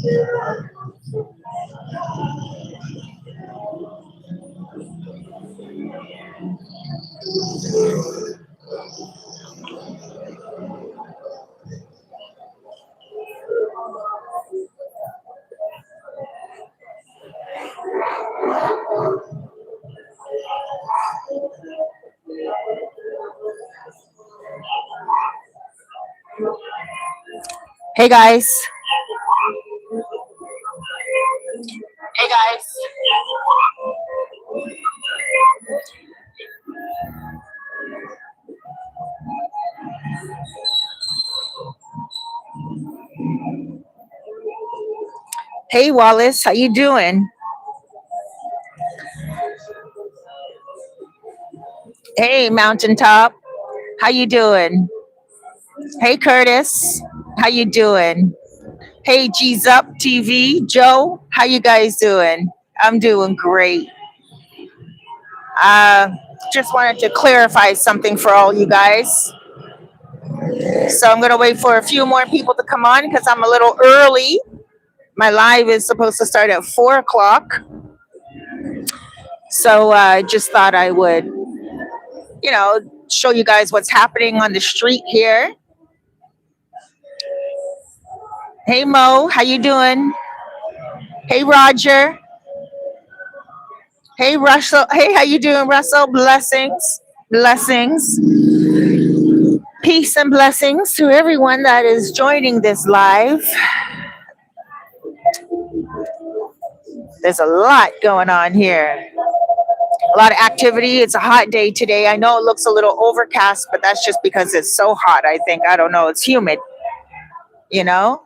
Hey guys. Hey guys. Hey Wallace, how you doing? Hey Mountaintop, how you doing? Hey Curtis, how you doing? Hey G's Up TV, Joe, how you guys doing? I'm doing great. Uh, just wanted to clarify something for all you guys. So I'm gonna wait for a few more people to come on because I'm a little early. My live is supposed to start at 4 o'clock. So I just thought I would, show you guys what's happening on the street here. Hey Mo, how you doing? Hey Roger. Hey Russell. Hey, how you doing, Russell? Blessings. Blessings. Peace and blessings to everyone that is joining this live. There's a lot going on here. A lot of activity. It's a hot day today. I know it looks a little overcast, but that's just because it's so hot, I think. I don't know. It's humid, you know?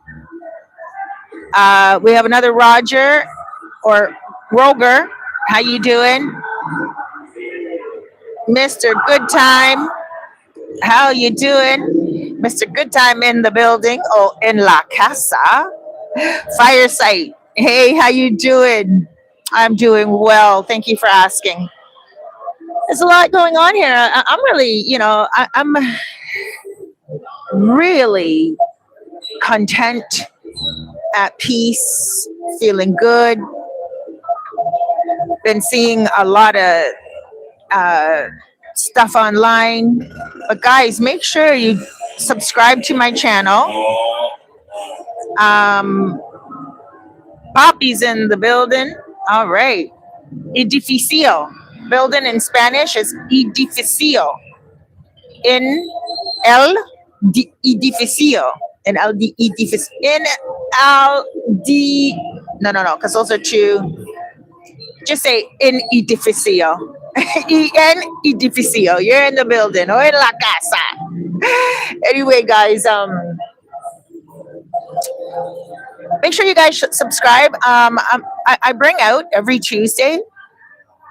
We have another Roger or Roger. How you doing? Mr. Good Time. How you doing? Mr. Good Time in the building. Oh, in La Casa. Fireside. Hey, how you doing? I'm doing well. Thank you for asking. There's a lot going on here. I'm really, I'm really content, at peace, feeling good. Been seeing a lot of stuff online. But guys, make sure you subscribe to my channel. Poppy's in the building. All right. Edificio. Building in Spanish is edificio. In el edificio. In el edificio. In el d. No, because those are two. Just say in edificio. En edificio. You're in the building or in la casa. Anyway, guys, make sure you guys should subscribe. I bring out every Tuesday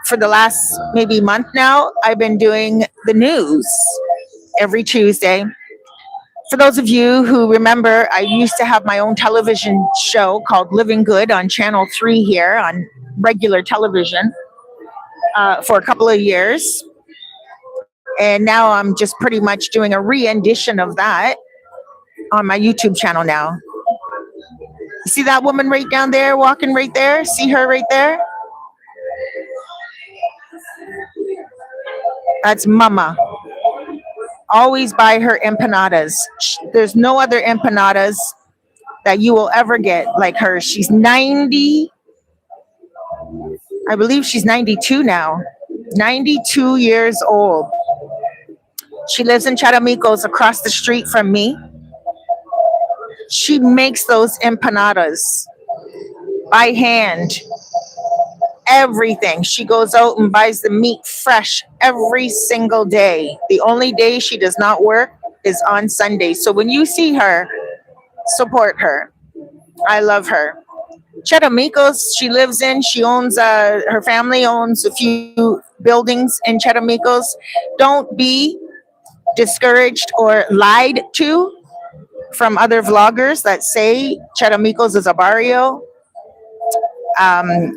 for the last maybe month now. I've been doing the news every Tuesday. For those of you who remember, I used to have my own television show called Living Good on Channel 3 here on regular television for a couple of years. And now I'm just pretty much doing a re-edition of that on my YouTube channel now. See that woman right down there, walking right there? See her right there? That's Mama. Always buy her empanadas. There's no other empanadas that you will ever get like her. She's 90. I believe she's 92 now. 92 years old. She lives in Charamicos across the street from me. She makes those empanadas by hand. Everything. She goes out and buys the meat fresh every single day. The only day she does not work is on Sunday. So when you see her, support her. I love her. Chadamikos, she lives in. She owns, her family owns a few buildings in Chadamikos. Don't be discouraged or lied to from other vloggers that say Charamicos is a barrio.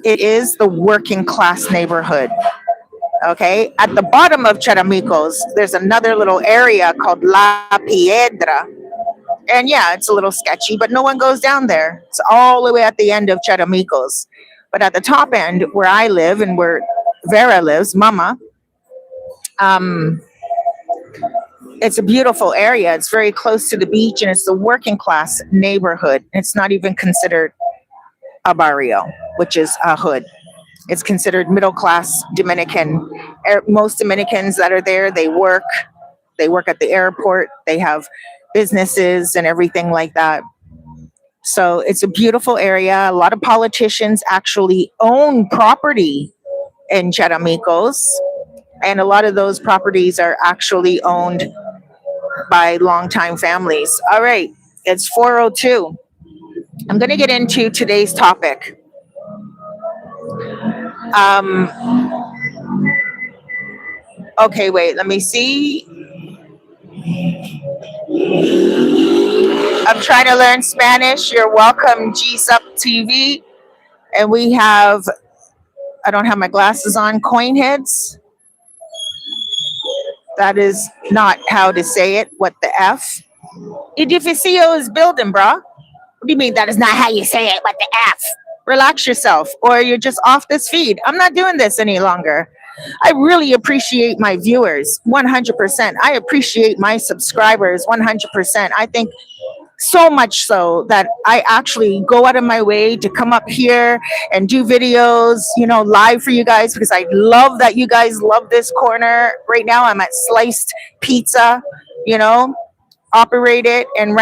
It is the working class neighborhood. Okay, at the bottom of Charamicos, there's another little area called La Piedra. And yeah, it's a little sketchy, but no one goes down there. It's all the way at the end of Chadamikos. But at the top end, where I live and where Vera lives, Mama, um, it's a beautiful area. It's very close to the beach, and it's the working class neighborhood. It's not even considered a barrio, which is a hood. It's considered middle class Dominican. Most Dominicans that are there, they work. They work at the airport. They have businesses and everything like that. So it's a beautiful area. A lot of politicians actually own property in Charamicos, and a lot of those properties are actually owned by longtime families. All right, it's 4:02. I'm going to get into today's topic. Um, okay, wait, let me see. I'm trying to learn Spanish. You're welcome, GSUP TV. And we have, I don't have my glasses on, coin heads. That is not how to say it. What the F? Edificio is building, bro. What do you mean that is not how you say it? What the F? Relax yourself, or you're just off this feed. I'm not doing this any longer. I really appreciate my viewers, 100%. I appreciate my subscribers, 100%. I think so much so that I actually go out of my way to come up here and do videos, live for you guys, because I love that you guys love this corner. Right now I'm at Sliced Pizza, operated and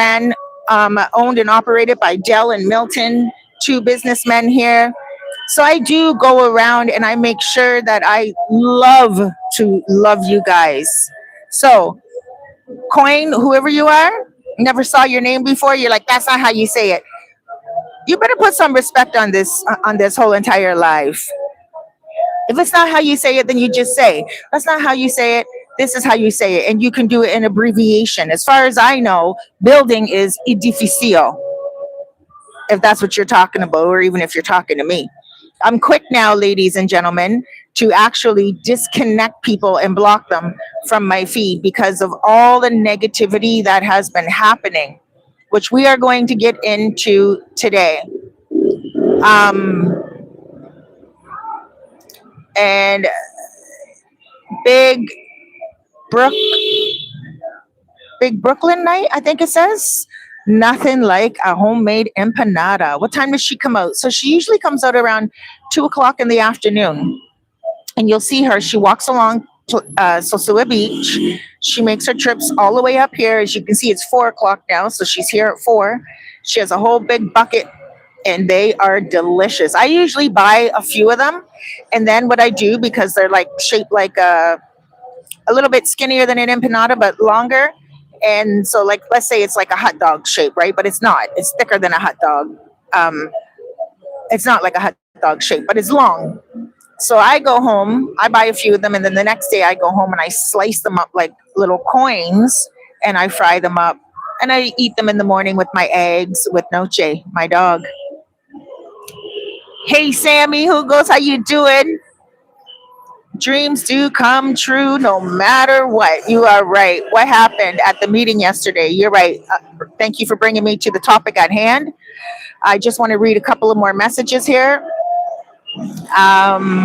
owned and operated by Dell and Milton, two businessmen here. So I do go around and I make sure that I love to love you guys. So, Coin, whoever you are, never saw your name before. You're like, that's not how you say it. You better put some respect on this whole entire life. If it's not how you say it, then you just say, that's not how you say it. This is how you say it. And you can do it in abbreviation. As far as I know, building is edificio, if that's what you're talking about, or even if you're talking to me. I'm quick now, ladies and gentlemen, to actually disconnect people and block them from my feed because of all the negativity that has been happening, which we are going to get into today. And Big Brooklyn night, I think it says. Nothing like a homemade empanada. What time does she come out? So she usually comes out around 2 o'clock in the afternoon. And you'll see her. She walks along Sosua Beach. She makes her trips all the way up here. As you can see, it's 4 o'clock now. So she's here at 4. She has a whole big bucket and they are delicious. I usually buy a few of them. And then what I do, because they're like shaped like a little bit skinnier than an empanada, but longer. And so, like, let's say it's like a hot dog shape, right? But it's not. It's thicker than a hot dog. It's not like a hot dog shape, but it's long. So I go home, I buy a few of them, and then the next day I go home and I slice them up like little coins and I fry them up. And I eat them in the morning with my eggs, with Noche, my dog. Hey, Sammy, who goes, how you doing? Dreams do come true no matter what. You are right. What happened at the meeting yesterday? You're right. Thank you for bringing me to the topic at hand. I just want to read a couple of more messages here. All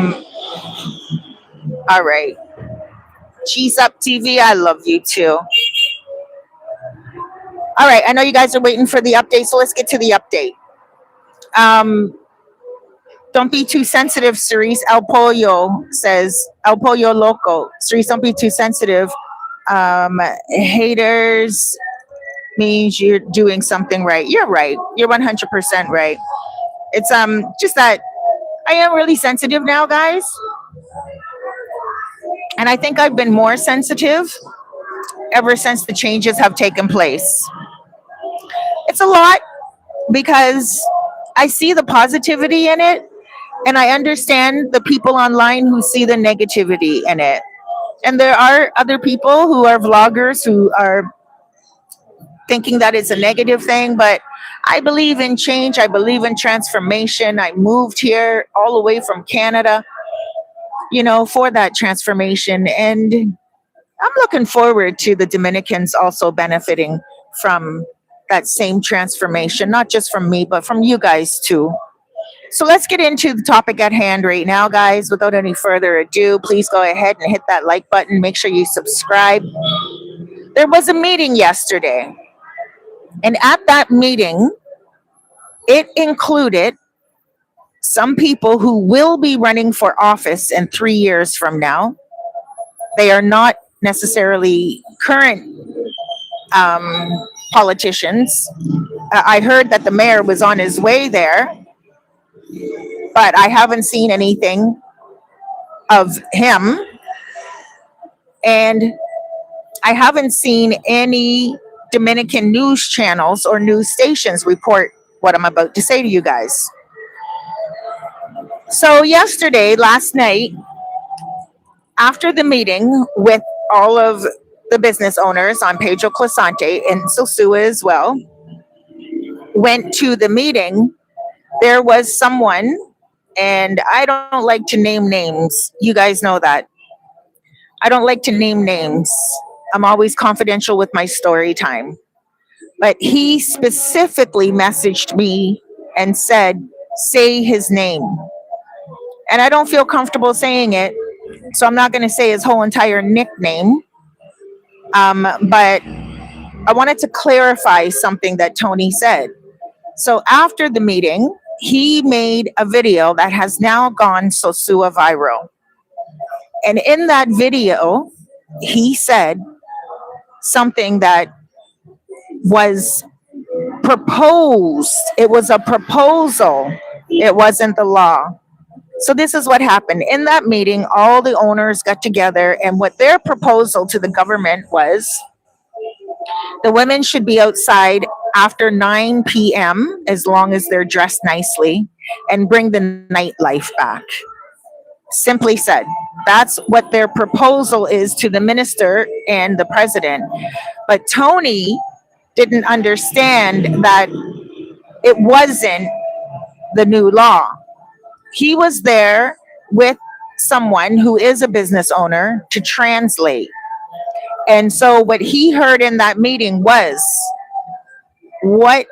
right. Cheese Up TV, I love you too. All right, I know you guys are waiting for the update, so let's get to the update. Don't be too sensitive, Cerise. El Pollo says, El Pollo Loco. Cerise, don't be too sensitive. Haters means you're doing something right. You're right. You're 100% right. It's just that I am really sensitive now, guys. And I think I've been more sensitive ever since the changes have taken place. It's a lot because I see the positivity in it. And I understand the people online who see the negativity in it. And there are other people who are vloggers who are thinking that it's a negative thing. But I believe in change. I believe in transformation. I moved here all the way from Canada, for that transformation. And I'm looking forward to the Dominicans also benefiting from that same transformation, not just from me, but from you guys too. So let's get into the topic at hand right now, guys. Without any further ado, please go ahead and hit that like button. Make sure you subscribe. There was a meeting yesterday, and at that meeting, it included some people who will be running for office in 3 years from now. They are not necessarily current politicians. I heard that the mayor was on his way there, but I haven't seen anything of him. And I haven't seen any Dominican news channels or news stations report what I'm about to say to you guys. So yesterday, last night, after the meeting with all of the business owners on Pedro Clisante and Sosua as well, went to the meeting, there was someone, and I don't like to name names. You guys know that. I don't like to name names. I'm always confidential with my story time. But he specifically messaged me and said, say his name. And I don't feel comfortable saying it, so I'm not going to say his whole entire nickname. But I wanted to clarify something that Tony said. So after the meeting, he made a video that has now gone Sosua viral. And in that video, he said something that was proposed. It was a proposal. It wasn't the law. So this is what happened. In that meeting, all the owners got together, and what their proposal to the government was, the women should be outside after 9 p.m. as long as they're dressed nicely, and bring the nightlife back. Simply said, that's what their proposal is to the minister and the president. But Tony didn't understand that it wasn't the new law. He was there with someone who is a business owner to translate. And so what he heard in that meeting was what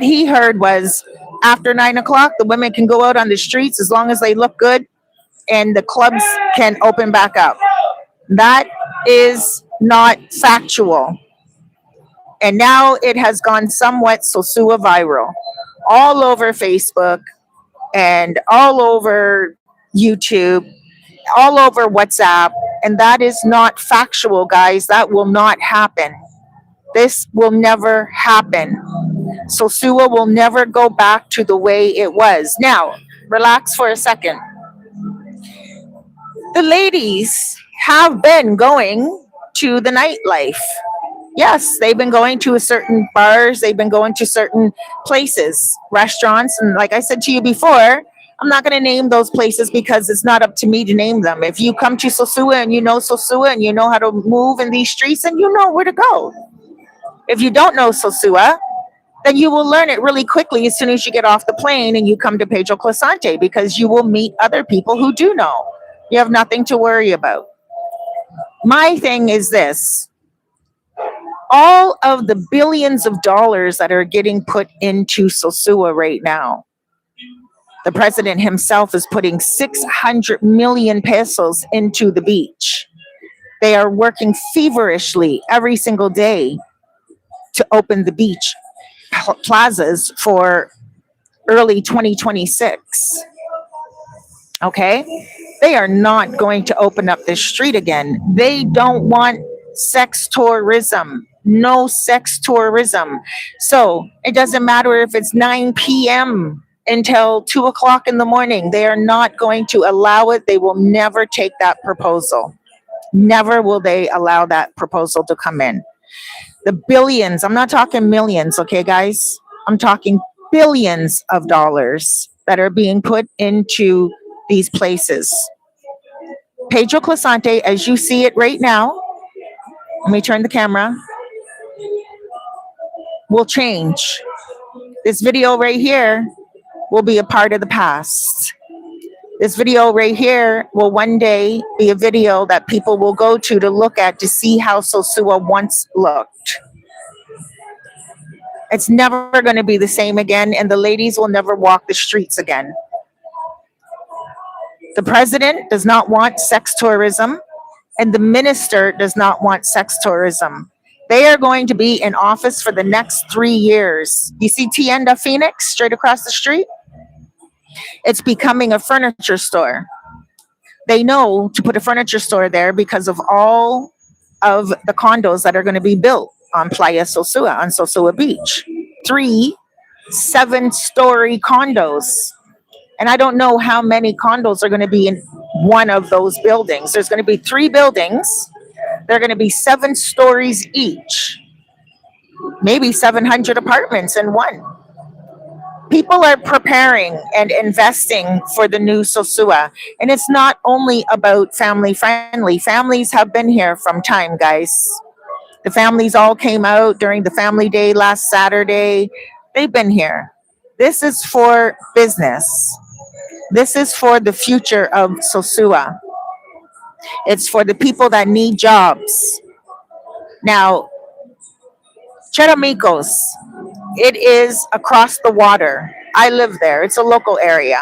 he heard was, after 9 o'clock, the women can go out on the streets as long as they look good, and the clubs can open back up. That is not factual. And now it has gone somewhat Sosua viral all over Facebook and all over YouTube, all over WhatsApp. And that is not factual, guys. That will not happen. This will never happen. Sosua will never go back to the way it was. Now, relax for a second. The ladies have been going to the nightlife. Yes, they've been going to certain bars. They've been going to certain places, restaurants. And like I said to you before, I'm not going to name those places because it's not up to me to name them. If you come to Sosua and you know Sosua and you know how to move in these streets, and you know where to go. If you don't know Sosua, then you will learn it really quickly as soon as you get off the plane and you come to Pedro Clisante, because you will meet other people who do know. You have nothing to worry about. My thing is this. All of the billions of dollars that are getting put into Sosua right now, the president himself is putting 600 million pesos into the beach. They are working feverishly every single day to open the beach plazas for early 2026. Okay? They are not going to open up this street again. They don't want sex tourism. No sex tourism. So it doesn't matter if it's 9 p.m. until 2 o'clock in the morning. They are not going to allow it. They will never take that proposal. Never will they allow that proposal to come in. The billions, I'm not talking millions, okay, guys? I'm talking billions of dollars that are being put into these places. Pedro Clisante, as you see it right now, let me turn the camera, will change. This video right here will be a part of the past. This video right here will one day be a video that people will go to look at to see how Sosua once looked. It's never going to be the same again, and the ladies will never walk the streets again. The president does not want sex tourism, and the minister does not want sex tourism. They are going to be in office for the next 3 years. You see Tienda Phoenix straight across the street? It's becoming a furniture store. They know to put a furniture store there because of all of the condos that are going to be built on Playa Sosua, on Sosua Beach. 3 7-story condos. And I don't know how many condos are going to be in one of those buildings. There's going to be 3 buildings. They're going to be 7 stories each. Maybe 700 apartments in one. People are preparing and investing for the new Sosua. And it's not only about family friendly. Families have been here from time, guys. The families all came out during the family day last Saturday. They've been here. This is for business. This is for the future of Sosua. It's for the people that need jobs. Now, Charamicos, it is across the water. I live there. It's a local area.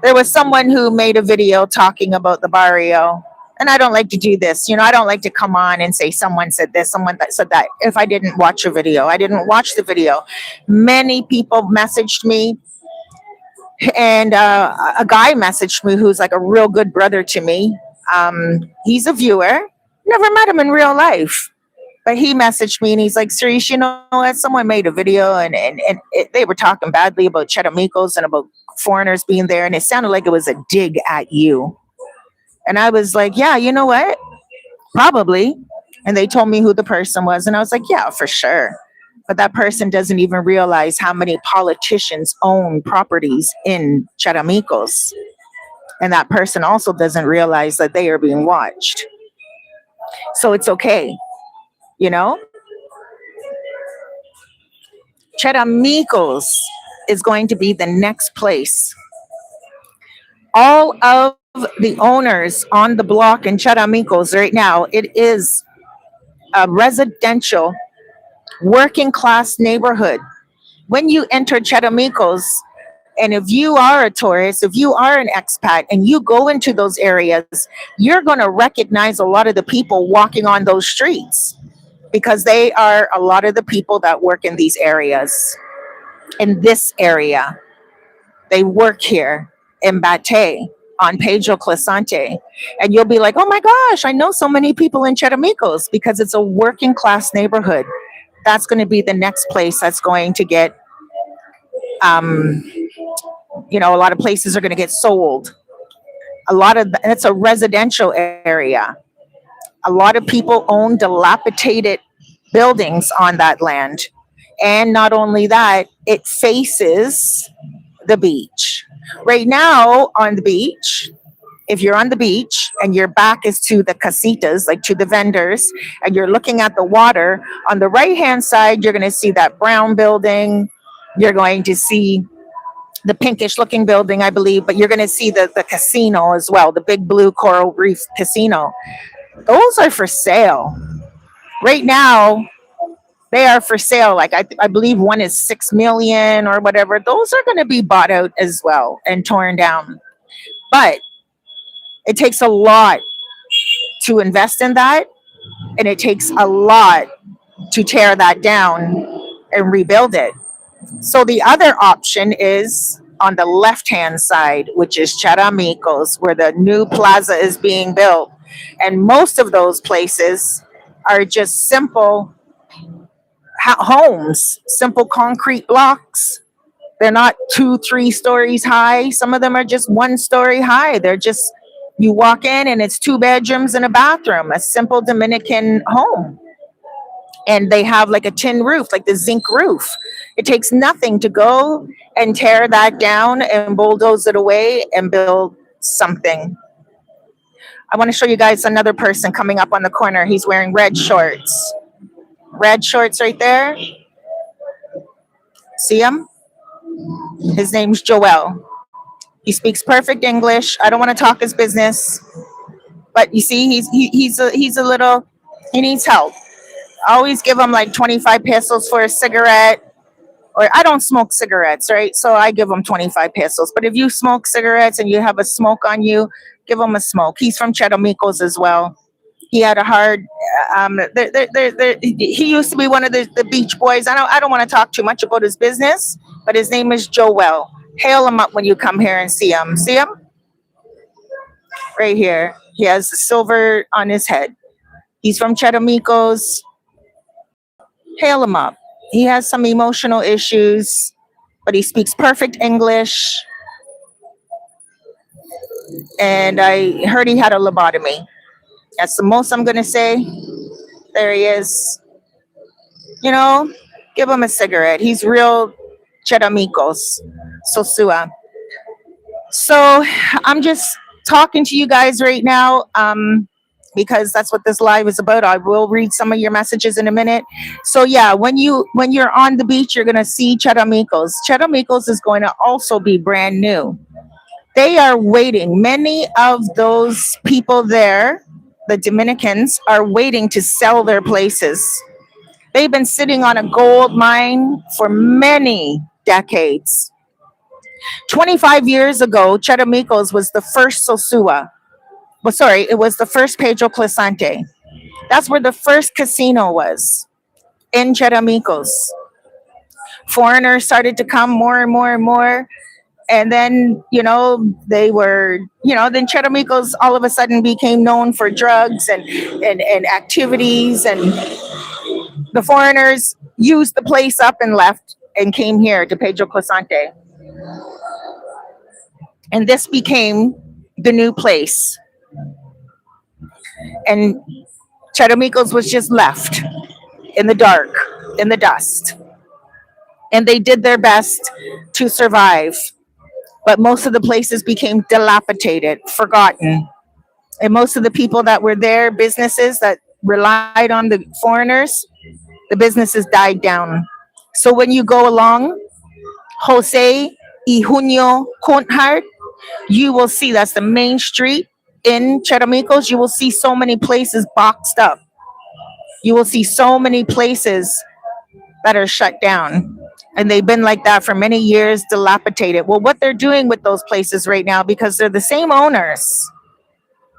There was someone who made a video talking about the barrio. And I don't like to do this. You know, I don't like to come on and say someone said this, someone that said that. If I didn't watch a video, I didn't watch the video. Many people messaged me. And a guy messaged me who's like a real good brother to me. He's a viewer. Never met him in real life. But he messaged me and he's like, Cerise, you know what? Someone made a video and they were talking badly about Chadamikos and about foreigners being there. And it sounded like it was a dig at you. And I was like, yeah, you know what? Probably. And they told me who the person was. And I was like, yeah, for sure. But that person doesn't even realize how many politicians own properties in Charamicos. And that person also doesn't realize that they are being watched. So it's okay. You know? Charamicos is going to be the next place. All of the owners on the block in Charamicos right now, it is a residential working class neighborhood. When you enter Charamicos, and if you are a tourist, if you are an expat and you go into those areas, you're going to recognize a lot of the people walking on those streets because they are a lot of the people that work in these areas. In this area, they work here in Bate, on Pedro Clisante. And you'll be like, oh my gosh, I know so many people in Charamicos because it's a working class neighborhood. That's going to be the next place that's going to get, you know, a lot of places are going to get sold. It's a residential area. A lot of people own dilapidated buildings on that land. And not only that, it faces the beach. Right now on the beach, if you're on the beach and your back is to the casitas, like to the vendors, and you're looking at the water, on the right-hand side, you're going to see that brown building. You're going to see the pinkish looking building, I believe, but you're going to see the casino as well, the big blue coral reef casino. Those are for sale. Right now, they are for sale. Like I believe one is 6 million or whatever. Those are going to be bought out as well and torn down. But it takes a lot to invest in that. And it takes a lot to tear that down and rebuild it. So the other option is on the left-hand side, which is Charamicos, where the new plaza is being built. And most of those places are just simple homes, simple concrete blocks. They're not 2-3 stories high. Some of them are just 1 story high. They're just, you walk in and it's 2 bedrooms and a bathroom, a simple Dominican home. And they have like a tin roof, like the zinc roof. It takes nothing to go and tear that down and bulldoze it away and build something. I want to show you guys another person coming up on the corner. He's wearing red shorts. Red shorts right there. See him? His name's Joel. He speaks perfect English. I don't want to talk his business, but you see, he's a little, he needs help. I always give them like 25 pesos for a cigarette. Or I don't smoke cigarettes, right? So I give them 25 pesos. But if you smoke cigarettes and you have a smoke on you, give him a smoke. He's from Chadamikos as well. He had a hard. He used to be one of the Beach Boys. I don't want to talk too much about his business, but his name is Joel. Hail him up when you come here and see him. See him right here. He has the silver on his head. He's from Chadamikos. Hail him up. He has some emotional issues, but he speaks perfect English. And I heard he had a lobotomy. That's the most I'm going to say. There he is. You know, give him a cigarette. He's real Chadamikos, Sosua. So I'm just talking to you guys right now because that's what this live is about. I will read some of your messages in a minute. So yeah, when you're on the beach, you're going to see Charamicos. Charamicos is going to also be brand new. They are waiting. Many of those people there, the Dominicans, are waiting to sell their places. They've been sitting on a gold mine for many decades. 25 years ago, Charamicos was the first Sosua. Well, sorry, it was the first Pedro Clisante. That's where the first casino was, in Charamicos. Foreigners started to come more and more and more. And then, then Charamicos all of a sudden became known for drugs and activities. And the foreigners used the place up and left and came here to Pedro Clisante. And this became the new place. And Charamicos was just left in the dark, in the dust. And they did their best to survive. But most of the places became dilapidated, forgotten. And most of the people that were there, businesses that relied on the foreigners, the businesses died down. So when you go along Jose y Junio Conhart, you will see that's the main street in Charamicos. You will see so many places boxed up. You will see so many places that are shut down. And they've been like that for many years, dilapidated. Well, what they're doing with those places right now, because they're the same owners,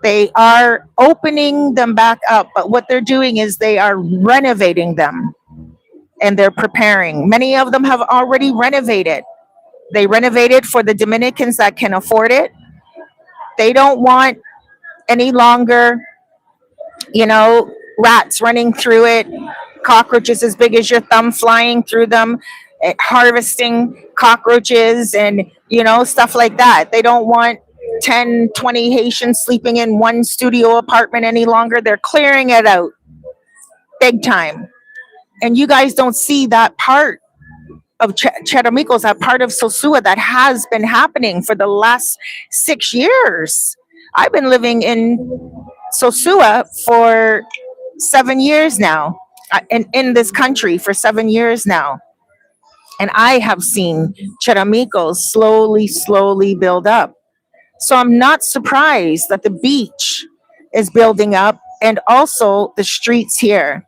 they are opening them back up. But what they're doing is they are renovating them and they're preparing. Many of them have already renovated. They renovated for the Dominicans that can afford it. They don't want any longer, rats running through it, cockroaches as big as your thumb flying through them, harvesting cockroaches and, stuff like that. They don't want 10, 20 Haitians sleeping in one studio apartment any longer. They're clearing it out big time. And you guys don't see that part of Charamicos, that part of Sosua that has been happening for the last 6 years. I've been living in Sosua for 7 years now, in this country for 7 years now. And I have seen Charamicos slowly build up. So I'm not surprised that the beach is building up and also the streets here.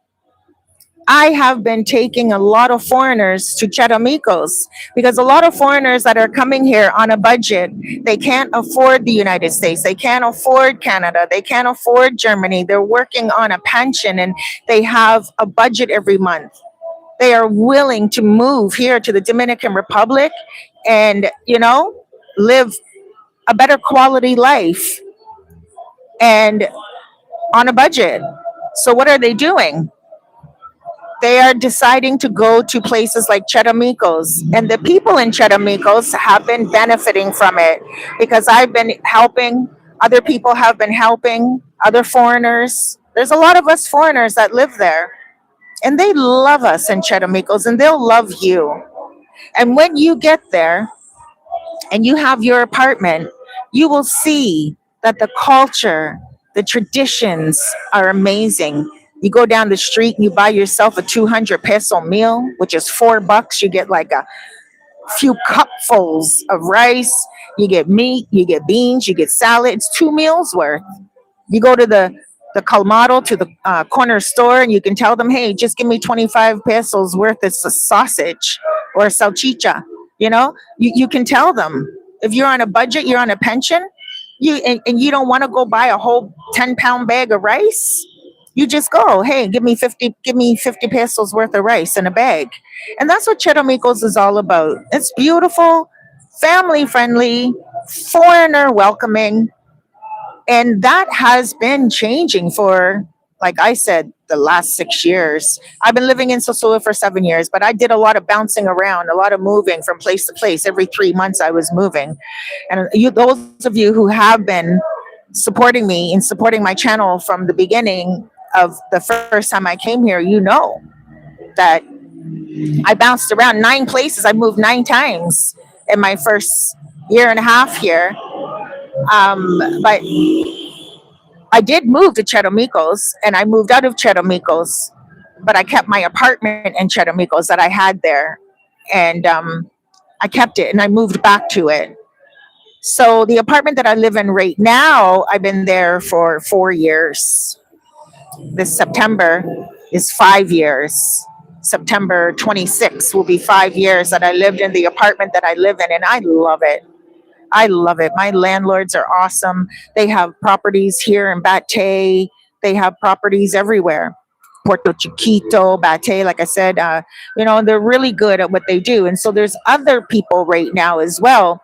I have been taking a lot of foreigners to Charamicos because a lot of foreigners that are coming here on a budget, they can't afford the United States. They can't afford Canada. They can't afford Germany. They're working on a pension and they have a budget every month. They are willing to move here to the Dominican Republic and, live a better quality life and on a budget. So what are they doing? They are deciding to go to places like Charamicos. And the people in Charamicos have been benefiting from it because I've been helping, other people have been helping, other foreigners. There's a lot of us foreigners that live there. And they love us in Charamicos and they'll love you. And when you get there and you have your apartment, you will see that the culture, the traditions are amazing. You go down the street and you buy yourself a 200 peso meal, which is $4. You get like a few cupfuls of rice. You get meat, you get beans, you get salad. It's 2 meals worth. You go to the the Calmado to the corner store, and you can tell them, hey, just give me 25 pesos worth of sausage or salchicha. You can tell them. If you're on a budget, you're on a pension, and you don't want to go buy a whole 10-pound bag of rice. You just go, hey, give me 50 pesos worth of rice in a bag. And that's what Charamicos is all about. It's beautiful, family friendly, foreigner welcoming. And that has been changing for, like I said, the last 6 years. I've been living in Sosua for 7 years, but I did a lot of bouncing around, a lot of moving from place to place. Every 3 months I was moving. And those of you who have been supporting me and supporting my channel from the beginning of the first time I came here, you know that I bounced around 9 places. I moved 9 times in my first year and a half here. But I did move to Charamicos, and I moved out of Charamicos, but I kept my apartment in Charamicos that I had there, and I kept it, and I moved back to it. So the apartment that I live in right now, I've been there for 4 years. This September is 5 years. September 26th will be 5 years that I lived in the apartment that I live in, and I love it. I love it. My landlords are awesome. They have properties here in Bate. They have properties everywhere. Puerto Chiquito, Bate, like I said, they're really good at what they do. And so there's other people right now as well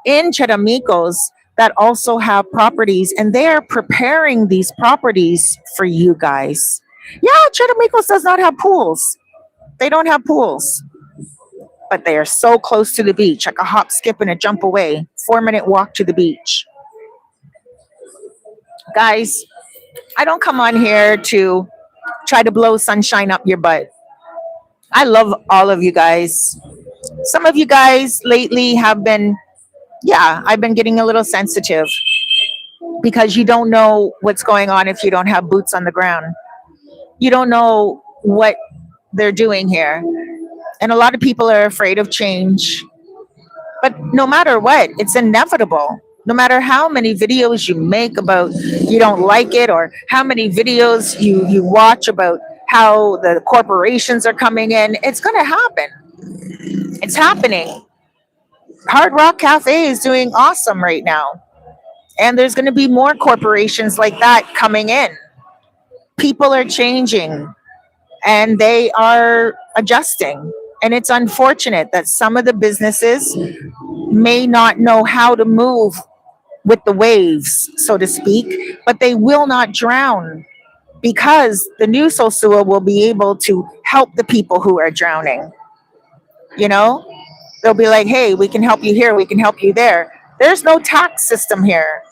in Charamicos that also have properties, and they are preparing these properties for you guys. Yeah, Charamicos does not have pools. They don't have pools, but they are so close to the beach, like a hop, skip, and a jump away. 4-minute walk to the beach. Guys, I don't come on here to try to blow sunshine up your butt. I love all of you guys. Some of you guys lately have been, I've been getting a little sensitive because you don't know what's going on if you don't have boots on the ground. You don't know what they're doing here. And a lot of people are afraid of change. But no matter what, it's inevitable. No matter how many videos you make about you don't like it, or how many videos you watch about how the corporations are coming in, it's going to happen. It's happening. Hard Rock Cafe is doing awesome right now. And there's going to be more corporations like that coming in. People are changing and they are adjusting. And it's unfortunate that some of the businesses may not know how to move with the waves, so to speak, but they will not drown, because the new Sosua will be able to help the people who are drowning. They'll be like, hey, we can help you here, we can help you there. There's no tax system here.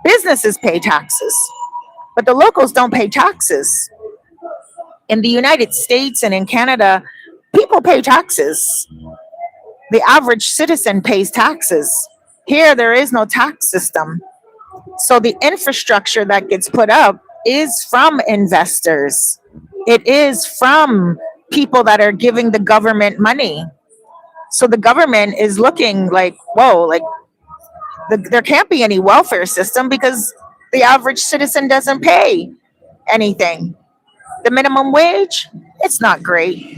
Businesses pay taxes, but the locals don't pay taxes. In the United States and in Canada, people pay taxes. The average citizen pays taxes. Here, there is no tax system. So the infrastructure that gets put up is from investors. It is from people that are giving the government money. So the government is looking like, whoa, like there can't be any welfare system because the average citizen doesn't pay anything. The minimum wage, it's not great.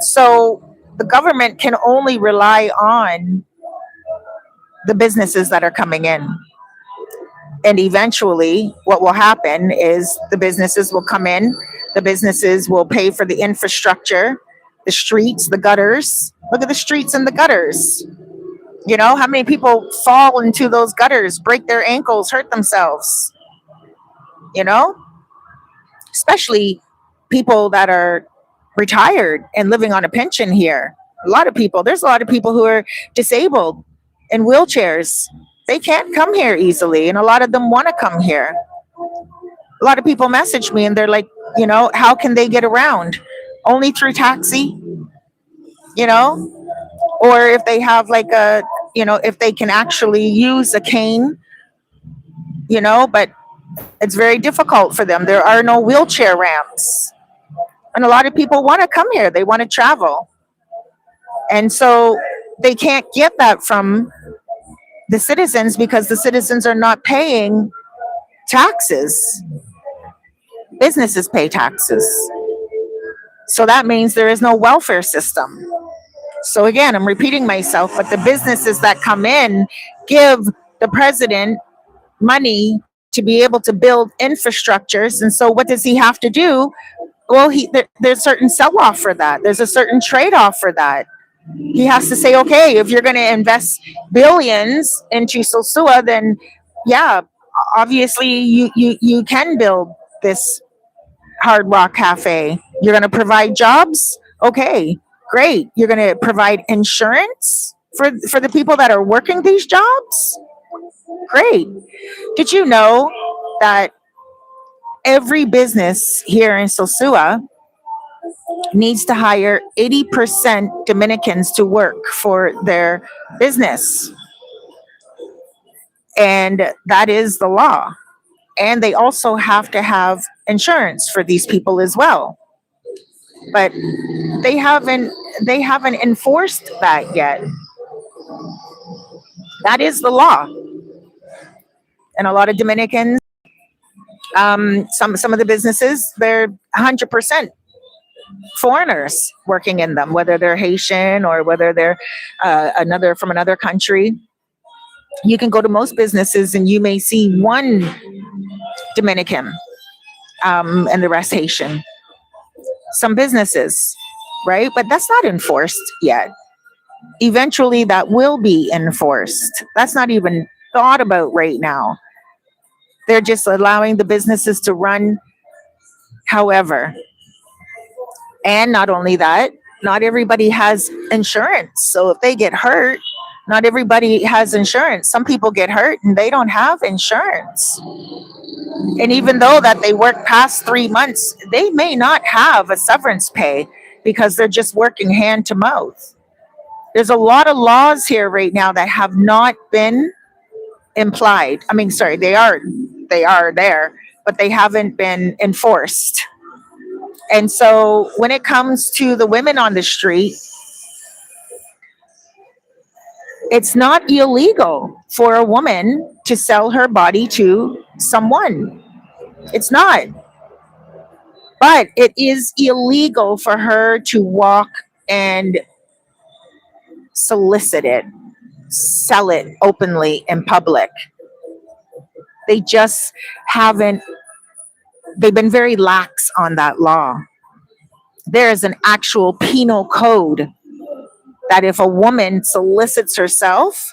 So the government can only rely on the businesses that are coming in. And eventually what will happen is the businesses will come in, the businesses will pay for the infrastructure, the streets, the gutters. Look at the streets and the gutters. How many people fall into those gutters, break their ankles, hurt themselves? Especially people that are retired and living on a pension here. There's a lot of people who are disabled in wheelchairs. They can't come here easily, and a lot of them want to come here. A lot of people message me and they're like, how can they get around? Only through taxi, or if they have like if they can actually use a cane, but it's very difficult for them. There are no wheelchair ramps. And a lot of people want to come here. They want to travel. And so they can't get that from the citizens because the citizens are not paying taxes. Businesses pay taxes. So that means there is no welfare system. So again, I'm repeating myself, but the businesses that come in give the president money to be able to build infrastructures. And so what does he have to do? Well, there's certain sell-off for that. There's a certain trade-off for that. He has to say, okay, if you're going to invest billions into Sosua, then yeah, obviously you can build this Hard Rock Cafe. You're going to provide jobs. Okay, great. You're going to provide insurance for the people that are working these jobs. Great. Did you know that every business here in Sosua needs to hire 80% Dominicans to work for their business? And that is the law. And they also have to have insurance for these people as well. But they haven't enforced that yet. That is the law. And a lot of Dominicans, some of the businesses, they're 100% foreigners working in them, whether they're Haitian or whether they're from another country. You can go to most businesses and you may see one Dominican and the rest Haitian. Some businesses, right? But that's not enforced yet. Eventually that will be enforced. That's not even thought about right now. They're just allowing the businesses to run however. And not only that, not everybody has insurance. So if they get hurt, not everybody has insurance. Some people get hurt and they don't have insurance. And even though that they work past 3 months, they may not have a severance pay because they're just working hand to mouth. There's a lot of laws here right now that have not been implied. I mean, sorry, they are there, but they haven't been enforced. And so when it comes to the women on the street, it's not illegal for a woman to sell her body to someone. It's not. But it is illegal for her to walk and solicit it, sell it openly in public. They just haven't, they've been very lax on that law. There is an actual penal code that if a woman solicits herself,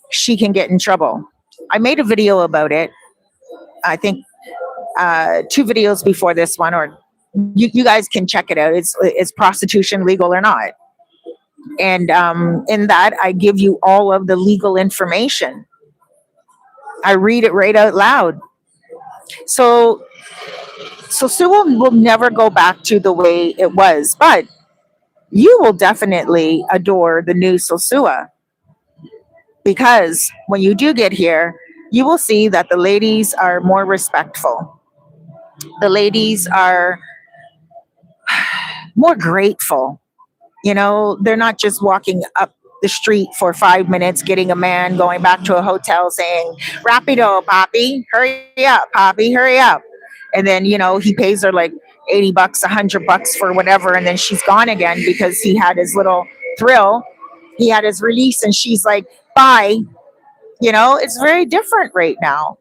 she can get in trouble. I made a video about it. I think 2 videos before this one, or you guys can check it out. It's prostitution legal or not? And in that, I give you all of the legal information. I read it right out loud. So Sosua will never go back to the way it was, but you will definitely adore the new Sosua, because when you do get here, you will see that the ladies are more respectful. The ladies are more grateful. You know, they're not just walking up the street for 5 minutes, getting a man, going back to a hotel saying, "Rapido, Poppy, hurry up, Poppy, hurry up." And then, you know, he pays her like $80, $100 for whatever. And then she's gone again because he had his little thrill. He had his release and she's like, bye. You know, it's very different right now.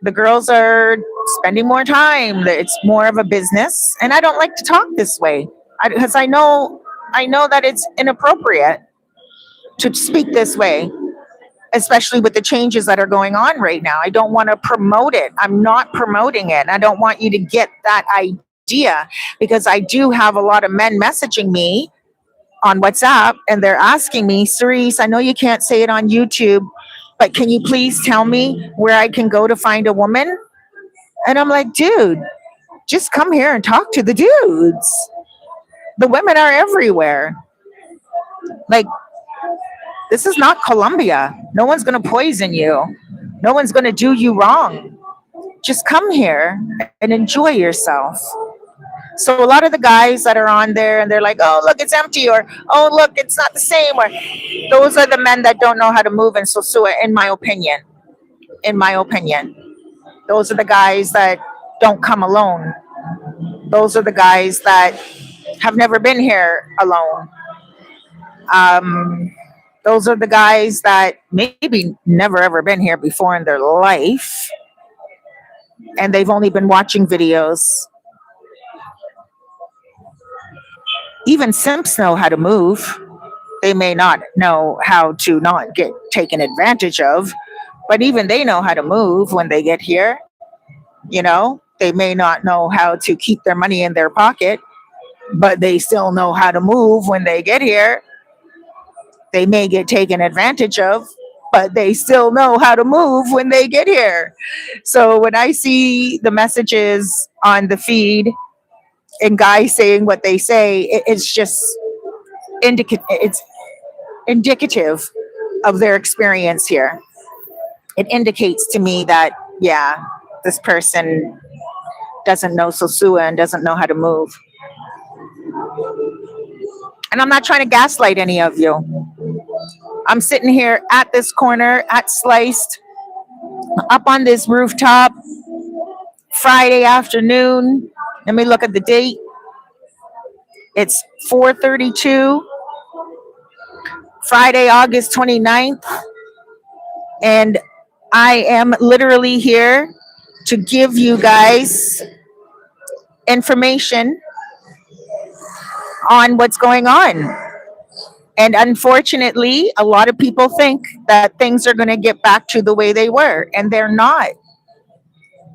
The girls are spending more time. It's more of a business. And I don't like to talk this way because I know that it's inappropriate to speak this way, especially with the changes that are going on right now. I don't want to promote it. I'm not promoting it. I don't want you to get that idea, because I do have a lot of men messaging me on WhatsApp and they're asking me, "Cerise, I know you can't say it on YouTube, but can you please tell me where I can go to find a woman?" And I'm like, dude, just come here and talk to the dudes. The women are everywhere. Like, this is not Colombia. No one's going to poison you. No one's going to do you wrong. Just come here and enjoy yourself. So a lot of the guys that are on there and they're like, "Oh, look, it's empty," or, "Oh, look, it's not the same," or those are the men that don't know how to move in Sosua, in my opinion. In my opinion. Those are the guys that don't come alone. Those are the guys that have never been here alone. Um, those are the guys that maybe never ever been here before in their life, and they've only been watching videos. Even simps know how to move. They may not know how to not get taken advantage of, but even they know how to move when they get here. You know, they may not know how to keep their money in their pocket, but they still know how to move when they get here. They may get taken advantage of, but they still know how to move when they get here. So when I see the messages on the feed and guys saying what they say, it's just it's indicative of their experience here. It indicates to me that, yeah, this person doesn't know Sosua and doesn't know how to move. And I'm not trying to gaslight any of you. I'm sitting here at this corner at Sliced, up on this rooftop, Friday afternoon. Let me look at the date. It's 4:32, Friday, August 29th. And I am literally here to give you guys information on what's going on. And unfortunately, a lot of people think that things are going to get back to the way they were, and they're not.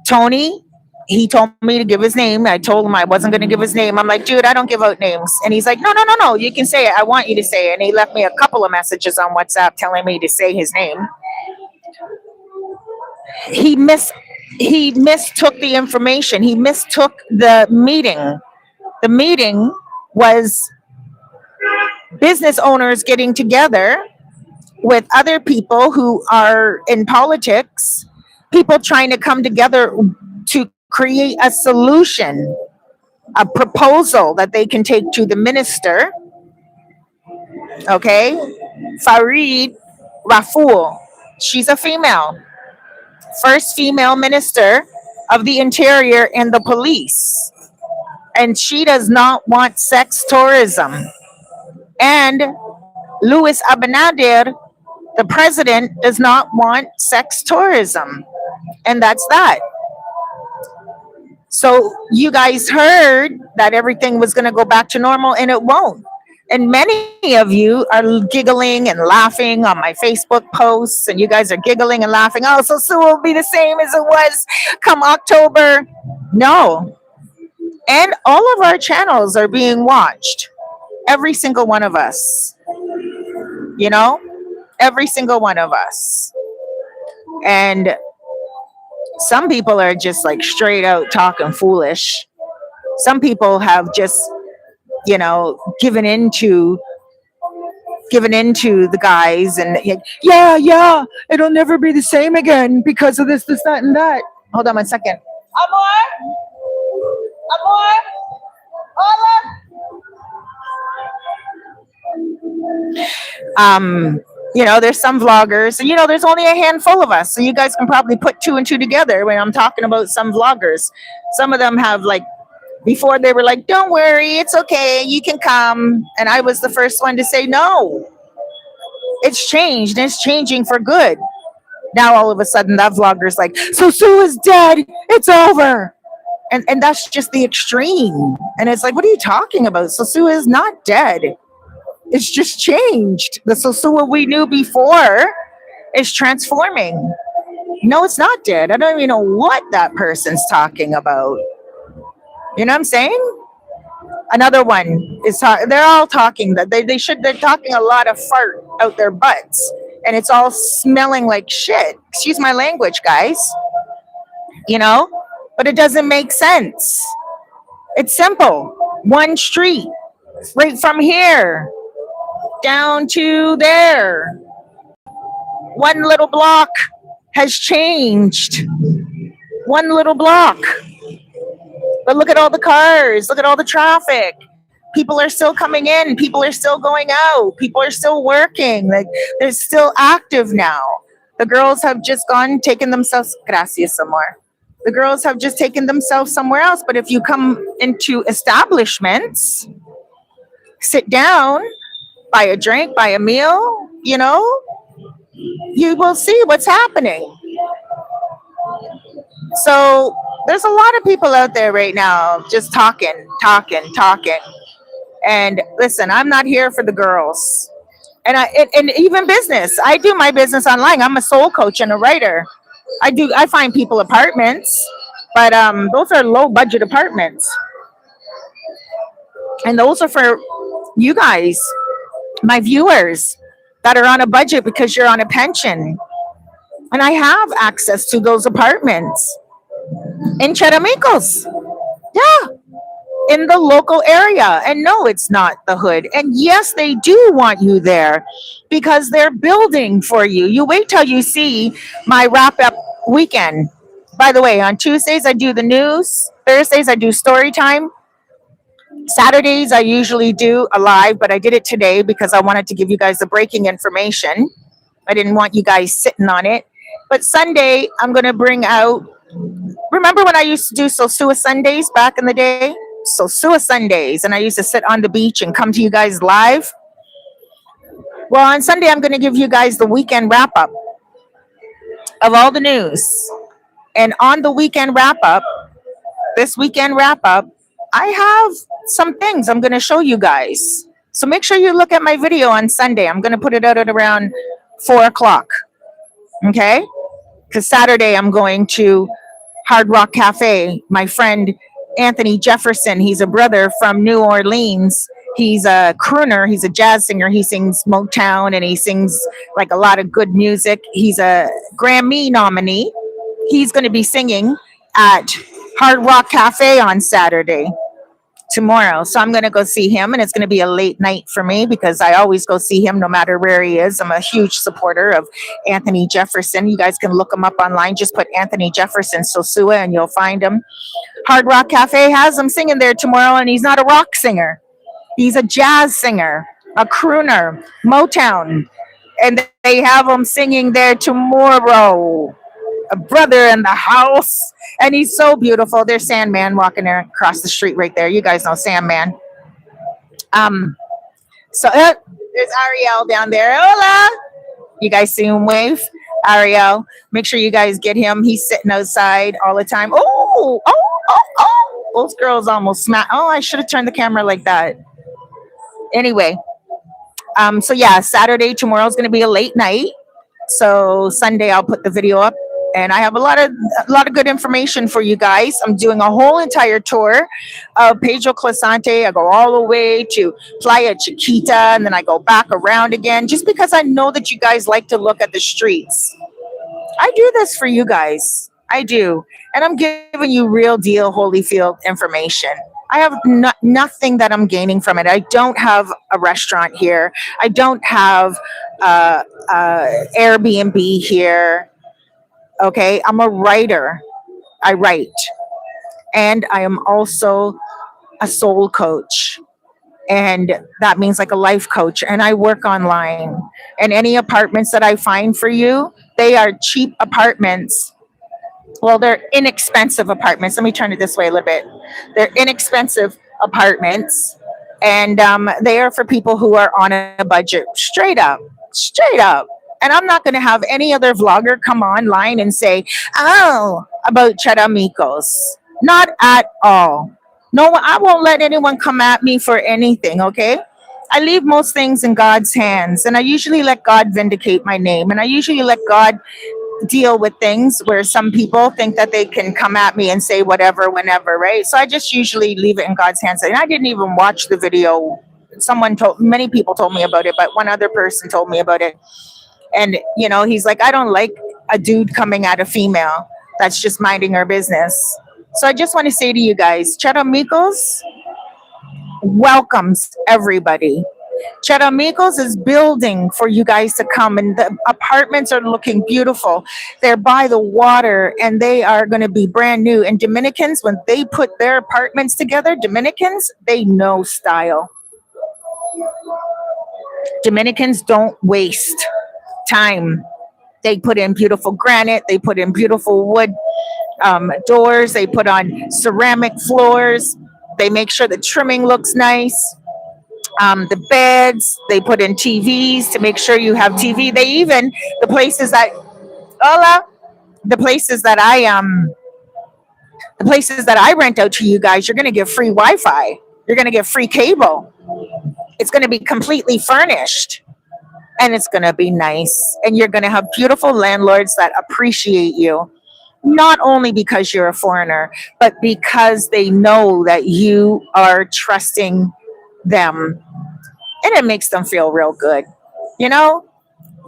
Tony, he told me to give his name. I told him I wasn't going to give his name. I'm like, dude, I don't give out names. And he's like, no, you can say it. I want you to say it. And he left me a couple of messages on WhatsApp telling me to say his name. He mistook the information. He mistook the meeting. The meeting was business owners getting together with other people who are in politics, people trying to come together to create a solution, a proposal that they can take to the minister. Okay? Farid Raful, she's a female, first female minister of the interior and the police. And she does not want sex tourism. And Luis Abinader, the president, does not want sex tourism. And that's that. So you guys heard that everything was going to go back to normal, and it won't. And many of you are giggling and laughing on my Facebook posts, and you guys are giggling and laughing. Oh, so Sue will be the same as it was come October. No. And all of our channels are being watched. Every single one of us. You know? Every single one of us. And some people are just like straight out talking foolish. Some people have just, you know, given into the guys and yeah, it'll never be the same again because of this, that, and that. Hold on one second. Amor, hola. You know, there's some vloggers, and you know, there's only a handful of us, so you guys can probably put two and two together when I'm talking about some vloggers. Some of them have, like, before they were like, don't worry, it's okay, you can come. And I was the first one to say, no, it's changed, and it's changing for good. Now all of a sudden that vlogger's like, so Sue is dead, it's over. And that's just the extreme. And it's like, what are you talking about? Sosua is not dead. It's just changed. The Sosua we knew before is transforming. No, it's not dead. I don't even know what that person's talking about. You know what I'm saying? Another one is they're all talking that they're talking a lot of fart out their butts, and it's all smelling like shit. Excuse my language, guys. You know? But it doesn't make sense. It's simple. One street, right from here down to there. One little block has changed. One little block. But look at all the cars. Look at all the traffic. People are still coming in. People are still going out. People are still working. Like, they're still active now. The girls have just taken themselves, gracias, amor. The girls have just taken themselves somewhere else. But if you come into establishments, sit down, buy a drink, buy a meal, you will see what's happening. So there's a lot of people out there right now just talking, talking, talking. And listen, I'm not here for the girls. And even business. I do my business online. I'm a soul coach and a writer. I find people apartments, but those are low budget apartments. And those are for you guys, my viewers that are on a budget because you're on a pension. And I have access to those apartments in Charamicos. Yeah, in the local area. And no, it's not the hood. And yes, they do want you there because they're building for you. You wait till you see my wrap up weekend. By the way, on Tuesdays, I do the news. Thursdays, I do story time. Saturdays, I usually do a live, but I did it today because I wanted to give you guys the breaking information. I didn't want you guys sitting on it. But Sunday, I'm going to bring out. Remember when I used to do Sosua Sundays back in the day? Sosua Sundays, and I used to sit on the beach and come to you guys live. Well, on Sunday, I'm going to give you guys the weekend wrap up of all the news. And on the weekend wrap up, this weekend wrap up, I have some things I'm going to show you guys. So make sure you look at my video on Sunday. I'm going to put it out at around 4 o'clock. Okay? Because Saturday I'm going to Hard Rock Cafe. My friend Anthony Jefferson, he's a brother from New Orleans. He's a crooner. He's a jazz singer. He sings Motown and he sings like a lot of good music. He's a Grammy nominee. He's going to be singing at Hard Rock Cafe on Saturday. Tomorrow. So I'm going to go see him, and it's going to be a late night for me because I always go see him no matter where he is. I'm a huge supporter of Anthony Jefferson. You guys can look him up online. Just put Anthony Jefferson Sosua and you'll find him. Hard Rock Cafe has him singing there tomorrow, and he's not a rock singer. He's a jazz singer, a crooner, Motown. And they have him singing there tomorrow. A brother in the house, and he's so beautiful. There's Sandman walking there across the street right there. You guys know Sandman. So there's Ariel down there. Hola. You guys see him wave? Ariel. Make sure you guys get him. He's sitting outside all the time. Oh. Those girls almost smacked. Oh, I should have turned the camera like that. Anyway. So yeah, Saturday, tomorrow's going to be a late night. So Sunday, I'll put the video up. And I have a lot of good information for you guys. I'm doing a whole entire tour of Pedro Clisante. I go all the way to Playa Chiquita, and then I go back around again, just because I know that you guys like to look at the streets. I do this for you guys. I do. And I'm giving you real deal Holyfield information. I have nothing that I'm gaining from it. I don't have a restaurant here. I don't have Airbnb here. Okay, I'm a writer. I write. And I am also a soul coach. And that means like a life coach. And I work online. And any apartments that I find for you, they are cheap apartments. Well, they're inexpensive apartments. Let me turn it this way a little bit. They're inexpensive apartments. And they are for people who are on a budget. Straight up. And I'm not going to have any other vlogger come online and say, oh, about Chadamikos. Not at all. No, I won't let anyone come at me for anything, okay? I leave most things in God's hands, and I usually let God vindicate my name, and I usually let God deal with things where some people think that they can come at me and say whatever, whenever, right? So I just usually leave it in God's hands. And I didn't even watch the video. Many people told me about it, but one other person told me about it. And, he's like, I don't like a dude coming at a female that's just minding her business. So I just want to say to you guys, Charamicos welcomes everybody. Charamicos is building for you guys to come, and the apartments are looking beautiful. They're by the water, and they are going to be brand new. And Dominicans, when they put their apartments together, they know style. Dominicans don't waste time. They put in beautiful granite. They put in beautiful wood. doors. They put on ceramic floors. They make sure the trimming looks nice. The beds, they put in TVs to make sure you have TV. They even, the places that, hola, the places that the places that I rent out to you guys, you're going to get free Wi-Fi. You're going to get free cable. It's going to be completely furnished, and it's going to be nice. And you're going to have beautiful landlords that appreciate you, not only because you're a foreigner, but because they know that you are trusting them, and it makes them feel real good, you know?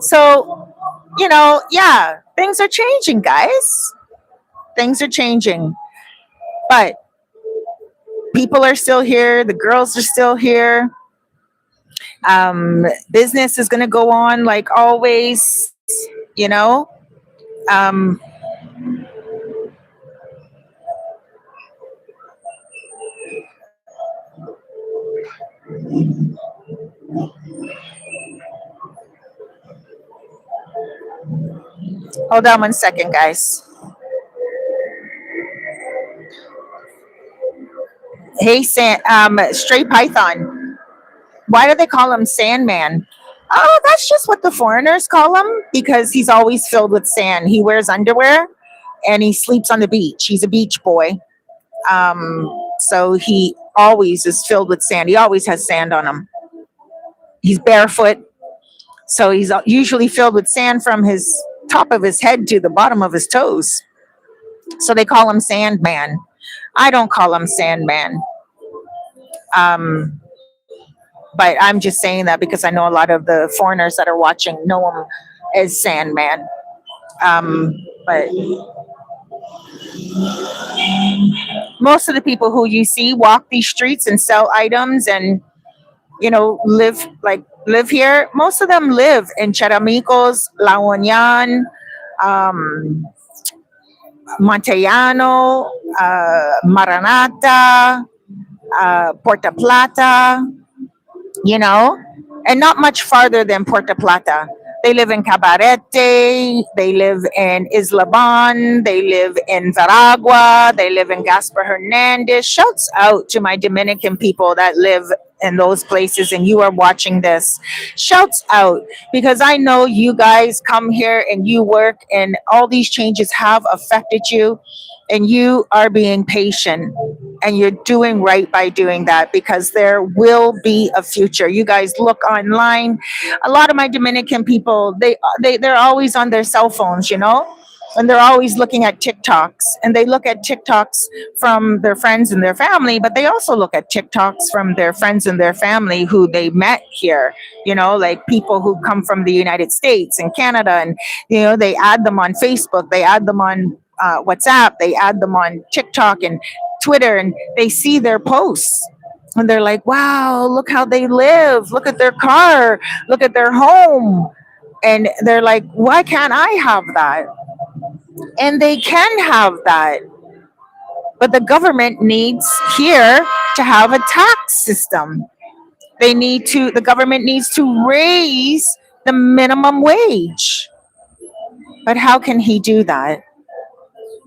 So, yeah, things are changing, guys. Things are changing. But people are still here, the girls are still here. Business is going to go on like always, you know. Um, Hold on one second, guys. Hey, Stray Python. Why do they call him Sandman? Oh, that's just what the foreigners call him because he's always filled with sand. He wears underwear and he sleeps on the beach. He's a beach boy. So he always is filled with sand. He always has sand on him. He's barefoot. So he's usually filled with sand from his top of his head to the bottom of his toes. So they call him Sandman. I don't call him Sandman. Um, but I'm just saying that because I know a lot of the foreigners that are watching know him as Sandman. But most of the people who you see walk these streets and sell items and live here. Most of them live in Charamicos, La Union, um, Montellano, Maranata, Puerto Plata, and not much farther than Puerto Plata. They live in Cabarete, they live in Islaban, they live in Veragua, they live in Gaspar Hernandez. Shouts out to my Dominican people that live in those places and you are watching this. Shouts out because I know you guys come here and you work and all these changes have affected you and you are being patient and you're doing right by doing that because there will be a future. You guys look online. A lot of my Dominican people, they're always on their cell phones, and they're always looking at TikToks, and they look at TikToks from their friends and their family, but they also look at TikToks from their friends and their family who they met here, like people who come from the United States and Canada, and they add them on Facebook, they add them on WhatsApp, they add them on TikTok and Twitter, and they see their posts and they're like, wow, look how they live, look at their car, look at their home, and they're like, why can't I have that? And they can have that, but the government needs here to have a tax system. The government needs to raise the minimum wage. But how can he do that?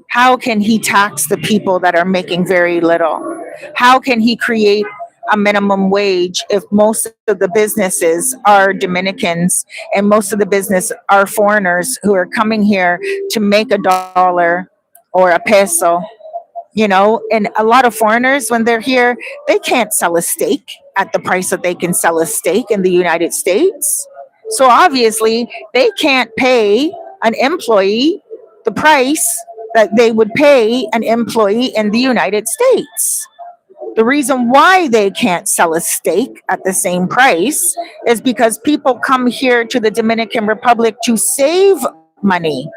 How can he tax the people that are making very little? How can he create a minimum wage if most of the businesses are Dominicans and most of the business are foreigners who are coming here to make a dollar or a peso? And a lot of foreigners, when they're here, they can't sell a steak at the price that they can sell a steak in the United States. So obviously, they can't pay an employee the price that they would pay an employee in the United States. The reason why they can't sell a steak at the same price is because people come here to the Dominican Republic to save money.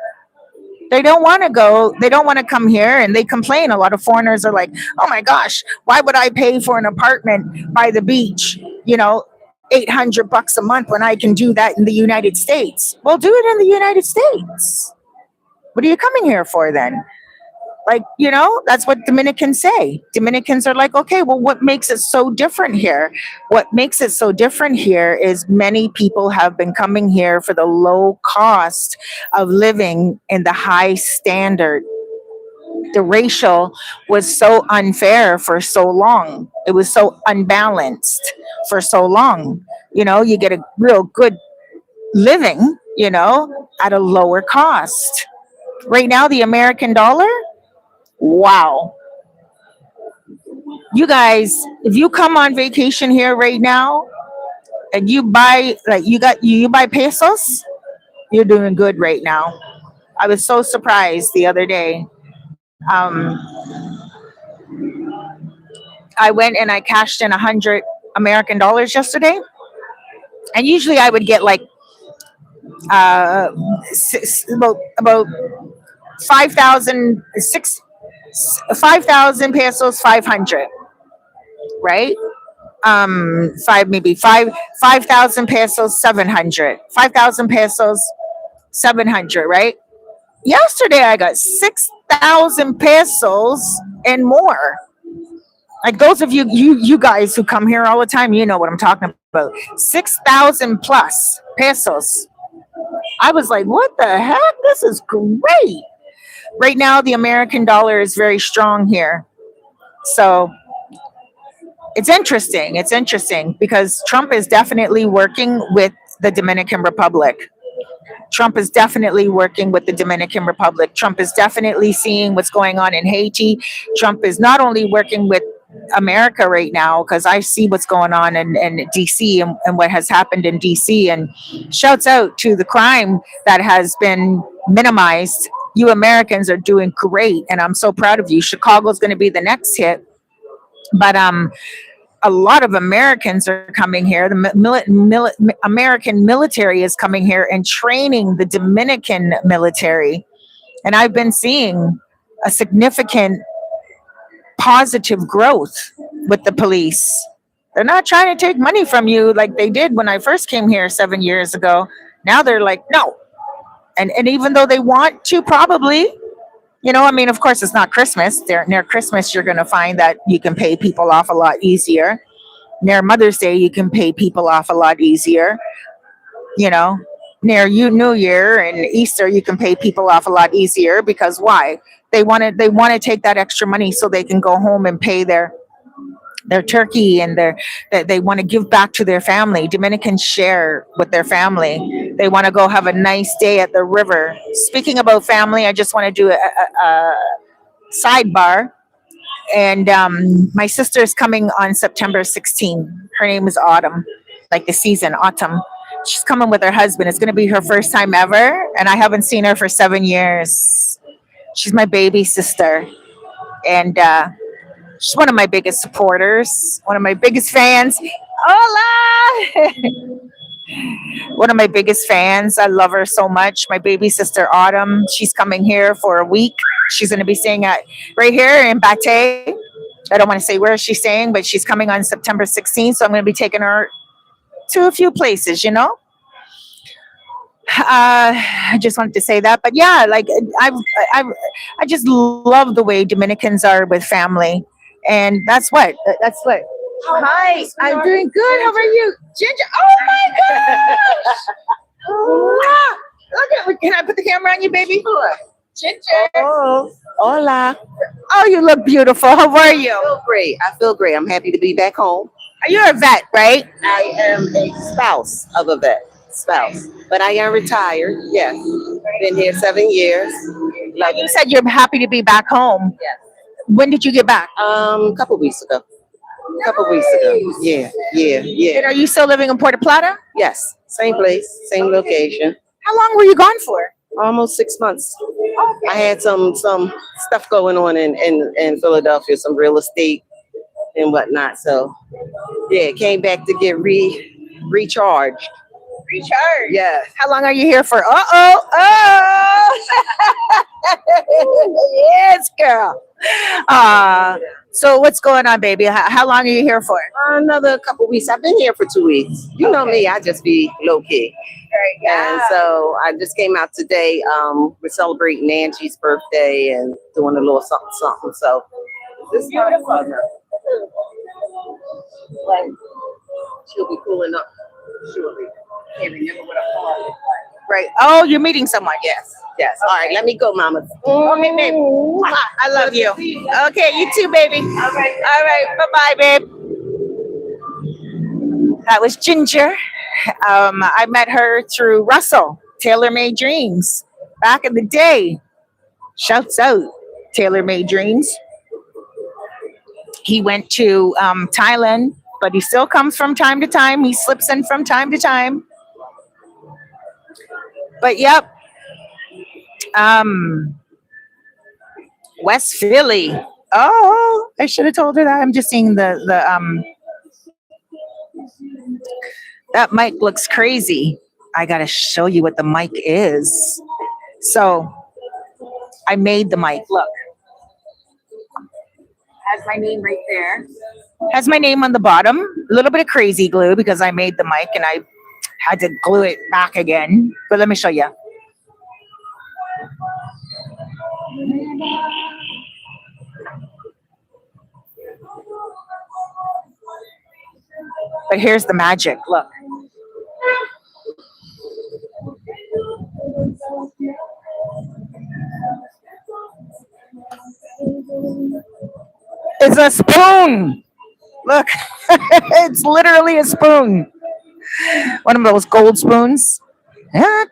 They don't want to come here, and they complain. A lot of foreigners are like, oh my gosh, why would I pay for an apartment by the beach, $800 a month when I can do that in the United States? Well, do it in the United States. What are you coming here for then? That's what Dominicans say. Dominicans are like, okay, well, what makes it so different here? What makes it so different here is many people have been coming here for the low cost of living and the high standard. The racial was so unfair for so long. It was so unbalanced for so long. You know, you get a real good living, you know, at a lower cost. Right now, the American dollar, wow. You guys, if you come on vacation here right now and you buy like you buy pesos, you're doing good right now. I was so surprised the other day. I went and I cashed in 100 American dollars yesterday, and usually I would get like uh, about 5,000 5,000 pesos, 500, right? Five maybe five 5,000 pesos, 700, 5,000 pesos, 700, right? Yesterday I got 6,000 pesos and more. Like those of you guys who come here all the time, you know what I'm talking about. 6,000 plus pesos. I was like, what the heck? This is great. Right now, the American dollar is very strong here. So it's interesting. It's interesting because Trump is definitely working with the Dominican Republic. Trump is definitely working with the Dominican Republic. Trump is definitely seeing what's going on in Haiti. Trump is not only working with America right now, because I see what's going on in DC and what has happened in DC. And shouts out to the crime that has been minimized. You Americans are doing great, and I'm so proud of you. Chicago's going to be the next hit. But a lot of Americans are coming here. The American military is coming here and training the Dominican military. And I've been seeing a significant positive growth with the police. They're not trying to take money from you like they did when I first came here 7 years ago. Now they're like, no. And even though they want to, probably, you know, I mean, of course, it's not Christmas. Near Christmas, you're going to find that you can pay people off a lot easier. Near Mother's Day, you can pay people off a lot easier. You know, near New Year and Easter, you can pay people off a lot easier because why? They want to take that extra money so they can go home and pay their turkey and they want to give back to their family. Dominicans share with their family. They want to go have a nice day at the river. Speaking about family, I just want to do a sidebar. And my sister is coming on September 16. Her name is Autumn, like the season, autumn. She's coming with her husband. It's going to be her first time ever, and I haven't seen her for 7 years. She's my baby sister, and she's one of my biggest supporters, one of my biggest fans. Hola! One of my biggest fans. I love her so much. My baby sister Autumn. She's coming here for a week. She's going to be staying at right here in Bate. I don't want to say where she's staying, but she's coming on September 16th. So I'm going to be taking her to a few places, you know. I just wanted to say that, but yeah, like I just love the way Dominicans are with family, and that's what. Hi, I'm doing good. How are you, Ginger? Oh my gosh! Wow. Look at. Can I put the camera on you, baby? Sure. Ginger. Oh, hola. Oh, you look beautiful. How are you? I feel great. I feel great. I'm happy to be back home. You're a vet, right? I am a spouse of a vet. Spouse. But I am retired. Yes. Been here 7 years. Like you said, you're happy to be back home. Yes. When did you get back? Couple weeks ago. Couple weeks ago. Yeah. And are you still living in Puerto Plata? Yes. Same place, same location. How long were you gone for? Almost 6 months. I had some stuff going on in Philadelphia, some real estate and whatnot. So yeah, came back to get recharged. Recharge. Yes. How long are you here for? Yes, girl. So what's going on, baby? How long are you here for? Another couple weeks. I've been here for 2 weeks. You know me, I just be low key. Yeah. And so I just came out today. We're celebrating Angie's birthday and doing a little something. So this is beautiful. Like she'll be cooling up shortly. Can't remember what I call it. Right. Oh, you're meeting someone. Yes. Yes. All right, let me go, mama. Oh, me, babe. Mwah. I love you. Okay, you too, baby. All right. Bye-bye, babe. That was Ginger. I met her through Russell, Tailor Made Dreams, back in the day. Shouts out, Tailor Made Dreams. He went to Thailand, but he still comes from time to time. He slips in from time to time. But yep, West Philly. Oh, I should have told her that. I'm just seeing the that mic looks crazy. I gotta show you what the mic is. So I made the mic. Look, has my name right there. Has my name on the bottom. A little bit of crazy glue because I made the mic and I had to glue it back again. But let me show you. But here's the magic. Look. It's a spoon. Look, it's literally a spoon. One of those gold spoons. And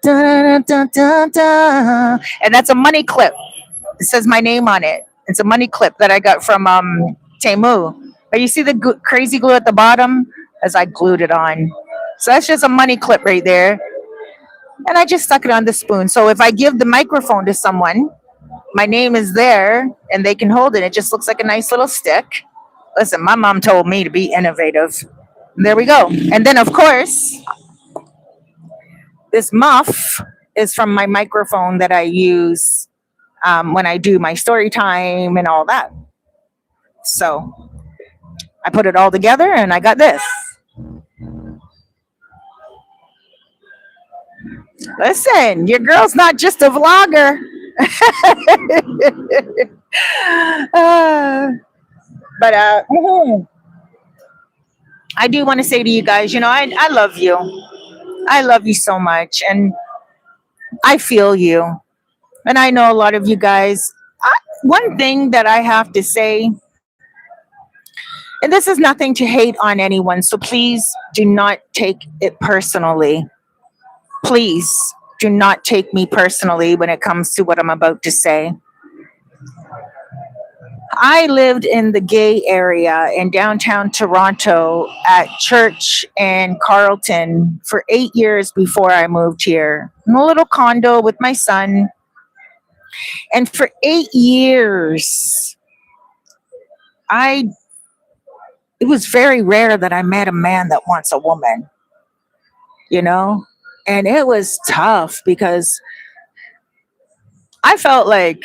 that's a money clip. It says my name on it. It's a money clip that I got from Temu. But you see the crazy glue at the bottom? As I glued it on. So that's just a money clip right there. And I just stuck it on the spoon. So if I give the microphone to someone, my name is there and they can hold it. It just looks like a nice little stick. Listen, my mom told me to be innovative. There we go. And then, of course, this muff is from my microphone that I use when I do my story time and all that. So I put it all together and I got this. Listen, your girl's not just a vlogger. But I do want to say to you guys, you know, I love you. I love you so much. And I feel you. And I know a lot of you guys. One thing that I have to say, and this is nothing to hate on anyone, so please do not take it personally. Please do not take me personally when it comes to what I'm about to say. I lived in the gay area in downtown Toronto at Church and Carlton for 8 years before I moved here. In a little condo with my son. And for 8 years, it was very rare that I met a man that wants a woman, you know? And it was tough because I felt like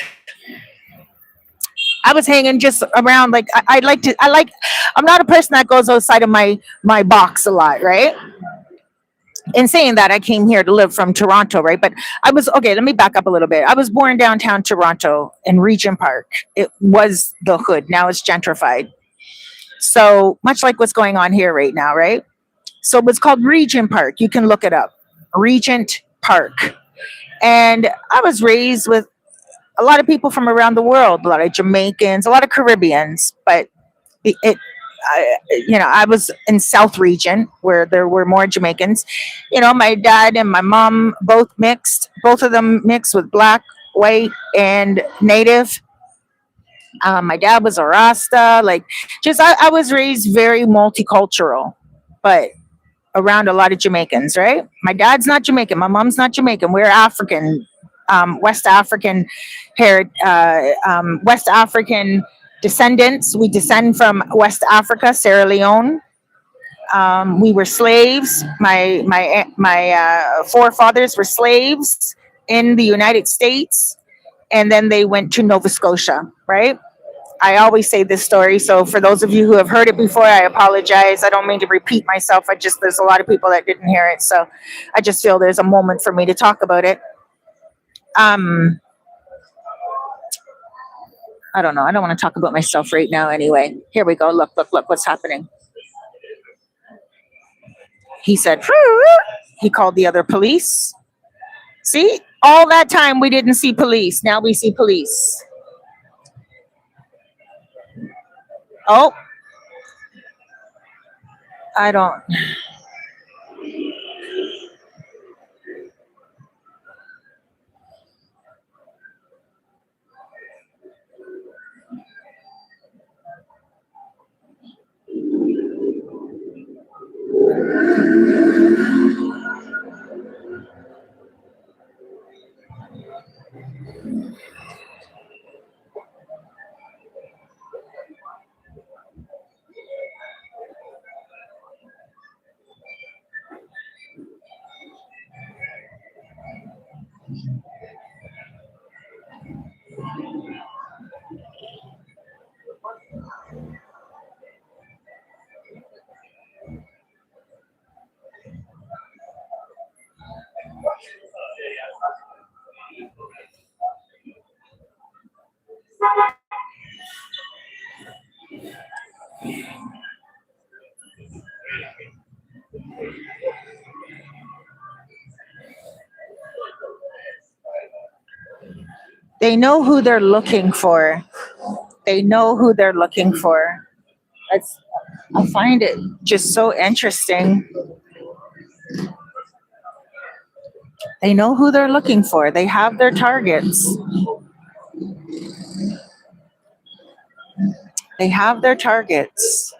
I was hanging just around. Like I'm not a person that goes outside of my box a lot, right? In saying that, I came here to live from Toronto, right? But let me back up a little bit. I was born downtown Toronto in Regent Park. It was the hood. Now it's gentrified. So much like what's going on here right now, right? So it was called Regent Park. You can look it up. Regent Park. And I was raised with a lot of people from around the world, a lot of Jamaicans, a lot of Caribbeans, but I was in South Region where there were more Jamaicans. You know, my dad and my mom both of them mixed with black, white, and native. My dad was a Rasta. I was raised very multicultural, but around a lot of Jamaicans, right? My dad's not Jamaican. My mom's not Jamaican. We're African, West African West African descendants. We descend from West Africa, Sierra Leone. We were slaves. My forefathers were slaves in the United States, and then they went to Nova Scotia, right? I always say this story, so for those of you who have heard it before, I apologize. I don't mean to repeat myself. There's a lot of people that didn't hear it, so I just feel there's a moment for me to talk about it. I don't know. I don't want to talk about myself right now anyway. Here we go. Look what's happening. He said, he called the other police. See, all that time we didn't see police. Now we see police. Oh, I don't. They know who they're looking for. They know who they're looking for. That's, I find it just so interesting. They know who they're looking for. They have their targets. They have their targets.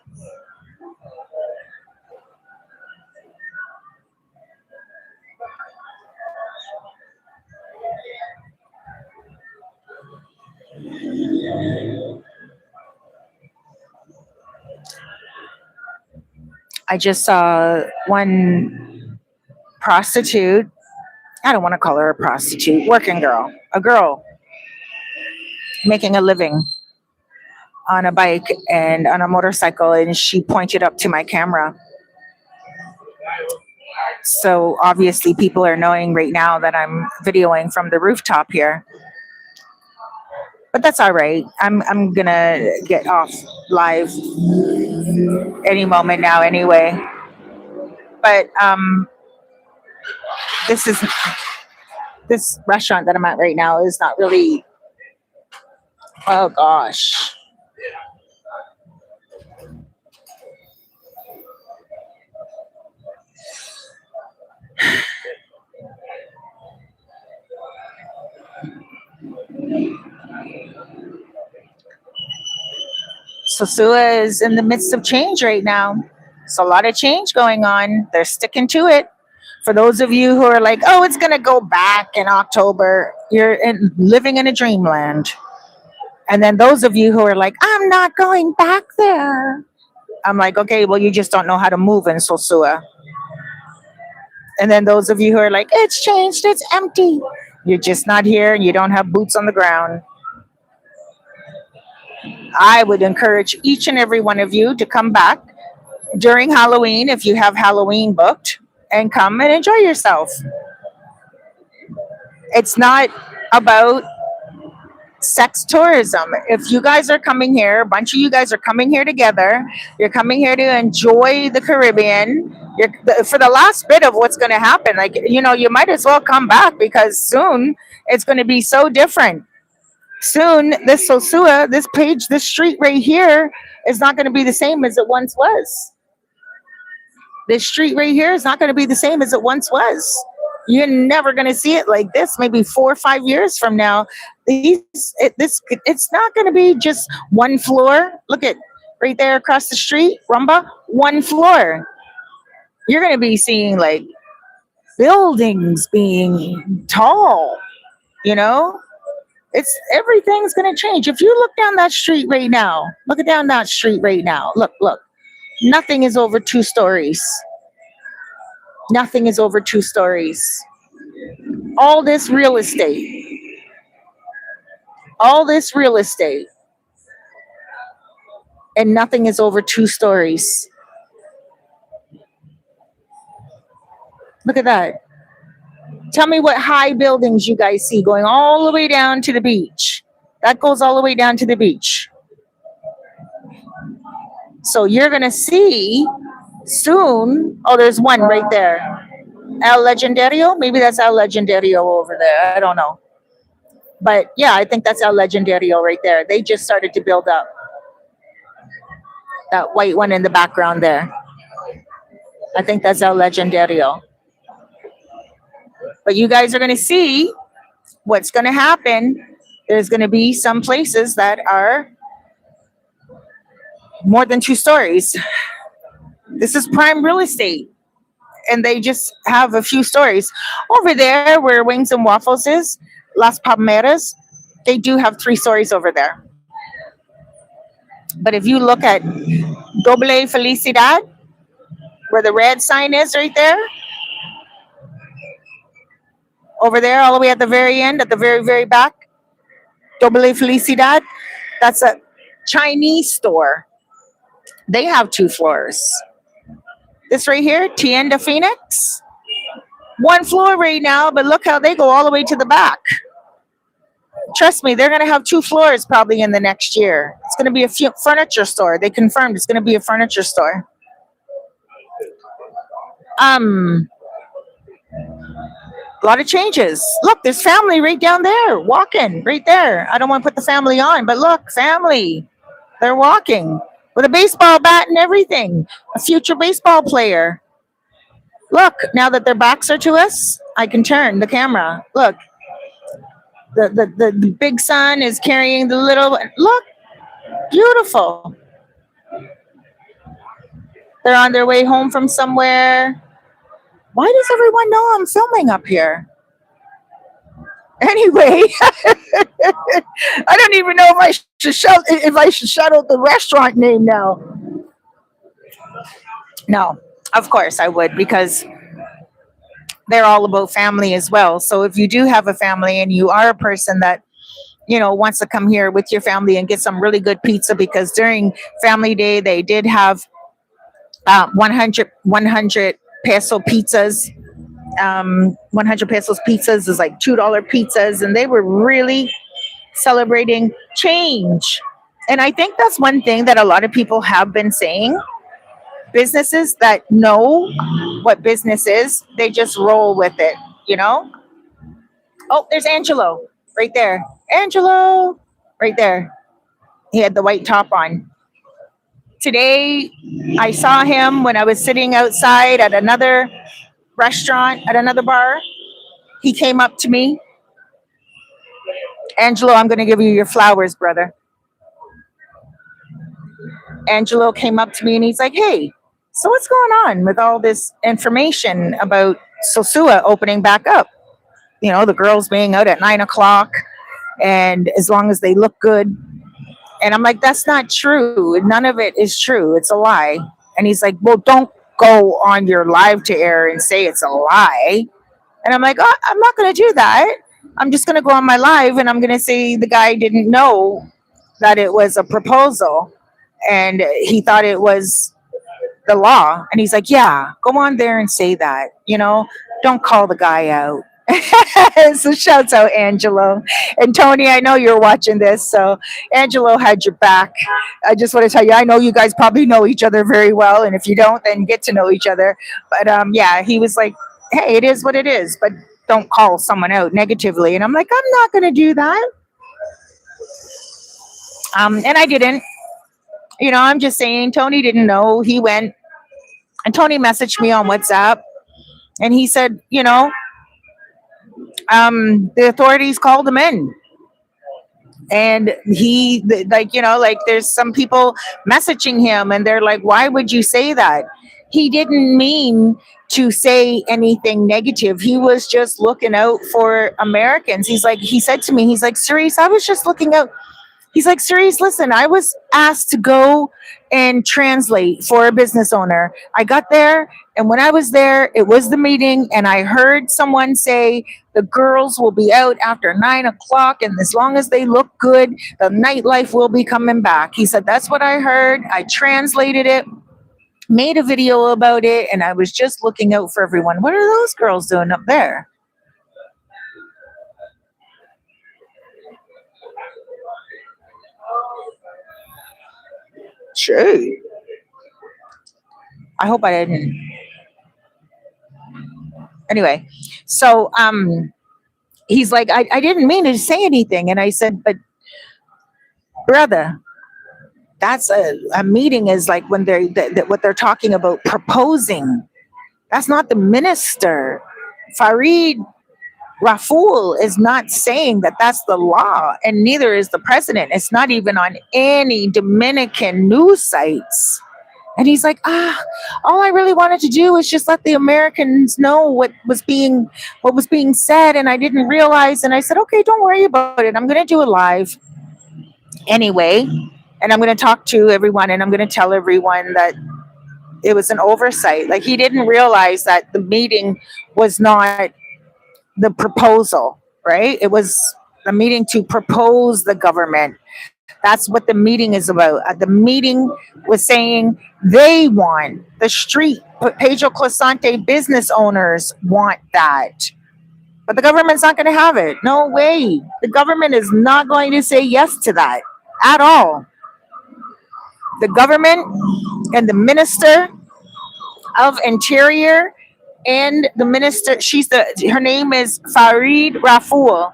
I just saw one prostitute. I don't want to call her a prostitute, working girl, a girl making a living on a bike and on a motorcycle, and she pointed up to my camera. So obviously people are knowing right now that I'm videoing from the rooftop here. But that's all right. I'm gonna get off live any moment now anyway. But this restaurant that I'm at right now is not really, oh gosh. Sosua is in the midst of change right now. It's a lot of change going on. They're sticking to it. For those of you who are like, oh, it's going to go back in October, living in a dreamland. And then those of you who are like, I'm not going back there. I'm like, okay, well, you just don't know how to move in Sosua. And then those of you who are like, it's changed, it's empty. You're just not here and you don't have boots on the ground. I would encourage each and every one of you to come back during Halloween if you have Halloween booked and come and enjoy yourself. It's not about sex tourism. If you guys are coming here, a bunch of you guys are coming here together, you're coming here to enjoy the Caribbean. For the last bit of what's going to happen, like, you know, you might as well come back because soon it's going to be so different. Soon, this Sosua, this page, this street right here is not going to be the same as it once was. This street right here is not going to be the same as it once was. You're never going to see it like this. Maybe 4 or 5 years from now, it's not going to be just one floor. Look at right there across the street, Rumba, one floor. You're going to be seeing like buildings being tall, you know? Everything's going to change. If you look down that street right now, look down that street right now. Look. Nothing is over 2 stories. Nothing is over 2 stories. All this real estate. And nothing is over 2 stories. Look at that. Tell me what high buildings you guys see going all the way down to the beach. That goes all the way down to the beach. So you're going to see soon. Oh, there's one right there. El Legendario. Maybe that's El Legendario over there. I don't know. But yeah, I think that's El Legendario right there. They just started to build up that white one in the background there. I think that's El Legendario. But you guys are going to see what's going to happen. There's going to be some places that are more than 2 stories. This is prime real estate. And they just have a few stories. Over there where Wings and Waffles is, Las Palmeras, they do have 3 stories over there. But if you look at Doble Felicidad, where the red sign is right there, over there, all the way at the very end, at the very, very back, Doble Felicidad, that's a Chinese store. They have 2 floors. This right here, Tienda Phoenix, 1 floor right now, but look how they go all the way to the back. Trust me, they're going to have 2 floors probably in the next year. It's going to be a furniture store. They confirmed it's going to be a furniture store. A lot of changes. Look, there's family right down there, walking right there. I don't want to put the family on, but look, family. They're walking with a baseball bat and everything. A future baseball player. Look, now that their backs are to us, I can turn the camera. Look. The big son is carrying the little. Look, beautiful. They're on their way home from somewhere. Why does everyone know I'm filming up here? Anyway, I don't even know if I should shout out the restaurant name now. No, of course I would, because they're all about family as well. So if you do have a family and you are a person that, you know, wants to come here with your family and get some really good pizza, because during family day, they did have 100 peso pizzas. 100 pesos pizzas is like $2 pizzas. And they were really celebrating change. And I think that's one thing that a lot of people have been saying. Businesses that know what business is, they just roll with it, you know? Oh, there's Angelo right there. Angelo right there. He had the white top on. Today, I saw him when I was sitting outside at another restaurant, at another bar. He came up to me. Angelo, I'm going to give you your flowers, brother. Angelo came up to me and he's like, hey, so what's going on with all this information about Sosua opening back up? You know, the girls being out at 9 o'clock, and as long as they look good. And I'm like, that's not true. None of it is true. It's a lie. And he's like, well, don't go on your live to air and say it's a lie. And I'm like, oh, I'm not going to do that. I'm just going to go on my live and I'm going to say the guy didn't know that it was a proposal and he thought it was the law. And he's like, yeah, go on there and say that, you know, don't call the guy out. So shouts out Angelo. And Tony, I know you're watching this, so Angelo had your back. I just want to tell you, I know you guys probably know each other very well, and if you don't, then get to know each other. But yeah, he was like, hey, it is what it is, but don't call someone out negatively. And I'm like, I'm not going to do that. And I didn't. You know, I'm just saying, Tony didn't know. He went, and Tony messaged me on WhatsApp, and he said, you know, the authorities called him in. And he, like, you know, like there's some people messaging him and they're like, why would you say that? He didn't mean to say anything negative. He was just looking out for Americans. He's like, he said to me, he's like, Cerise, I was just looking out. He's like, Cerise, listen, I was asked to go and translate for a business owner. I got there, and when I was there, it was the meeting, and I heard someone say the girls will be out after 9 o'clock, and as long as they look good, the nightlife will be coming back. He said, that's what I heard. I translated it, made a video about it, and I was just looking out for everyone. What are those girls doing up there? Sure. I hope I didn't. Anyway, so he's like, I didn't mean to say anything. And I said, but brother, that's a meeting is like when what they're talking about proposing. That's not the minister. Farid Raful is not saying that that's the law, and neither is the president. It's not even on any Dominican news sites. And he's like, all I really wanted to do was just let the Americans know what was being said, and I didn't realize. And I said, okay, don't worry about it. I'm going to do it live anyway, and I'm going to talk to everyone, and I'm going to tell everyone that it was an oversight. Like, he didn't realize that the meeting was not the proposal, right? It was a meeting to propose the government. That's what the meeting is about. The meeting was saying they want the street, Pedro Clasante business owners want that. But the government's not going to have it. No way. The government is not going to say yes to that at all. The government and the minister of Interior and the minister, her name is Farid Raful,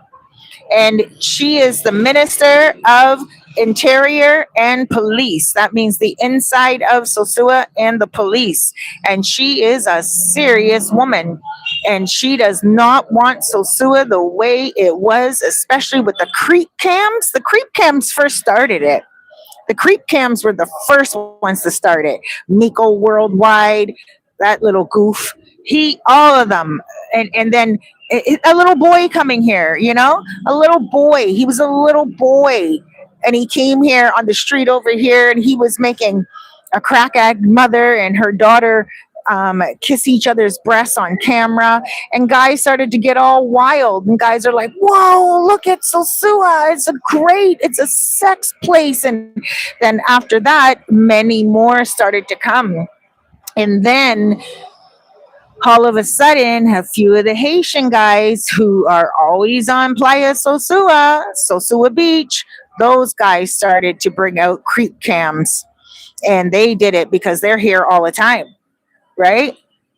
and she is the Minister of Interior and Police. That means the inside of Sosua and the police. And she is a serious woman. And she does not want Sosua the way it was, especially with the creep cams. The creep cams first started it. The creep cams were the first ones to start it. Miko Worldwide, that little goof. All of them. And then a little boy coming here, a little boy. He was a little boy, and he came here on the street over here, and he was making a crack-eyed mother and her daughter kiss each other's breasts on camera, and guys started to get all wild, and guys are like, whoa, look at Sosua, it's a sex place. And then after that, many more started to come. And then all of a sudden, a few of the Haitian guys who are always on Playa Sosua Beach, those guys started to bring out creep cams. And they did it because they're here all the time, right?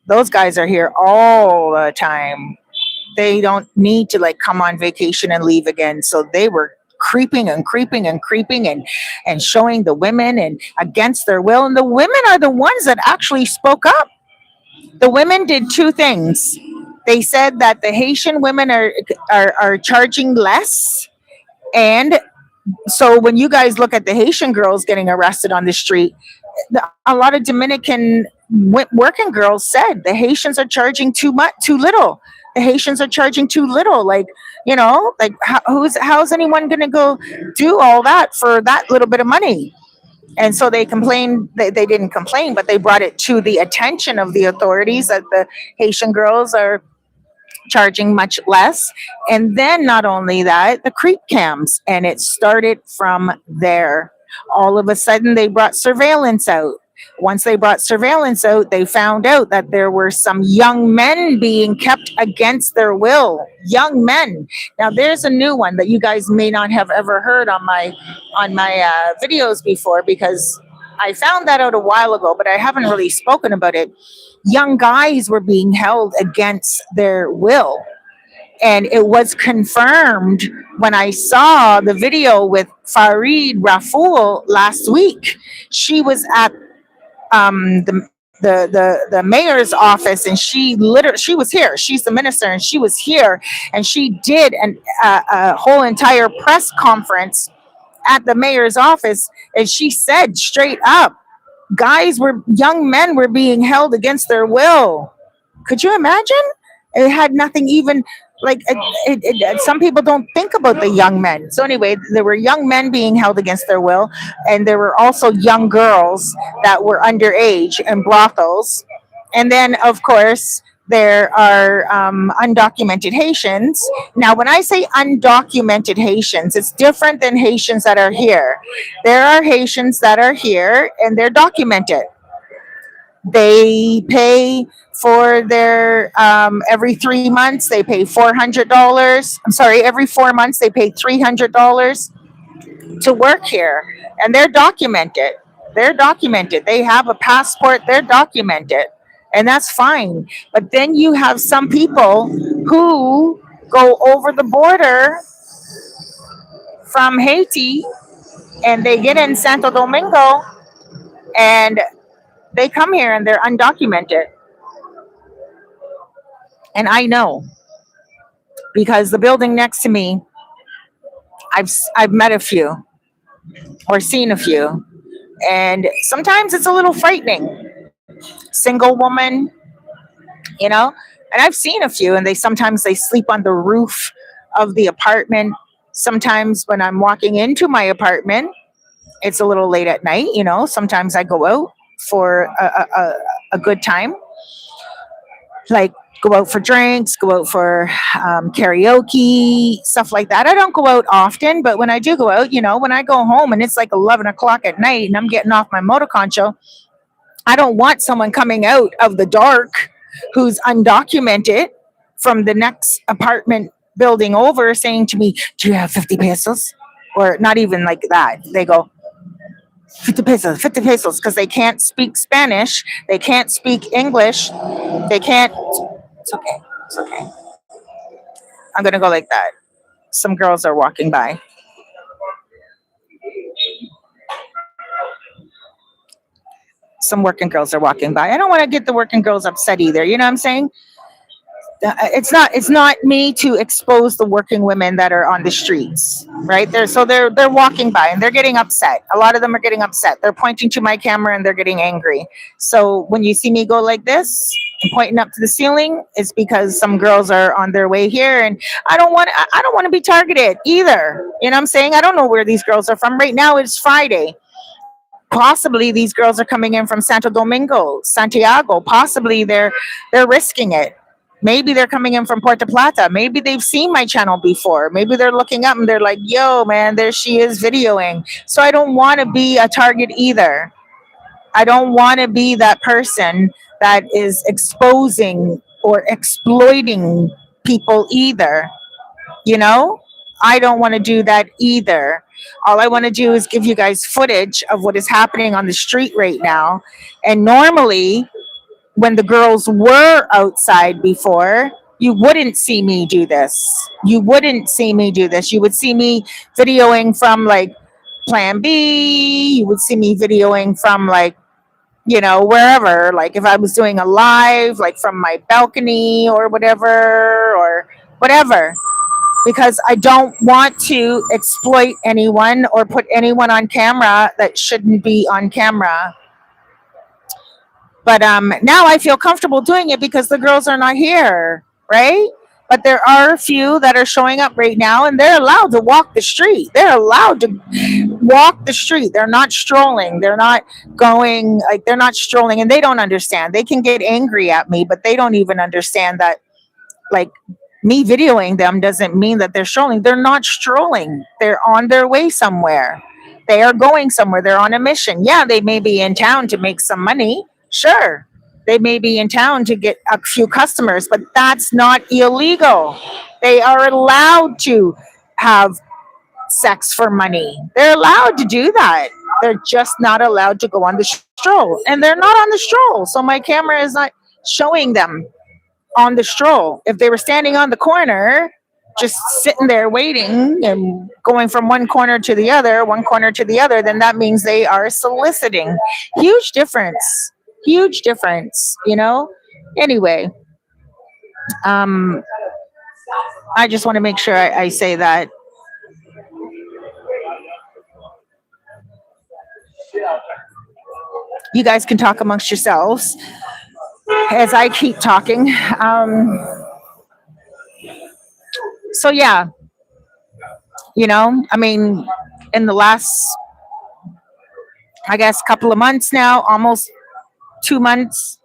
Those guys are here all the time. They don't need to come on vacation and leave again. So they were creeping and showing the women and against their will. And the women are the ones that actually spoke up. The women did two things. They said that the Haitian women are charging less. And so when you guys look at the Haitian girls getting arrested on the street, a lot of Dominican working girls said the Haitians are charging too little. The Haitians are charging too little. How's anyone going to go do all that for that little bit of money? And so they complained. They didn't complain, but they brought it to the attention of the authorities that the Haitian girls are charging much less. And then not only that, the creep cams. And it started from there. All of a sudden, they brought surveillance out. Once they brought surveillance out, they found out that there were some young men being kept against their will. Young men. Now, there's a new one that you guys may not have ever heard on my videos before, because I found that out a while ago, but I haven't really spoken about it. Young guys were being held against their will. And it was confirmed when I saw the video with Farid Raful last week. She was at the mayor's office, and she was here. She's the minister, and she was here, and she did a whole entire press conference at the mayor's office, and she said straight up, young men were being held against their will. Could you imagine? It had nothing even some people don't think about the young men. So anyway, there were young men being held against their will, and there were also young girls that were underage in brothels. And then, of course, there are undocumented Haitians. Now, when I say undocumented Haitians, it's different than Haitians that are here. There are Haitians that are here, and they're documented. They pay for their every 3 months they pay $400. I'm sorry, every 4 months they pay $300 to work here, and they're documented. They have a passport. They're documented, and that's fine. But then you have some people who go over the border from Haiti and they get in Santo Domingo and they come here and they're undocumented. And I know because the building next to me, I've met a few or seen a few, and sometimes it's a little frightening. Single woman, you know, and I've seen a few, and they sleep on the roof of the apartment. Sometimes when I'm walking into my apartment, it's a little late at night. You know, sometimes I go out for a good time, like go out for drinks, go out for karaoke, stuff like that. I don't go out often, but when I do go out, you know, when I go home and it's like 11 o'clock at night and I'm getting off my motor concho, I don't want someone coming out of the dark who's undocumented from the next apartment building over saying to me, "Do you have 50 pesos?" Or not even like that. They go, 50 pesos, 50 pesos, because they can't speak Spanish, they can't speak English, they can't. It's okay. It's okay. I'm gonna go like that. Some girls are walking by. Some working girls are walking by. I don't want to get the working girls upset either. You know what I'm saying? It's not me to expose the working women that are on the streets, right? They're walking by and they're getting upset. A lot of them are getting upset. They're pointing to my camera and they're getting angry. So when you see me go like this and pointing up to the ceiling, it's because some girls are on their way here, and I don't want to be targeted either. You know what I'm saying? I don't know where these girls are from. Right now it's Friday. Possibly these girls are coming in from Santo Domingo, Santiago. Possibly they're risking it. Maybe they're coming in from Puerto Plata. Maybe they've seen my channel before. Maybe they're looking up and they're like, "Yo, man, there she is videoing." So I don't want to be a target either. I don't want to be that person that is exposing or exploiting people either. You know, I don't want to do that either. All I want to do is give you guys footage of what is happening on the street right now. And normally, when the girls were outside before, you wouldn't see me do this. You wouldn't see me do this. You would see me videoing from like Plan B. You would see me videoing from like, you know, wherever. Like if I was doing a live, like from my balcony or whatever. Because I don't want to exploit anyone or put anyone on camera that shouldn't be on camera. But now I feel comfortable doing it because the girls are not here, right? But there are a few that are showing up right now, and they're allowed to walk the street. They're allowed to walk the street. They're not strolling. They're not going, like, they're not strolling, and they don't understand. They can get angry at me, but they don't even understand that, like, me videoing them doesn't mean that they're strolling. They're not strolling. They're on their way somewhere. They are going somewhere. They're on a mission. Yeah, they may be in town to make some money. Sure. They may be in town to get a few customers, but that's not illegal. They are allowed to have sex for money. They're allowed to do that. They're just not allowed to go on the stroll. And they're not on the stroll. So my camera is not showing them on the stroll. If they were standing on the corner, just sitting there waiting and going from one corner to the other, then that means they are soliciting. Huge difference. Huge difference, you know? Anyway, I just want to make sure I say that. You guys can talk amongst yourselves as I keep talking. So yeah, you know, I mean, in the last, I guess, couple of months now, almost 2 months,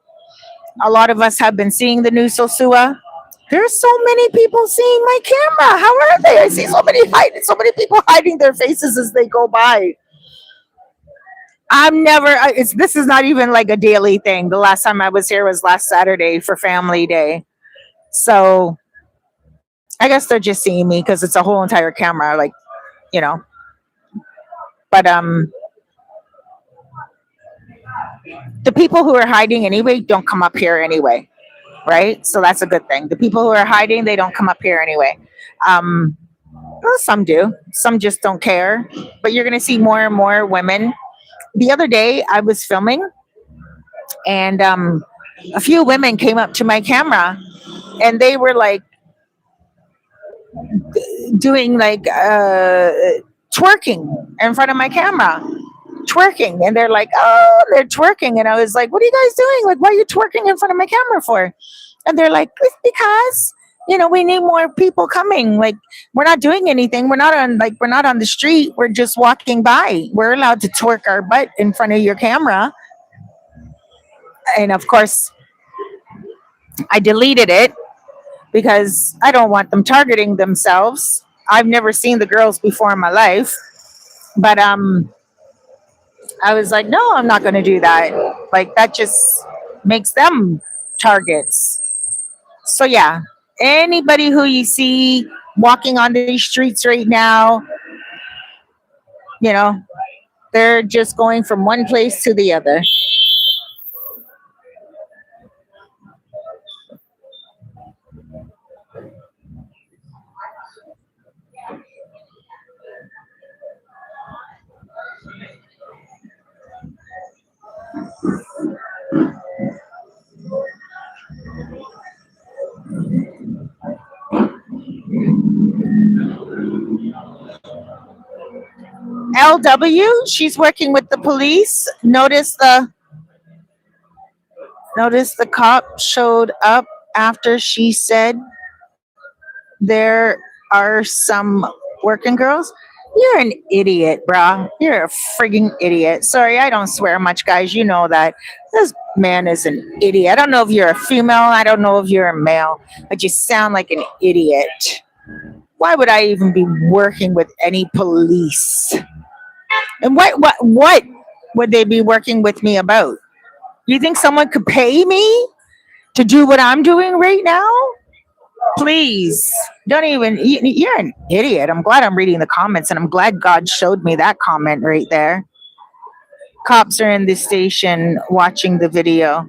a lot of us have been seeing the new Sosua. There's so many people seeing my camera. How are they? I see so many people hiding their faces as they go by. This is not even like a daily thing. The last time I was here was last Saturday for Family Day. So I guess they're just seeing me because it's a whole entire camera, like, you know. But the people who are hiding anyway don't come up here anyway, right? So that's a good thing. The people who are hiding, they don't come up here anyway. Well, some do, some just don't care. But you're gonna see more and more women. The other day, I was filming, and a few women came up to my camera, and they were like doing like twerking in front of my camera, twerking, and they're like, oh, they're twerking, and I was like, what are you guys doing? Like, why are you twerking in front of my camera for? And they're like, it's because we need more people coming. Like, we're not doing anything. We're not on the street. We're just walking by. We're allowed to twerk our butt in front of your camera. And of course, I deleted it because I don't want them targeting themselves. I've never seen the girls before in my life, but I was like, no, I'm not going to do that. Like, that just makes them targets. So yeah, anybody who you see walking on these streets right now, they're just going from one place to the other. LW, she's working with the police. Notice the cop showed up after she said there are some working girls. You're an idiot, brah. You're a frigging idiot. Sorry, I don't swear much, guys. You know that. This man is an idiot. I don't know if you're a female. I don't know if you're a male. But you sound like an idiot. Why would I even be working with any police? And what would they be working with me about? You think someone could pay me to do what I'm doing right now? Please don't even. You're an idiot. I'm glad I'm reading the comments, and I'm glad God showed me that comment right there. Cops are in the station watching the video.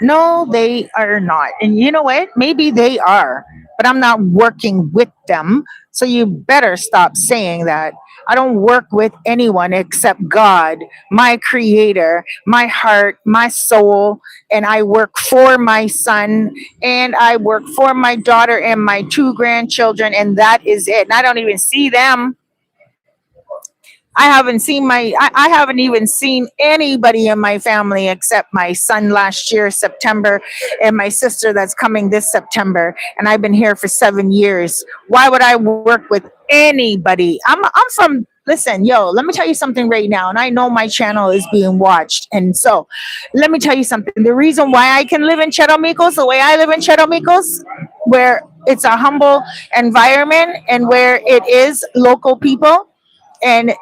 No, they are not. And you know what? Maybe they are, but I'm not working with them. So you better stop saying that. I don't work with anyone except God, my creator, my heart, my soul, and I work for my son, and I work for my daughter and my 2 grandchildren, and that is it. And I don't even see them. I haven't even seen anybody in my family except my son last year, September, and my sister that's coming this September. And I've been here for 7 years. Why would I work with anybody? I'm from, listen, let me tell you something right now. And I know my channel is being watched. And so let me tell you something. The reason why I can live in Charamicos, the way I live in Charamicos, where it's a humble environment and where it is local people, and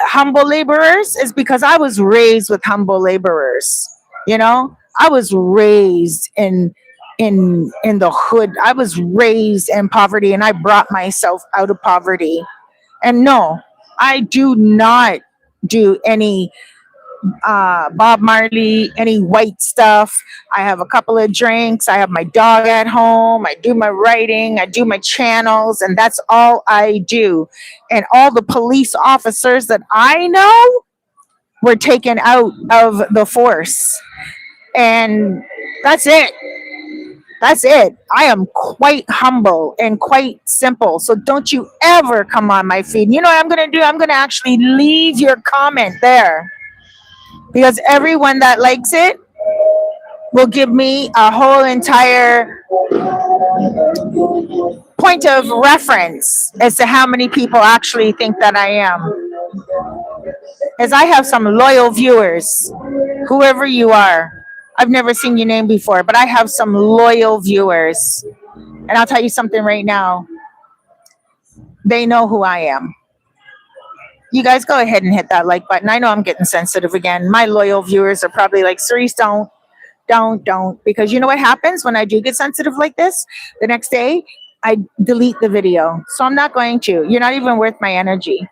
humble laborers, is because I was raised with humble laborers. I was raised in the hood. I was raised in poverty, and I brought myself out of poverty. And no, I do not do any Bob Marley, any white stuff. I have a couple of drinks. I have my dog at home. I do my writing. I do my channels, and that's all I do. And all the police officers that I know were taken out of the force. And that's it. That's it. I am quite humble and quite simple. So don't you ever come on my feed. You know what I'm going to do? I'm going to actually leave your comment there, because everyone that likes it will give me a whole entire point of reference as to how many people actually think that I am. As I have some loyal viewers, whoever you are. I've never seen your name before, but I have some loyal viewers. And I'll tell you something right now. They know who I am. You guys go ahead and hit that like button. I know I'm getting sensitive again. My loyal viewers are probably like, Cerise, don't. Because you know what happens when I do get sensitive like this? The next day, I delete the video. So I'm not going to. You're not even worth my energy.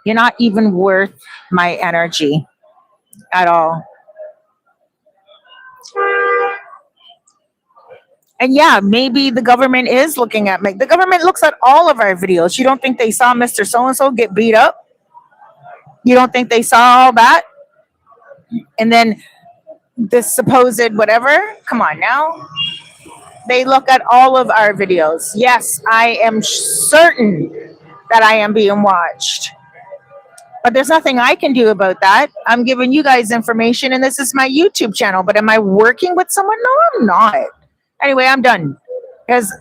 You're not even worth my energy at all. And yeah, maybe the government is looking at me. The government looks at all of our videos. You don't think they saw Mr. So and so get beat up? You don't think they saw all that? And then this supposed whatever? Come on now. They look at all of our videos. Yes, I am certain that I am being watched. But there's nothing I can do about that. I'm giving you guys information, and this is my YouTube channel. But am I working with someone? No, I'm not. Anyway, I'm done. Because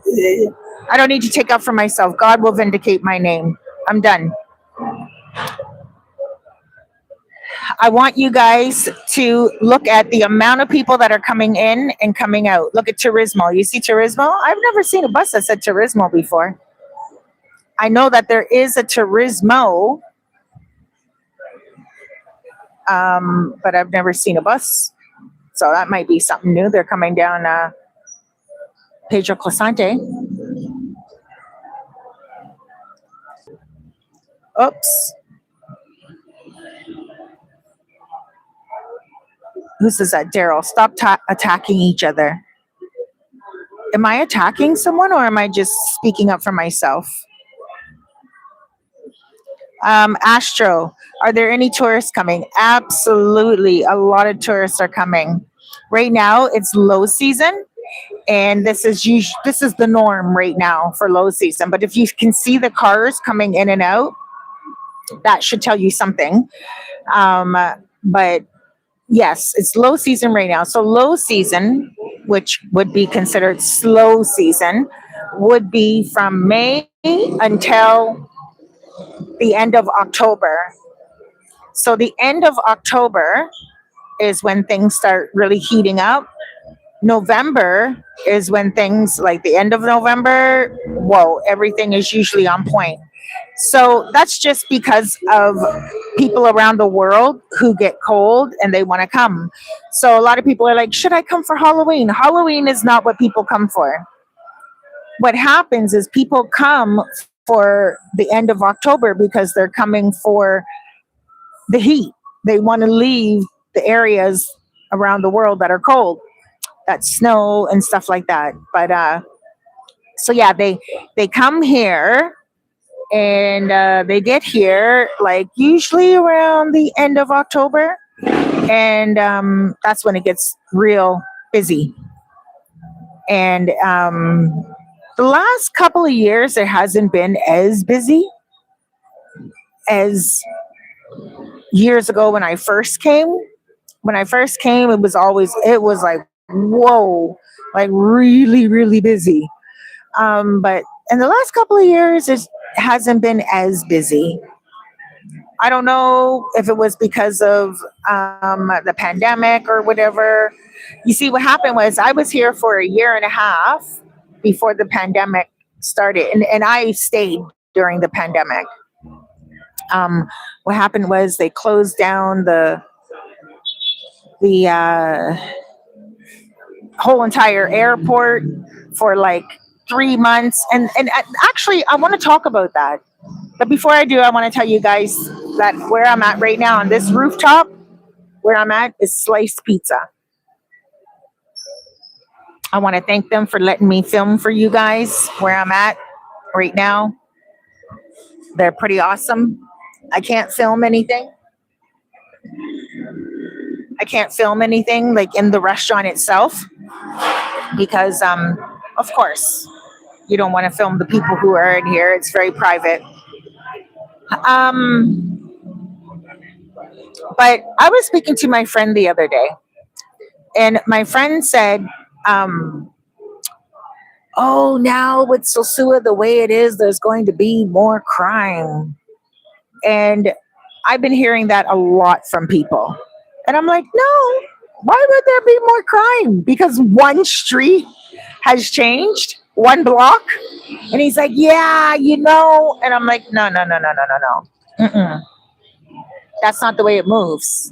I don't need to take up for myself. God will vindicate my name. I'm done. I want you guys to look at the amount of people that are coming in and coming out. Look at Turismo. You see Turismo? I've never seen a bus that said Turismo before. I know that there is a Turismo, but I've never seen a bus. So that might be something new. They're coming down Pedro Clasante. Oops. Who says that? Daryl, stop attacking each other. Am I attacking someone, or am I just speaking up for myself? Astro, are there any tourists coming? Absolutely. A lot of tourists are coming. Right now, it's low season, and this is the norm right now for low season. But if you can see the cars coming in and out, that should tell you something. But yes, it's low season right now. So low season, which would be considered slow season, would be from May until the end of October. So the end of October is when things start really heating up. November is when things, like the end of November, whoa, everything is usually on point. So that's just because of people around the world who get cold and they want to come. So a lot of people are like, should I come for Halloween? Halloween is not what people come for. What happens is people come for the end of October because they're coming for the heat. They want to leave the areas around the world that are cold, that snow and stuff like that. But so yeah, they come here, and they get here like usually around the end of October, and that's when it gets real busy. And the last couple of years, it hasn't been as busy as years ago when I first came. When I first came, it was like, whoa, like really, really busy. But in the last couple of years, it hasn't been as busy. I don't know if it was because of the pandemic or whatever. You see, what happened was I was here for a year and a half before the pandemic started, and I stayed during the pandemic. What happened was they closed down the whole entire airport for like 3 months, and actually I want to talk about that. But before I do, I want to tell you guys that where I'm at right now on this rooftop, where I'm at is Slice Pizza. I want to thank them for letting me film for you guys where I'm at right now. They're pretty awesome. I can't film anything. Like in the restaurant itself, because of course you don't want to film the people who are in here. It's very private. But I was speaking to my friend the other day, and my friend said, oh, now with Sosua the way it is, there's going to be more crime. And I've been hearing that a lot from people. And I'm like, no, why would there be more crime? Because one street has changed, one block. And he's like, yeah, And I'm like, no. Mm-mm. That's not the way it moves.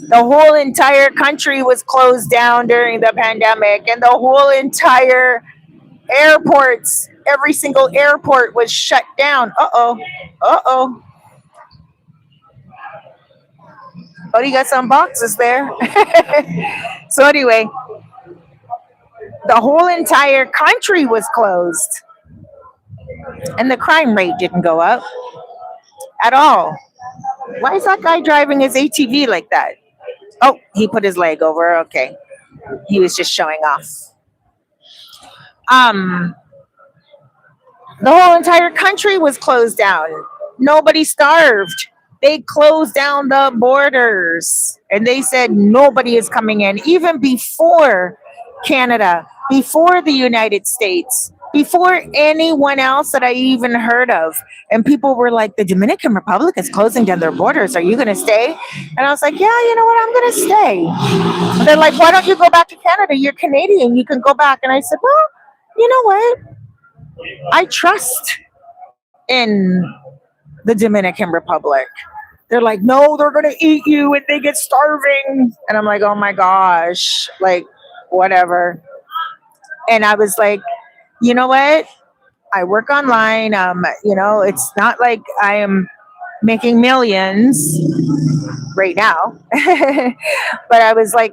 The whole entire country was closed down during the pandemic, and the whole entire airports, every single airport was shut down. Uh-oh. Oh, you got some boxes there. So anyway, the whole entire country was closed, and the crime rate didn't go up at all. Why is that guy driving his ATV like that? Oh, he put his leg over. Okay, he was just showing off. Um, the whole entire country was closed down. Nobody starved. They closed down the borders and they said nobody is coming in, even before Canada, before the United States, before anyone else that I even heard of. And people were like, the Dominican Republic is closing down their borders. Are you going to stay? And I was like, yeah, you know what? I'm going to stay. They're like, why don't you go back to Canada? You're Canadian. You can go back. And I said, well, you know what? I trust in the Dominican Republic. They're like, no, they're going to eat you and they get starving. And I'm like, oh my gosh, like, whatever. And I was like, you know what? I work online. It's not like I am making millions right now. But I was like,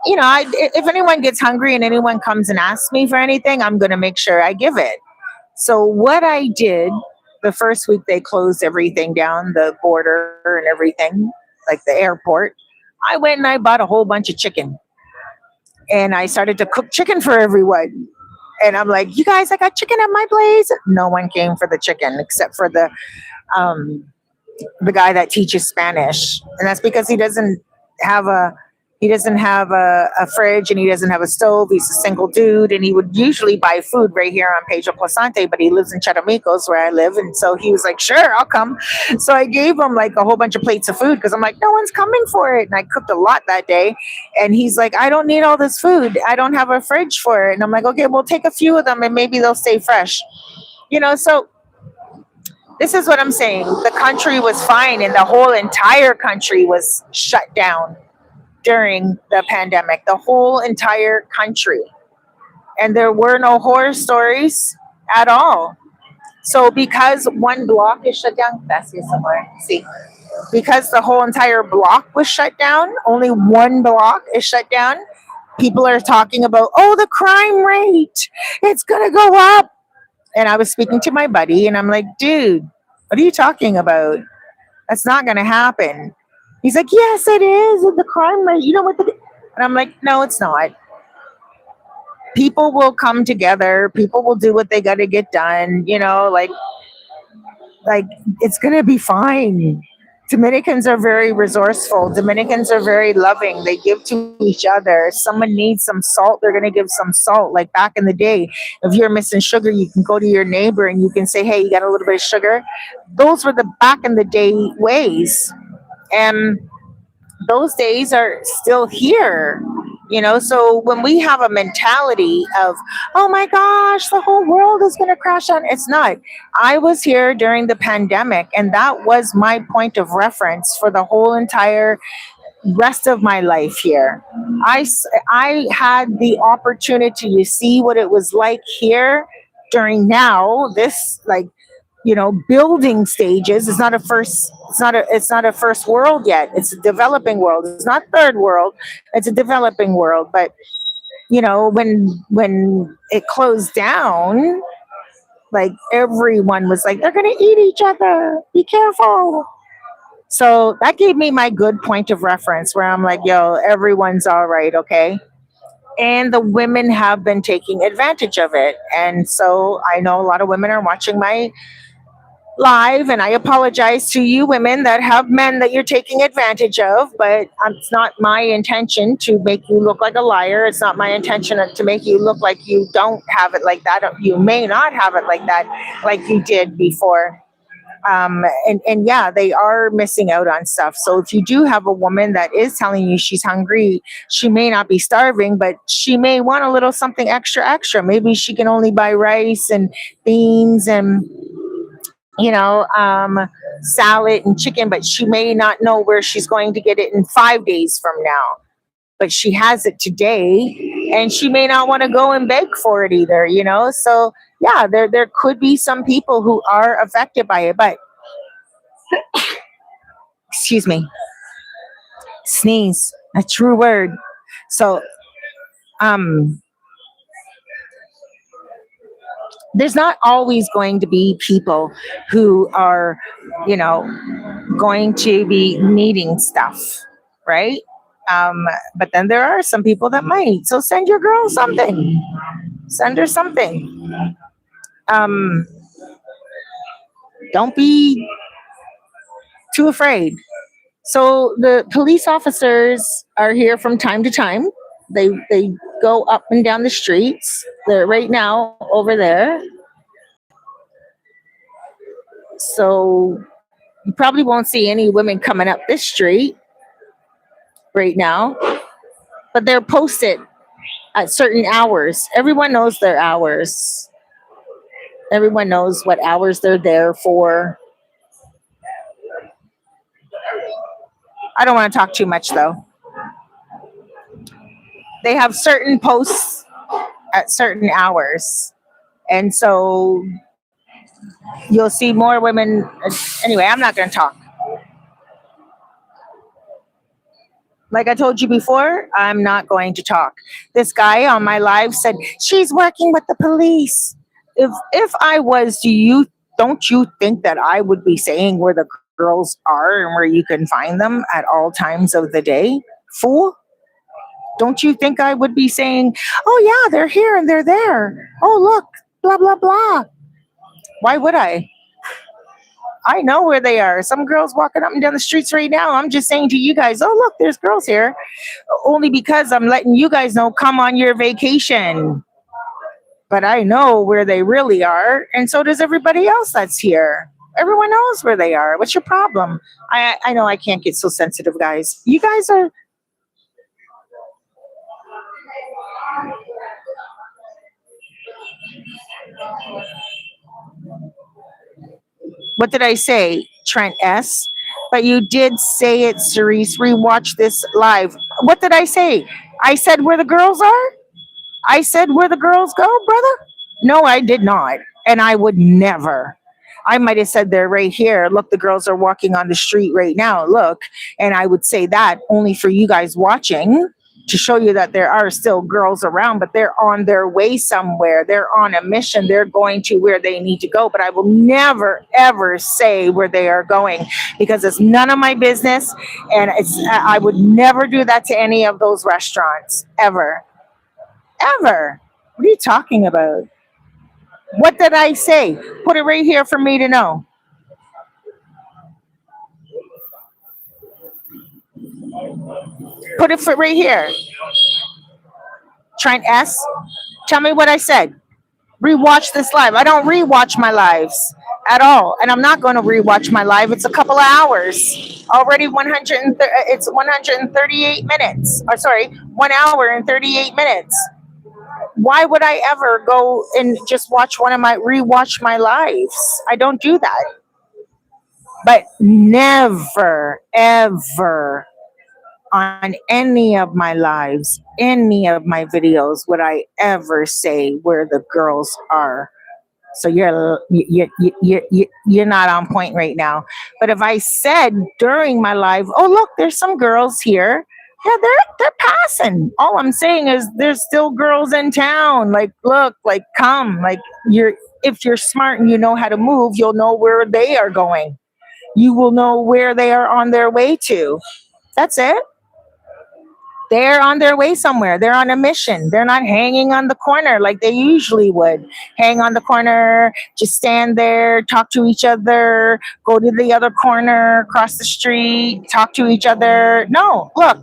if anyone gets hungry and anyone comes and asks me for anything, I'm going to make sure I give it. So what I did the first week they closed everything down, the border and everything, like the airport, I went and I bought a whole bunch of chicken. And I started to cook chicken for everyone. And I'm like, you guys, I got chicken at my place. No one came for the chicken except for the guy that teaches Spanish. And that's because he doesn't have a fridge and he doesn't have a stove. He's a single dude and he would usually buy food right here on Pedro Placente, but he lives in Charamicos where I live. And so he was like, sure, I'll come. So I gave him like a whole bunch of plates of food because I'm like, no one's coming for it. And I cooked a lot that day. And he's like, I don't need all this food. I don't have a fridge for it. And I'm like, okay, we'll take a few of them and maybe they'll stay fresh. So this is what I'm saying. The country was fine and the whole entire country was shut down during the pandemic, the whole entire country. And there were no horror stories at all. So because one block is shut down, that's here somewhere. See, because the whole entire block was shut down, only one block is shut down. People are talking about, oh, the crime rate, it's gonna go up. And I was speaking to my buddy and I'm like, dude, what are you talking about? That's not gonna happen. He's like, yes, it is. The crime rate, you know what? And I'm like, no, it's not. People will come together. People will do what they got to get done. Like it's going to be fine. Dominicans are very resourceful. Dominicans are very loving. They give to each other. If someone needs some salt, they're going to give some salt. Like back in the day, if you're missing sugar, you can go to your neighbor and you can say, hey, you got a little bit of sugar. Those were the back in the day ways. And those days are still here, so when we have a mentality of, oh my gosh, the whole world is going to crash down, it's not. I was here during the pandemic and that was my point of reference for the whole entire rest of my life here. I had the opportunity to see what it was like here during this building stages. It's not a first world yet. It's a developing world. It's not third world. It's a developing world. But when it closed down, like everyone was like, they're gonna eat each other. Be careful. So that gave me my good point of reference where I'm like, yo, everyone's all right, okay? And the women have been taking advantage of it. And so I know a lot of women are watching my live, and I apologize to you women that have men that you're taking advantage of, but it's not my intention to make you look like a liar. It's not my intention to make you look like you don't have it like that. You may not have it like that, like you did before. And yeah, they are missing out on stuff. So if you do have a woman that is telling you she's hungry, she may not be starving, but she may want a little something extra. Maybe she can only buy rice and beans and salad and chicken, but she may not know where she's going to get it in 5 days from now. But she has it today and she may not want to go and beg for it either, So yeah, there could be some people who are affected by it, but excuse me. Sneeze, a true word. So, there's not always going to be people who are, you know, going to be needing stuff, right? But then there are some people that might. So send your girl something. Send her something. Um, don't be too afraid. So the police officers are here from time to time. They go up and down the streets. They're right now over there. So you probably won't see any women coming up this street right now, but they're posted at certain hours. Everyone knows their hours. Everyone knows what hours they're there for. I don't want to talk too much though. They have certain posts at certain hours. And so you'll see more women. Anyway, I'm not going to talk. Like I told you before, I'm not going to talk. This guy on my live said she's working with the police. If I was, don't you think that I would be saying where the girls are and where you can find them at all times of the day? Fool. Don't you think I would be saying, "Oh yeah, they're here and they're there. Oh look, blah blah blah." Why would I? I know where they are. Some girls walking up and down the streets right now. I'm just saying to you guys, oh, look, there's girls here. Only because I'm letting you guys know, come on your vacation. But I know where they really are. And so does everybody else that's here. Everyone knows where they are. What's your problem? I know I can't get so sensitive, guys. You guys are... What did I say? Trent S. But you did say it, Cerise. Rewatch this live. What did I say? I said where the girls are? I said where the girls go, brother? No, I did not. And I would never. I might have said they're right here. Look, the girls are walking on the street right now. Look. And I would say that only for you guys watching, to show you that there are still girls around, but they're on their way somewhere. They're on a mission. They're going to where they need to go. But I will never, ever say where they are going because it's none of my business. And I would never do that to any of those restaurants, ever. Ever. What are you talking about? What did I say? Put it right here for me to know. Put it right here. Trent S. Tell me what I said. Rewatch this live. I don't rewatch my lives at all, and I'm not going to rewatch my live. It's a couple of hours already. It's 138 minutes. Or sorry, 1 hour and 38 minutes. Why would I ever go and just rewatch my lives? I don't do that. But never, ever on any of my lives, any of my videos, would I ever say where the girls are. So you're not on point right now. But if I said during my live, oh look, there's some girls here. Yeah, they're passing. All I'm saying is there's still girls in town. Like, look, like, come. Like, if you're smart and you know how to move, you'll know where they are going. You will know where they are on their way to. That's it. They're on their way somewhere. They're on a mission. They're not hanging on the corner like they usually would. Hang on the corner, just stand there, talk to each other, go to the other corner, cross the street, talk to each other. No, look,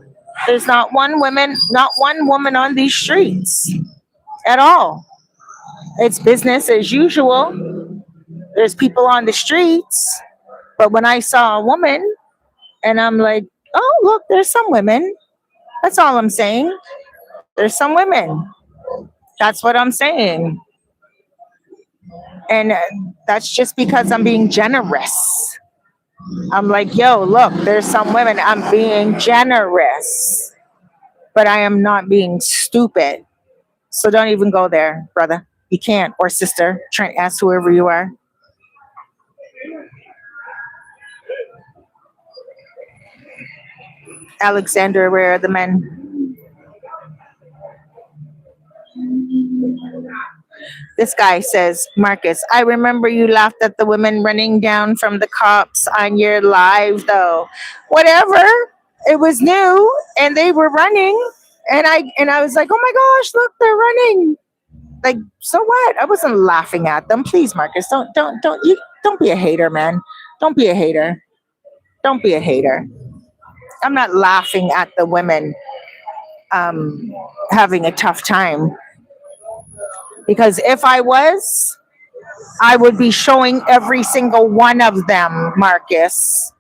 there's not one woman on these streets at all. It's business as usual. There's people on the streets. But when I saw a woman and I'm like, oh, look, there's some women. That's all I'm saying. There's some women. That's what I'm saying. And that's just because I'm being generous. I'm like, yo, look, there's some women. I'm being generous. But I am not being stupid. So don't even go there, brother. You can't. Or sister. Trent, ask whoever you are. Alexander, where are the men? This guy says, Marcus, I remember you laughed at the women running down from the cops on your live, though. Whatever. It was new, and they were running, and I was like, oh my gosh, look, they're running. Like, so what? I wasn't laughing at them. Please, Marcus, don't be a hater, man. Don't be a hater. Don't be a hater. I'm not laughing at the women having a tough time. Because if I was, I would be showing every single one of them, Marcus.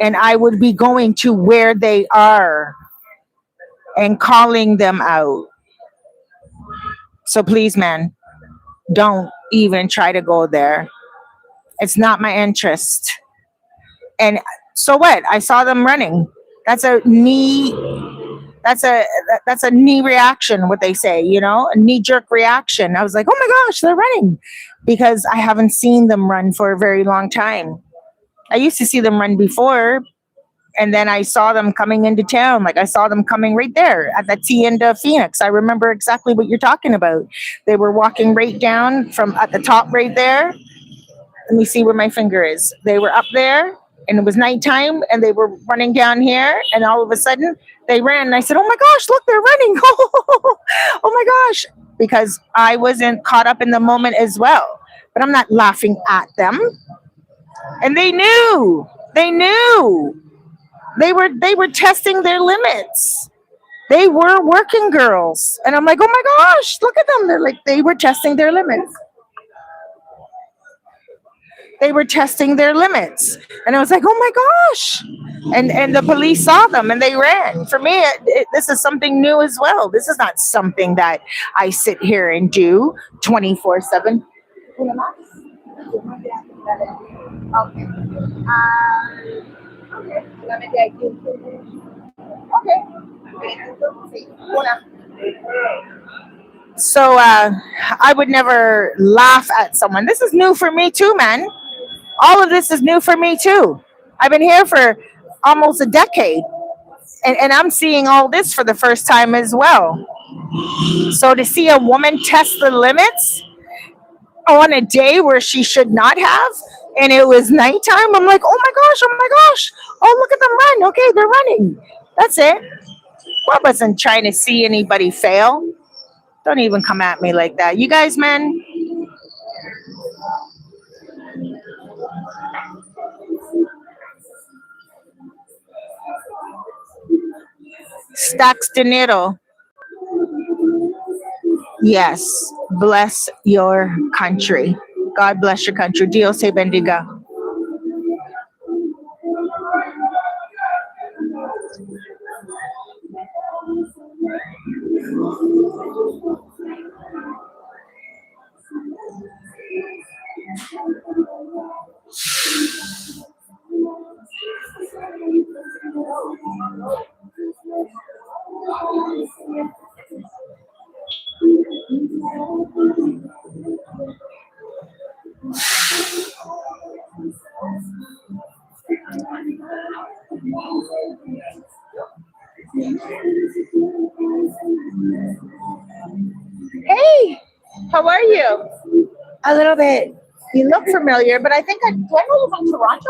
And I would be going to where they are and calling them out. So please, man, don't even try to go there. It's not my interest. And so what? I saw them running. That's a knee reaction, what they say, a knee-jerk reaction. I was like, oh my gosh, they're running, because I haven't seen them run for a very long time. I used to see them run before, and then I saw them coming into town. Like, I saw them coming right there at the T end of Phoenix. I remember exactly what you're talking about. They were walking right down from at the top right there. Let me see where my finger is. They were up there, and it was nighttime, and they were running down here, and all of a sudden they ran. And I said, oh my gosh, look, they're running. Oh my gosh. Because I wasn't caught up in the moment as well. But I'm not laughing at them. And they knew. They were testing their limits. They were working girls. And I'm like, oh my gosh, look at them. They were testing their limits. They were testing their limits. And I was like, oh my gosh. And the police saw them and they ran. For me, this is something new as well. This is not something that I sit here and do 24/7. So I would never laugh at someone. This is new for me too, man. All of this is new for me too. I've been here for almost a decade, and I'm seeing all this for the first time as well. So to see a woman test the limits on a day where she should not have, and it was nighttime, I'm like, oh my gosh, oh, look at them run. Okay, they're running. That's it. I wasn't trying to see anybody fail. Don't even come at me like that. You guys, man. Stacks dinero. Yes. Bless your country. God bless your country. Dios te bendiga. Hey, how are you? A little bit. You look familiar, but I think do I know you from Toronto?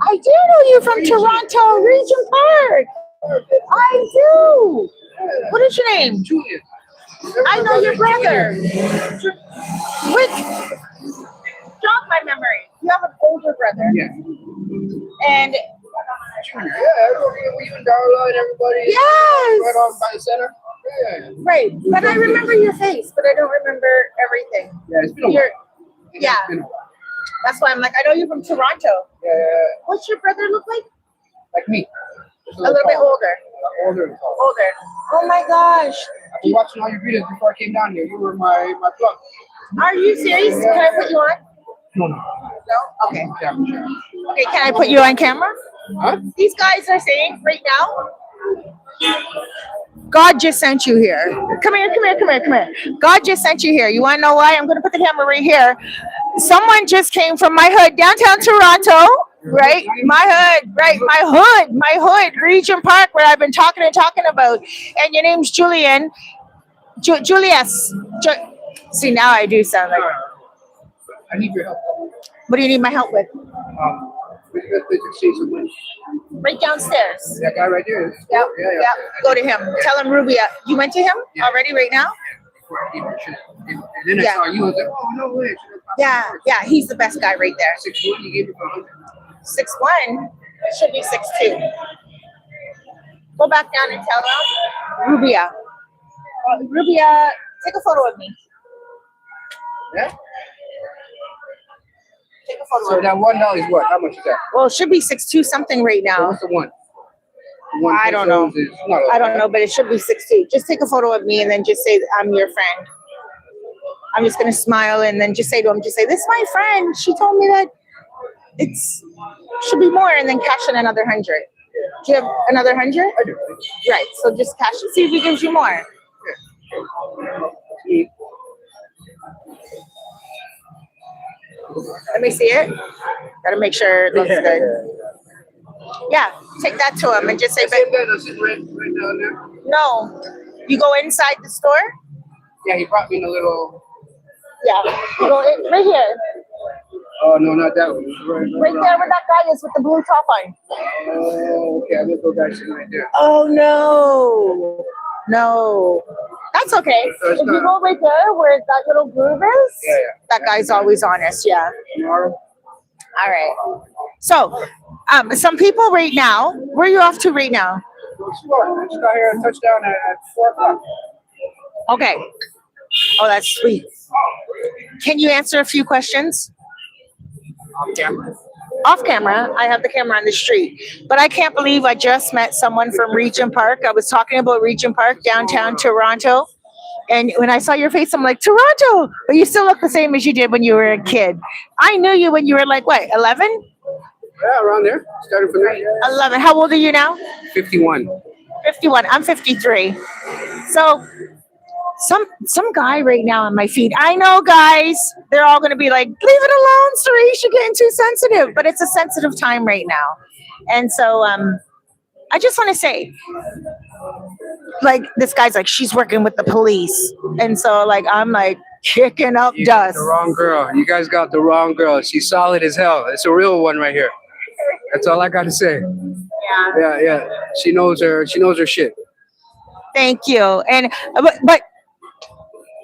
I do know you from Toronto, Regent Park. I do. What is your name? Julian. I know your brother. Which? Jog my memory. You have an older brother. Yeah. And Junior. Yeah, were you and Darla and everybody? yes. Right on by the center? Yeah. Right. But I remember your face, but I don't remember everything. Yeah, it's been a while. Yeah. It's been a while. That's why I'm like, I know you from Toronto. Yeah. What's your brother look like? Like me. Just A little bit taller. older. Older and taller. Older. Oh my gosh. I've been watching all your videos before I came down here. You were my plug. Are you serious? Can I put you on? No. No? Okay. Yeah, for sure. Okay, can I put you on camera? Huh? These guys are saying right now, God just sent you here. Come here. God just sent you here. You want to know why? I'm going to put the camera right here. Someone just came from my hood, downtown Toronto, Right? My hood, Region Park, where I've been talking about. And your name's Julian. Julius. See, now I do sound like. I need your help. What do you need my help with? We can see someone. Right downstairs. That guy right there. Yep. Yeah. Yep. Go to him. Tell him Rubia. You went to him Yeah. already right now? And then I Yeah. saw you. I was like, oh, no way. Yeah. He's the best guy right there. 6'1", you gave me for 100. 6'1", should be 6'2". Go back down and tell him, Rubia. Rubia, take a photo of me. Yeah? Take a photo So of me. that $1 is what? How much is that? Well, it should be 6'2" something right So now. what's the one? The one I don't know. pesos is not a lot. I don't know, but it should be 6'2". Just take a photo of me and then just say I'm your friend. I'm just gonna smile and then just say to him, this is my friend. She told me that should be more, and then cash in another 100. Do you have another 100? I do. Right. So just cash it. See if he gives you more. Let me see it. Gotta make sure it looks good. Yeah, take that to him and just say, Same guy that's sitting right down there. no. You go inside the store? Yeah, he brought me in a little. Yeah. You go in, right here. Oh no, not that one. Right there where that guy is with the blue top on. Oh, okay. I'm gonna go back sitting right there. Oh no. No. That's okay. If you go right there where that little groove is, Yeah. that guy's always honest, yeah. Tomorrow. All right. So, some people right now, where are you off to right now? I just got here and touchdown at 4 o'clock. Okay. Oh, that's sweet. Can you answer a few questions? Off camera. Off camera. I have the camera on the street. But I can't believe I just met someone from Regent Park. I was talking about Regent Park, downtown Toronto. And when I saw your face, I'm like, Toronto! But you still look the same as you did when you were a kid. I knew you when you were like, what, 11? Yeah, around there. Started from there. 11. How old are you now? 51. 51. I'm 53. So some guy right now on my feed. I know, guys, they're all going to be like, leave it alone, Cerise, you're getting too sensitive. But it's a sensitive time right now. And so I just want to say, like, this guy's like, she's working with the police. And so, like, I'm like kicking up You got dust. the wrong girl. You guys got the wrong girl. She's solid as hell. It's a real one right here. That's all I got to say. Yeah. She knows her shit. Thank you. And but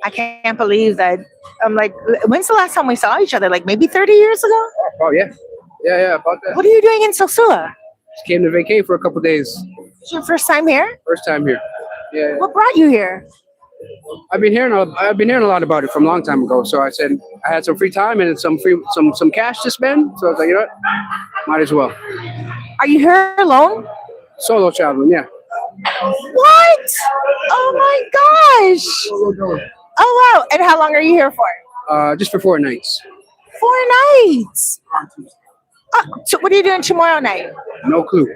I can't believe that. I'm like, when's the last time we saw each other? Like maybe 30 years ago? Oh yeah. Yeah, about that. What are you doing in Sosua? Just came to vacate for a couple days. It's your first time here? First time here. Yeah. What brought you here? I've been hearing a lot about it from a long time ago. So I said I had some free time and some cash to spend. So I was like, you know what? Might as well. Are you here alone? Solo traveling, yeah. What? Oh my gosh. Oh wow. And how long are you here for? Just for 4 nights. 4 nights. So what are you doing tomorrow night? No clue.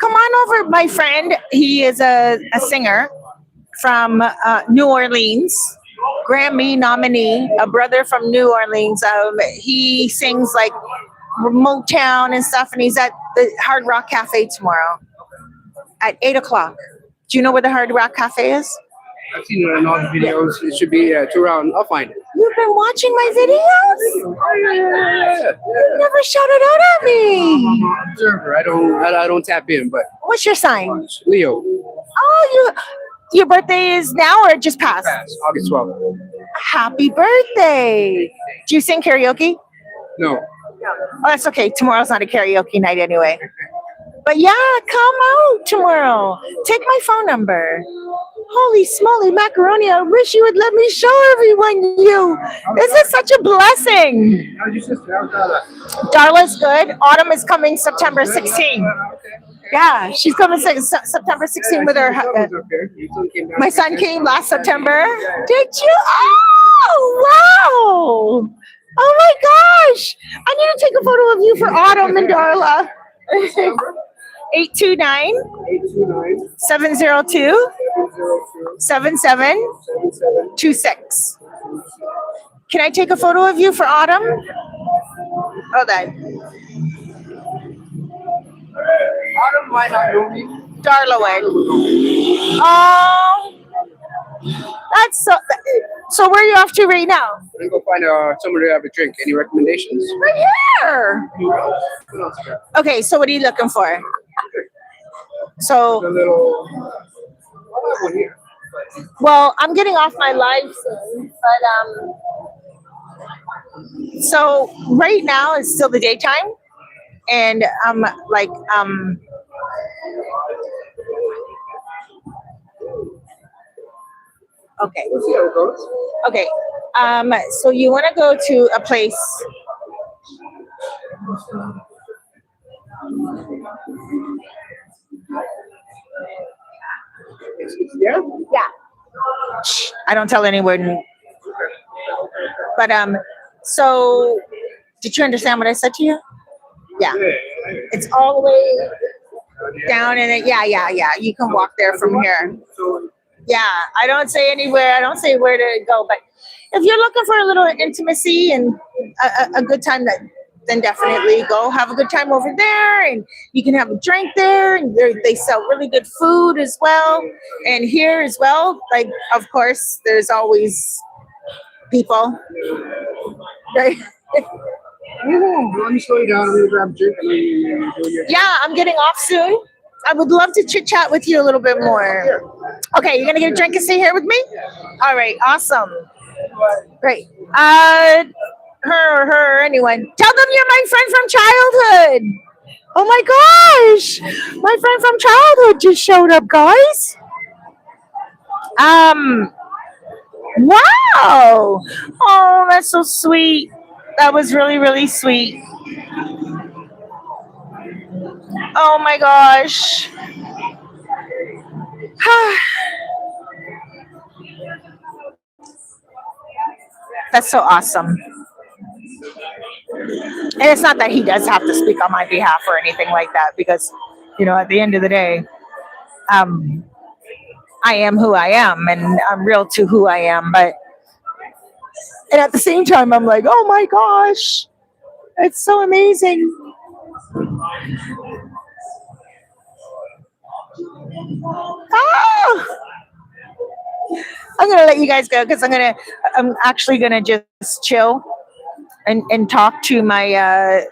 Come on over, my friend. He is a singer from New Orleans, Grammy nominee, a brother from New Orleans. He sings like Motown and stuff, and he's at the Hard Rock Cafe tomorrow at 8 o'clock. Do you know where the Hard Rock Cafe is? I've seen it in all the videos. It should be 2 round. I'll find it. You've been watching my videos? Yeah. You never shouted out at me. Observer. I don't tap in, but What's your sign? Leo. Oh, your birthday is now or just passed? Pass. August 12th. Happy birthday. Do you sing karaoke? No. Oh, that's okay. Tomorrow's not a karaoke night anyway. But yeah, come out tomorrow. Take my phone number. Holy smoly macaroni. I wish you would let me show everyone you. This is such a blessing. How's your sister? How's Darla? Darla's good. Autumn is coming September 16. Yeah, she's coming September 16 with her. My son came last September. Did you? Oh, wow. Oh my gosh. I need to take a photo of you for Autumn and Darla. 829 702 7726. Can I take a photo of you for Autumn? Hold on. Autumn might not know me. Darlawen. Oh, that's so. So where are you off to right now? I'm gonna go find someone to have a drink. Any recommendations? Right here. What else you got? Okay, so what are you looking for? So, A little. I'll have one here. well, I'm getting off my live soon, but so right now it's still the daytime, and okay, We'll see how it goes. okay, so you want to go to a place. Yeah. Yeah. Shh, I don't tell anyone. But so did you understand what I said to you? Yeah. It's all the way down and then yeah. You can walk there from here. Yeah. I don't say anywhere. I don't say where to go. But if you're looking for a little intimacy and a good time, then definitely go have a good time over there, and you can have a drink there, and they sell really good food as well. And here as well, like, of course, there's always people. Right? Let me slow you down. I'm gonna grab a drink. And then you do your- Yeah, I'm getting off soon. I would love to chit chat with you a little bit more. Okay, you're gonna get a drink and stay here with me? All right, awesome. Great. Her, anyone. Tell them you're my friend from childhood. Oh my gosh. My friend from childhood just showed up, guys. Wow. Oh, that's so sweet. That was really, really sweet. Oh my gosh. That's so awesome. And it's not that he does have to speak on my behalf or anything like that, because, at the end of the day, I am who I am, and I'm real to who I am. And at the same time, I'm like, oh my gosh, it's so amazing. Oh! I'm gonna let you guys go because I'm actually gonna just chill and talk to my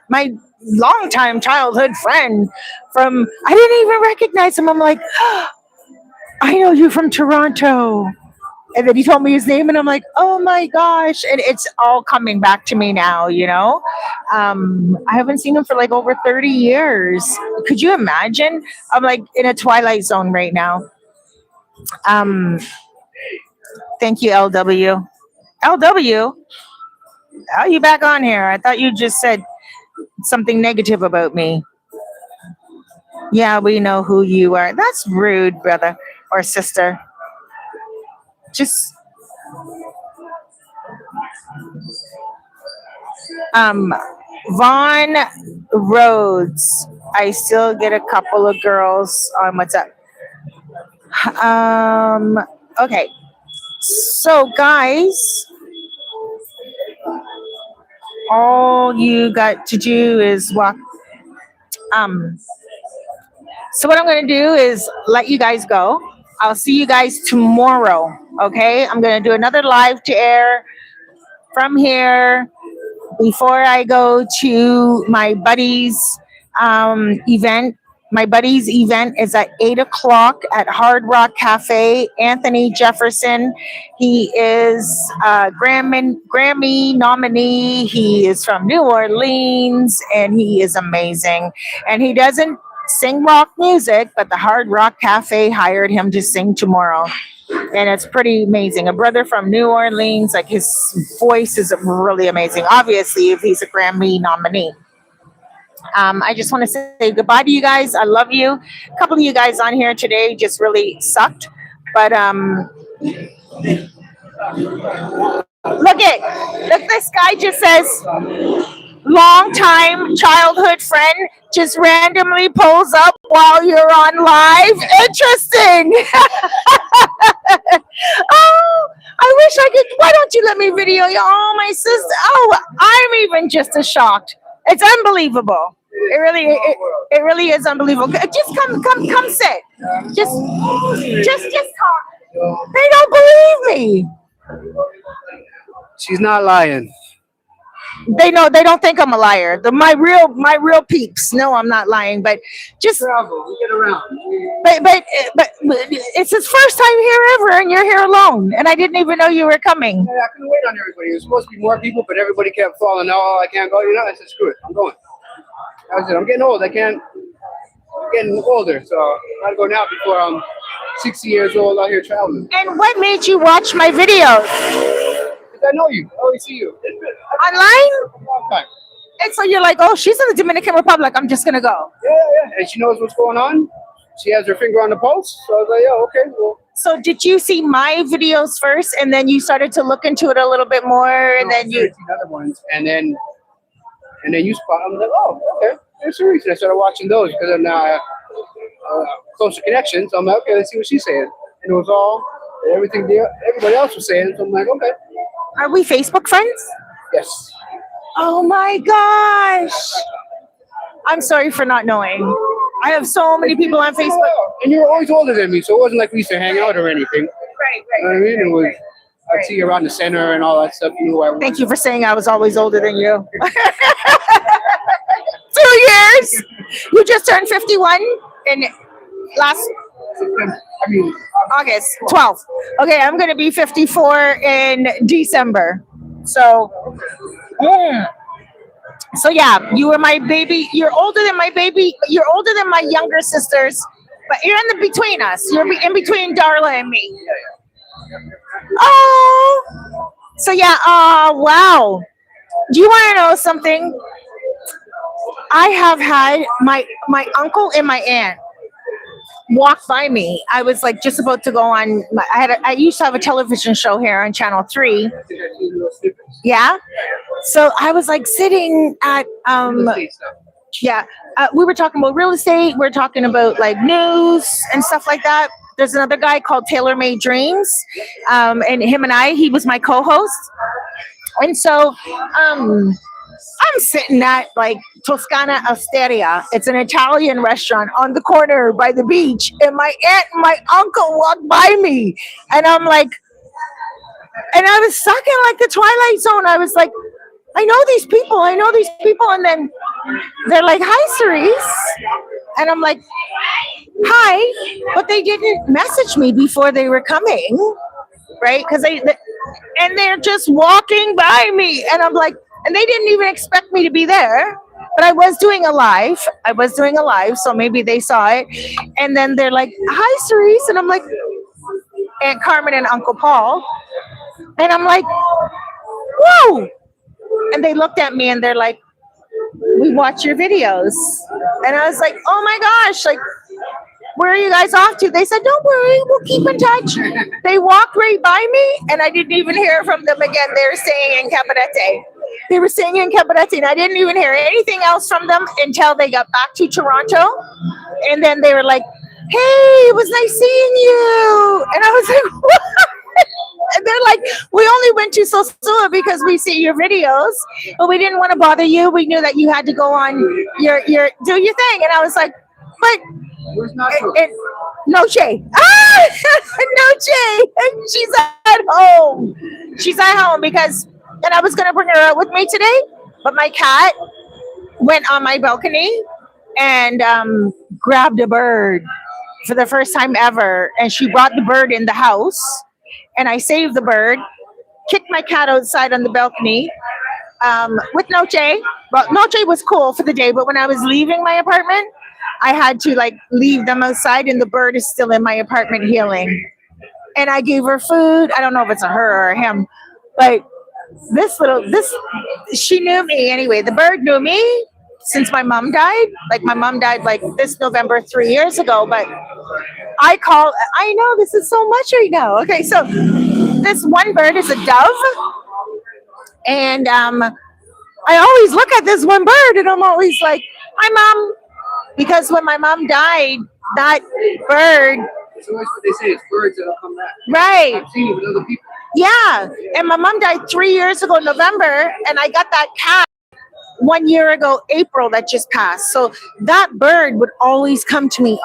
longtime childhood friend from, I didn't even recognize him. I'm like, oh, I know you from Toronto. And then he told me his name, and I'm like, oh my gosh. And it's all coming back to me now, I haven't seen him for like over 30 years. Could you imagine? I'm like in a twilight zone right now. Thank you, LW. LW? How are you back on here? I thought you just said something negative about me. Yeah, we know who you are. That's rude, brother or sister. Just Vaughn Rhodes. I still get a couple of girls on WhatsApp. Okay. So guys, all you got to do is walk. So what I'm going to do is let you guys go. I'll see you guys tomorrow. Okay. I'm going to do another live to air from here before I go to my buddy's event. My buddy's event is at 8 o'clock at Hard Rock Cafe. Anthony Jefferson. He is a Grammy nominee. He is from New Orleans, and he is amazing. And he doesn't sing rock music, but the Hard Rock Cafe hired him to sing tomorrow. And it's pretty amazing. A brother from New Orleans, like his voice is really amazing. Obviously, if he's a Grammy nominee. I just want to say goodbye to you guys. I love you. A couple of you guys on here today just really sucked. But look, this guy just says, long time childhood friend just randomly pulls up while you're on live. Interesting. Oh, I wish I could. Why don't you let me video you? Oh, my sister. Oh, I'm even just as shocked. It's unbelievable. it really is unbelievable. Just come sit. Just talk. They don't believe me. She's not lying. They know, they don't think I'm a liar. My real peeps know I'm not lying, but just Travel, we get around. but it's his first time here ever, and you're here alone, and I didn't even know you were coming. Yeah, I couldn't wait on everybody. There was supposed to be more people, but everybody kept falling. Oh, I can't go. You know, I said, screw it, I'm going. That was it. I'm getting old. I'm getting older, so I gotta go now before I'm 60 years old out here traveling. And what made you watch my videos Because I know you. I always see you. online? Long time. And so you're like, oh, she's in the Dominican Republic, I'm just gonna go. Yeah. And she knows what's going on. She has her finger on the pulse. So I was like, yeah, okay, well. So did you see my videos first, and then you started to look into it a little bit more, and then you? Other ones, and then you spot. I'm like, oh, okay. There's a reason. I started watching those because then I have closer connections. So I'm like, okay, let's see what she's saying. And it was all everything everybody else was saying. So I'm like, okay. Are we Facebook friends? Yes. Oh my gosh! I'm sorry for not knowing. I have so many people on Facebook. And you were always older than me, so it wasn't like we used to hang out or anything. Right. You know what I mean? It was. I'd see you around the center and all that stuff. You knew who I was. Thank you for saying I was always older than you. 2 years. You just turned 51 in last August 12th. Okay, I'm gonna be 54 in December. So, so yeah, you were my baby. You're older than my baby. You're older than my younger sisters, but you're in the between us. You're in between Darla and me. Oh, so yeah. Wow. Do you want to know something? I have had my uncle and my aunt walk by me. I was like just about to go on. I used to have a television show here on Channel 3. Yeah. So I was like sitting at we were talking about real estate. We're talking about like news and stuff like that. There's another guy called Taylor Made Dreams, and him and he was my co-host. And so I'm sitting at like Toscana Osteria. It's an Italian restaurant on the corner by the beach. And my aunt and my uncle walked by me. And I'm like, and I was stuck in like the Twilight Zone. I was like, I know these people. And then they're like, hi, Cerise. And I'm like, hi. But they didn't message me before they were coming, right? Because they're just walking by me. And I'm like, and they didn't even expect me to be there. But I was doing a live. So maybe they saw it. And then they're like, hi, Cerise. And I'm like, Aunt Carmen and Uncle Paul. And I'm like, whoa. And they looked at me and they're like, we watch your videos. And I was like, oh my gosh, like, where are you guys off to? They said, don't worry, we'll keep in touch. They walked right by me and I didn't even hear from them again. They were staying in Cabarete. And I didn't even hear anything else from them until they got back to Toronto. And then they were like, hey, it was nice seeing you. And I was like, what? And they're like, we only went to Sosua because we see your videos, but we didn't want to bother you. We knew that you had to go on do your thing. And I was like, but Noche. Noche. And she's at home. And I was going to bring her out with me today, but my cat went on my balcony and grabbed a bird for the first time ever. And she brought the bird in the house. And I saved the bird, kicked my cat outside on the balcony with Noche. Well, Noche was cool for the day, but when I was leaving my apartment, I had to like leave them outside and the bird is still in my apartment healing. And I gave her food. I don't know if it's a her or a him, but she knew me anyway. The bird knew me since my mom died. Like my mom died like this November 3 years ago, but I know this is so much right now. Okay, so this one bird is a dove. And I always look at this one bird and I'm always like, hi, Mom. Because when my mom died, that bird. That's always what they say, it's birds that'll come back. Right. I've seen it with other people. Yeah. And my mom died 3 years ago in November. And I got that cat 1 year ago, April, that just passed. So that bird would always come to me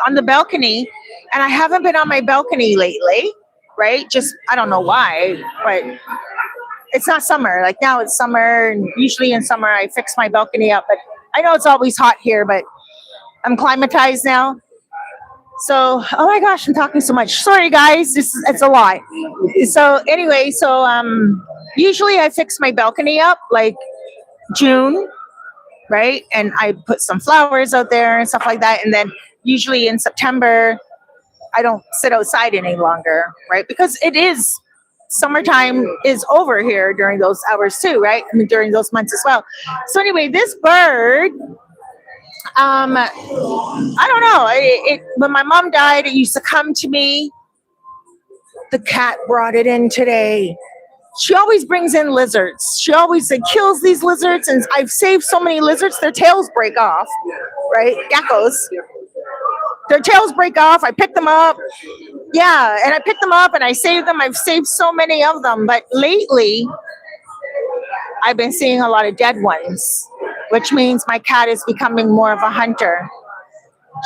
on the balcony. And I haven't been on my balcony lately, right? Just, I don't know why, but it's not summer. Like now it's summer, and usually in summer I fix my balcony up, but I know it's always hot here, but I'm climatized now. So, oh my gosh, I'm talking so much. Sorry guys, it's a lot. So anyway, usually I fix my balcony up like June, right? And I put some flowers out there and stuff like that. And then usually in September, I don't sit outside any longer, right? Because it is summertime is over here during those hours too, right? I mean, during those months as well. So anyway, this bird, I don't know. When my mom died, it used to come to me. The cat brought it in today. She always brings in lizards. She always kills these lizards, and I've saved so many lizards. Their tails break off, right? Geckos. Their tails break off. I pick them up. Yeah, and I pick them up and I save them. I've saved so many of them. But lately, I've been seeing a lot of dead ones, which means my cat is becoming more of a hunter.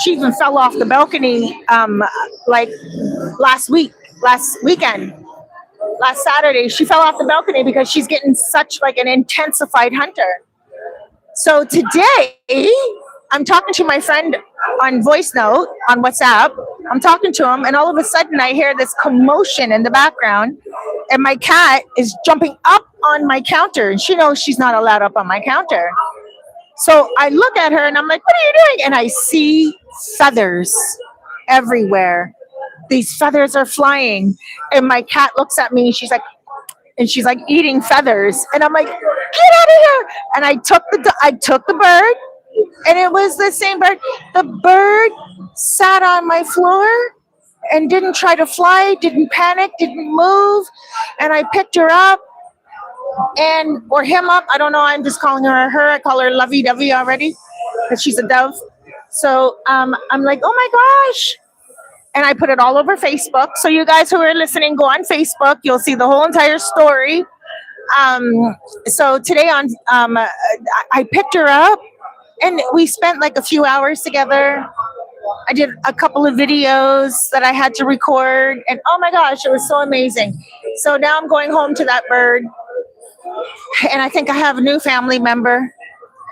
She even fell off the balcony like last weekend. Last Saturday, she fell off the balcony because she's getting such like an intensified hunter. So today, I'm talking to my friend on voice note on WhatsApp. I'm talking to him, and all of a sudden I hear this commotion in the background, and my cat is jumping up on my counter, and she knows she's not allowed up on my counter. So I look at her and I'm like, what are you doing? And I see feathers everywhere. These feathers are flying, and my cat looks at me, and she's like eating feathers, and I'm like, get out of here. And I took the bird, and it was the same bird. The bird sat on my floor and didn't try to fly, didn't panic, didn't move. And I picked her up or him up. I don't know. I'm just calling her her. I call her lovey-dovey already because she's a dove. So I'm like, oh my gosh. And I put it all over Facebook. So you guys who are listening, go on Facebook. You'll see the whole entire story. So today I picked her up, and we spent like a few hours together. I did a couple of videos that I had to record, and oh my gosh, it was so amazing. So now I'm going home to that bird, and I think I have a new family member.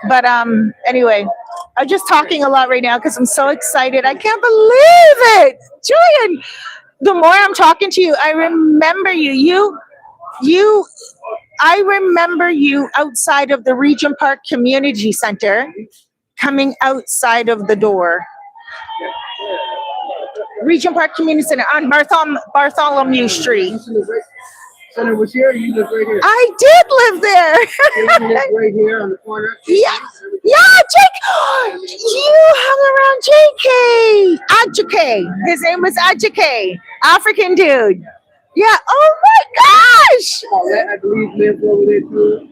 But anyway, I'm just talking a lot right now because I'm so excited. I can't believe it. Julian, the more I'm talking to you, I remember you. I remember you outside of the Regent Park Community Center, coming outside of the door. Regent Park Community Center on Bartholomew Street. Center was here. You live right here. I did live there. You live right here on the corner. Yeah, Jake. You hung around JK. Ajake. His name was Ajake. African dude. Yeah. Oh my gosh. Paulette, I believe, lived over there too.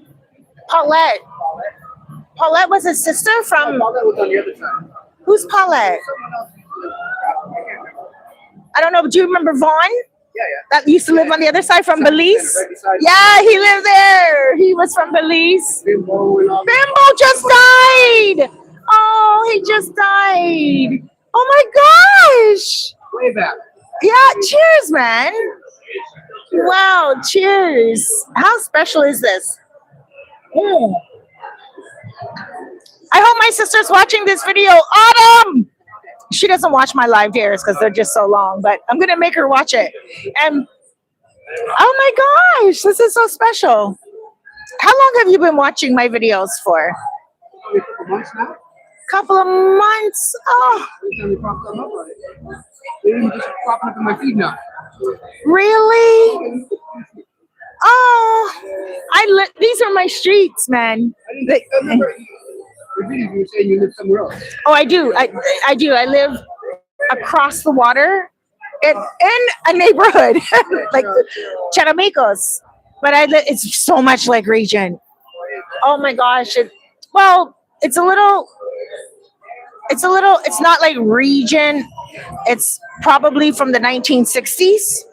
Paulette was his sister from. Paulette was on the other side. Who's Paulette? I don't know. But do you remember Vaughn? Yeah. That used to live on the other side from Belize. Yeah, he lived there. He was from Belize. Bimbo just died. Oh, he just died. Oh my gosh. Way back. Yeah, cheers, man. Wow, cheers. How special is this? I hope my sister's watching this video. Autumn! She doesn't watch my live dares because they're just so long, but I'm going to make her watch it. And oh my gosh, this is so special. How long have you been watching my videos for? Probably a couple months now. Couple of months. Oh, Every time they pop them up on it. They even just popping up in my feed now. really? Oh, these are my streets, man. I remember the video you were saying you live somewhere else. Oh, I do. I do. I live across the water in a neighborhood like Charamicos. But it's so much like Regent. Oh my gosh. It's not like Regent. It's probably from the 1960s,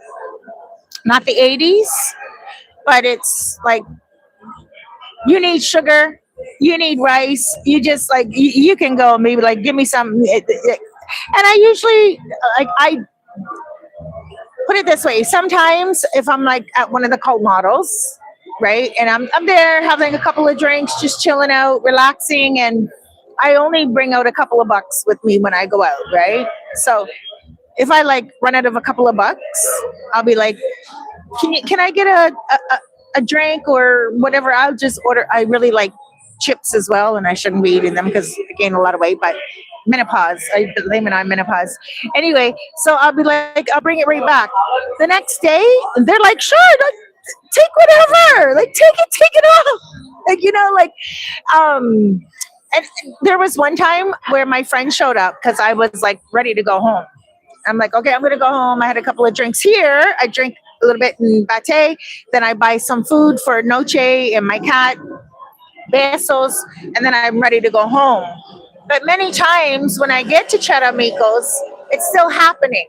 not the 80s. But it's like, you need sugar, you need rice. You just like you can go maybe like give me some. And I usually like I put it this way. Sometimes if I'm like at one of the cold models, right, and I'm there having a couple of drinks, just chilling out, relaxing, and I only bring out a couple of bucks with me when I go out, right? So if I like run out of a couple of bucks, I'll be like, can I get a drink or whatever? I'll just order. I really like chips as well, and I shouldn't be eating them because I gain a lot of weight, but menopause. I blame it on menopause. Anyway, so I'll be like, I'll bring it right back. The next day, they're like, sure, take whatever. Like, take it off. Like, and there was one time where my friend showed up because I was like ready to go home. I'm like, okay, I'm gonna go home. I had a couple of drinks here. I drink a little bit in Bate. Then I buy some food for Noche and my cat, Besos, and then I'm ready to go home. But many times when I get to Charamicos, it's still happening.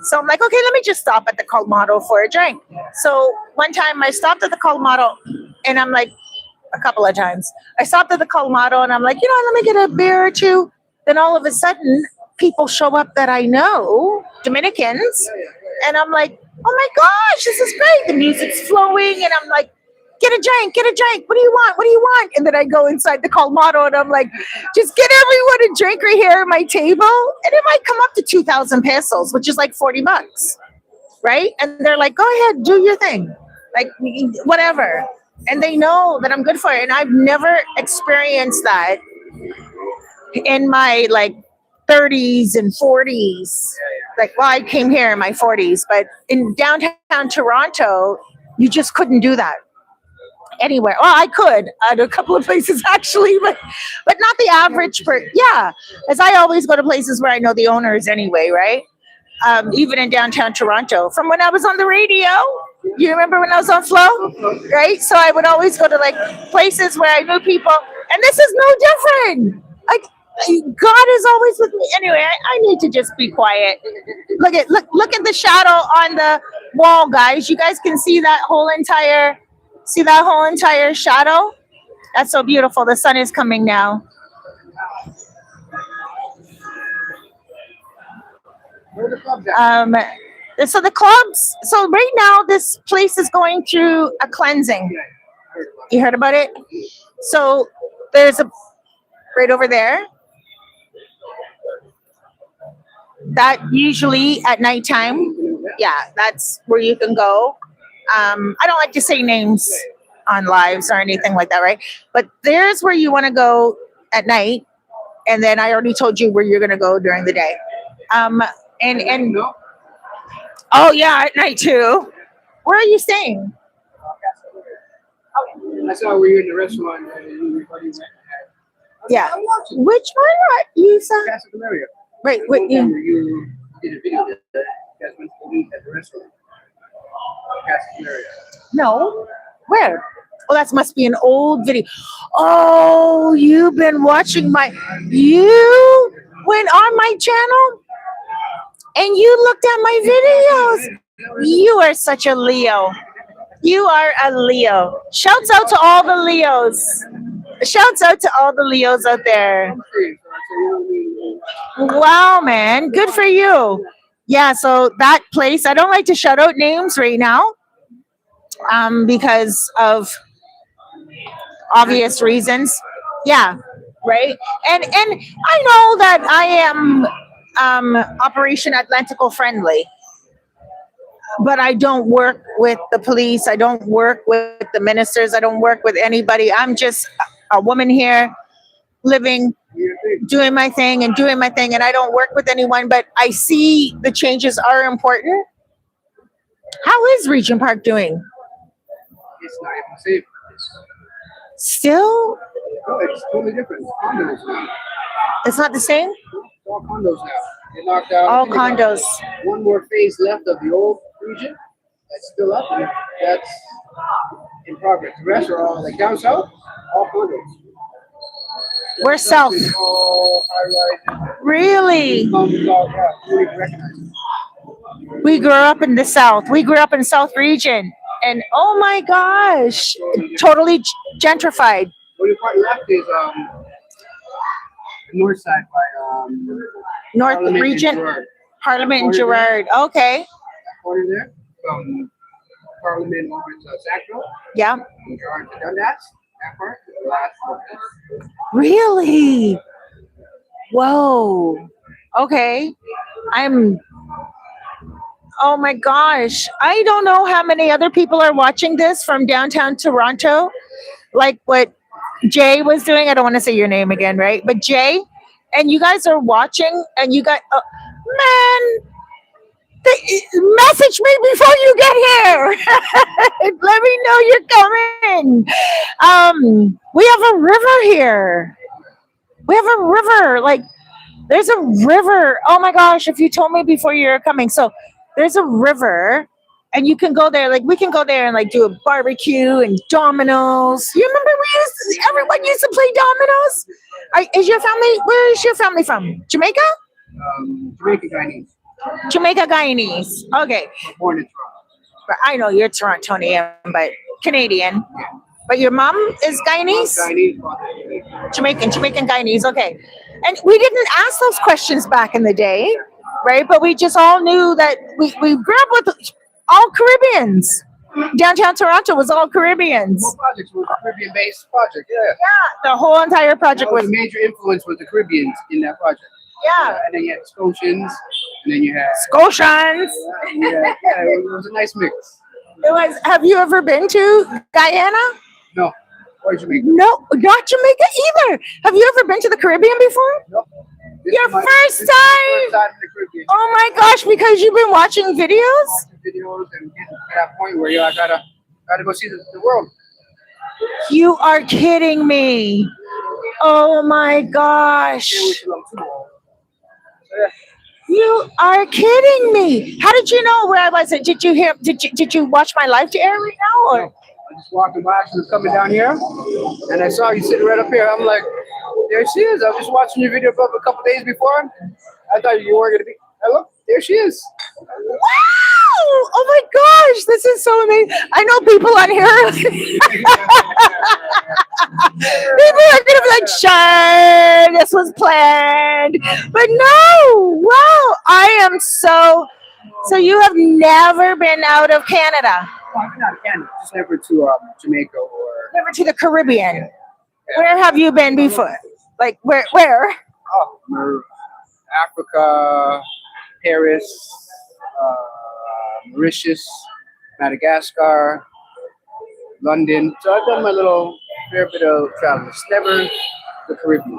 So I'm like, okay, let me just stop at the Colmado for a drink. So one time I stopped at the Colmado and I'm like, a couple of times, I stopped at the Colmado and I'm like, let me get a beer or two. Then all of a sudden, people show up that I know, Dominicans, and I'm like, oh my gosh, this is great. The music's flowing, and I'm like, get a drink. What do you want? And then I go inside the Colmado, and I'm like, just get everyone a drink right here at my table, and it might come up to 2,000 pesos, which is like $40, right? And they're like, go ahead, do your thing, like whatever. And they know that I'm good for it, and I've never experienced that in my like 30s and 40s. Like, well, I came here in my 40s, but in downtown Toronto, you just couldn't do that anywhere. Well, I could at a couple of places actually, but not the average yeah, as I always go to places where I know the owners anyway, right? Even in downtown Toronto, from when I was on the radio. You remember when I was on Flow, right? So I would always go to like places where I knew people, and this is no different. Like, God is always with me. Anyway, I need to just be quiet. Look at the shadow on the wall, guys. You guys can see that whole entire shadow. That's so beautiful. The sun is coming now. Where the clubs at? So the clubs. So right now, this place is going through a cleansing. You heard about it? So there's a right over there. That usually at nighttime, yeah, that's where you can go. I don't like to say names on lives or anything like that, right? But there's where you want to go at night, and then I already told you where you're going to go during the day. And oh yeah, at night too. Where are you staying? I saw where you're in the restaurant and everybody went. Yeah. Which one are you? Casa Cabarete. Right. What you did a video that you guys went to eat at the restaurant. Casa Cabarete. No. Where? Oh, that must be an old video. Oh, you've been watching you went on my channel and you looked at my videos. You are such a Leo. You are a Leo. Shouts out to all the Leos. Shouts out to all the Leos out there. Wow, man. Good for you. Yeah, so that place, I don't like to shout out names right now because of obvious reasons. Yeah, right. And I know that I am Operation Atlantico friendly, but I don't work with the police. I don't work with the ministers. I don't work with anybody. I'm just a woman here living, doing my thing, and I don't work with anyone, but I see the changes are important. How is Regent Park doing? It's not even safe. Still? No, it's totally different. It's condos now. It's not the same? It's all condos now. They knocked out. All condos. One more phase left of the old region. That's still up, and that's in progress. The rest are all like down south, all condos. We're south. All high-rise. Really? Recognized. We grew up in the south. We grew up in South Region. And oh my gosh, totally gentrified. What When the part left is the north side by North Parliament and Region, Gerard. Parliament and Corner there. Gerard. Okay. That corner there from Parliament over to Sackville, Yeah. and Gerard to Dundas. That part is the last one. Really? Whoa. Okay. Oh my gosh. I don't know how many other people are watching this from downtown Toronto. Like what Jay was doing. I don't want to say your name again, right? But Jay, and you guys are watching, and you got, man, message me before you get here. Let me know you're coming. We have a river here. We have a river. Like, there's a river. Oh my gosh, if you told me before you're coming. So there's a river, and you can go there. Like, we can go there and like do a barbecue and dominoes. You remember everyone used to play dominoes? Is your family, where is your family from? Jamaica? Jamaican Chinese. Jamaica Guyanese. Okay. Born in Toronto. But I know you're Torontonian, but Canadian. But your mom is Guyanese? Chinese. Jamaican Guyanese. Okay. And we didn't ask those questions back in the day, right? But we just all knew that we grew up with all Caribbeans. Downtown Toronto was all Caribbeans. Both projects were a Caribbean-based project. Yeah. Yeah, the whole entire project That was. was a major influence with the Caribbeans in that project. Yeah. And then you had Scotians, and then you had Scotians. it was a nice mix. It was. Have you ever been to Guyana? No, or Jamaica. No, not Jamaica either. Have you ever been to the Caribbean before? Nope. Your first This is my time? first time in the Caribbean. Oh my gosh, because you've been watching videos? Watching videos and getting to that point where I gotta go see the world. You are kidding me. Oh my gosh. Yeah, which is too old. You are kidding me. How did you know where I was? Did you watch my live to air right now? Or I just walking by, she was coming down here, and I saw you sitting right up here. I'm like, there she is. I was just watching your video a couple days before. I thought you weren't gonna be. I look, there she is. wow! Oh my gosh, this is so amazing. I know people on here. People are gonna be like, sure, this was planned. But no, wow, I am so you have never been out of Canada? Well, not Canada, just never to Jamaica or Never to the Caribbean. Where have you been before? Like where? Africa, Paris, Mauritius, Madagascar, London. So I've done my little fair bit of travel. It's never the Caribbean.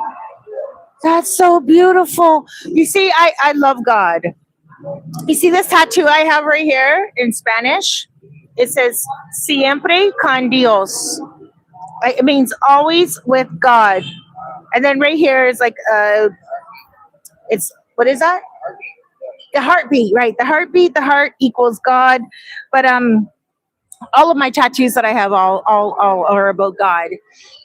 That's so beautiful. You see, I love God. You see this tattoo I have right here in Spanish? It says, siempre con Dios. It means always with God. And then right here is like, it's, what is that? The heartbeat, right? The heartbeat, the heart equals God. But all of my tattoos that I have all are about God.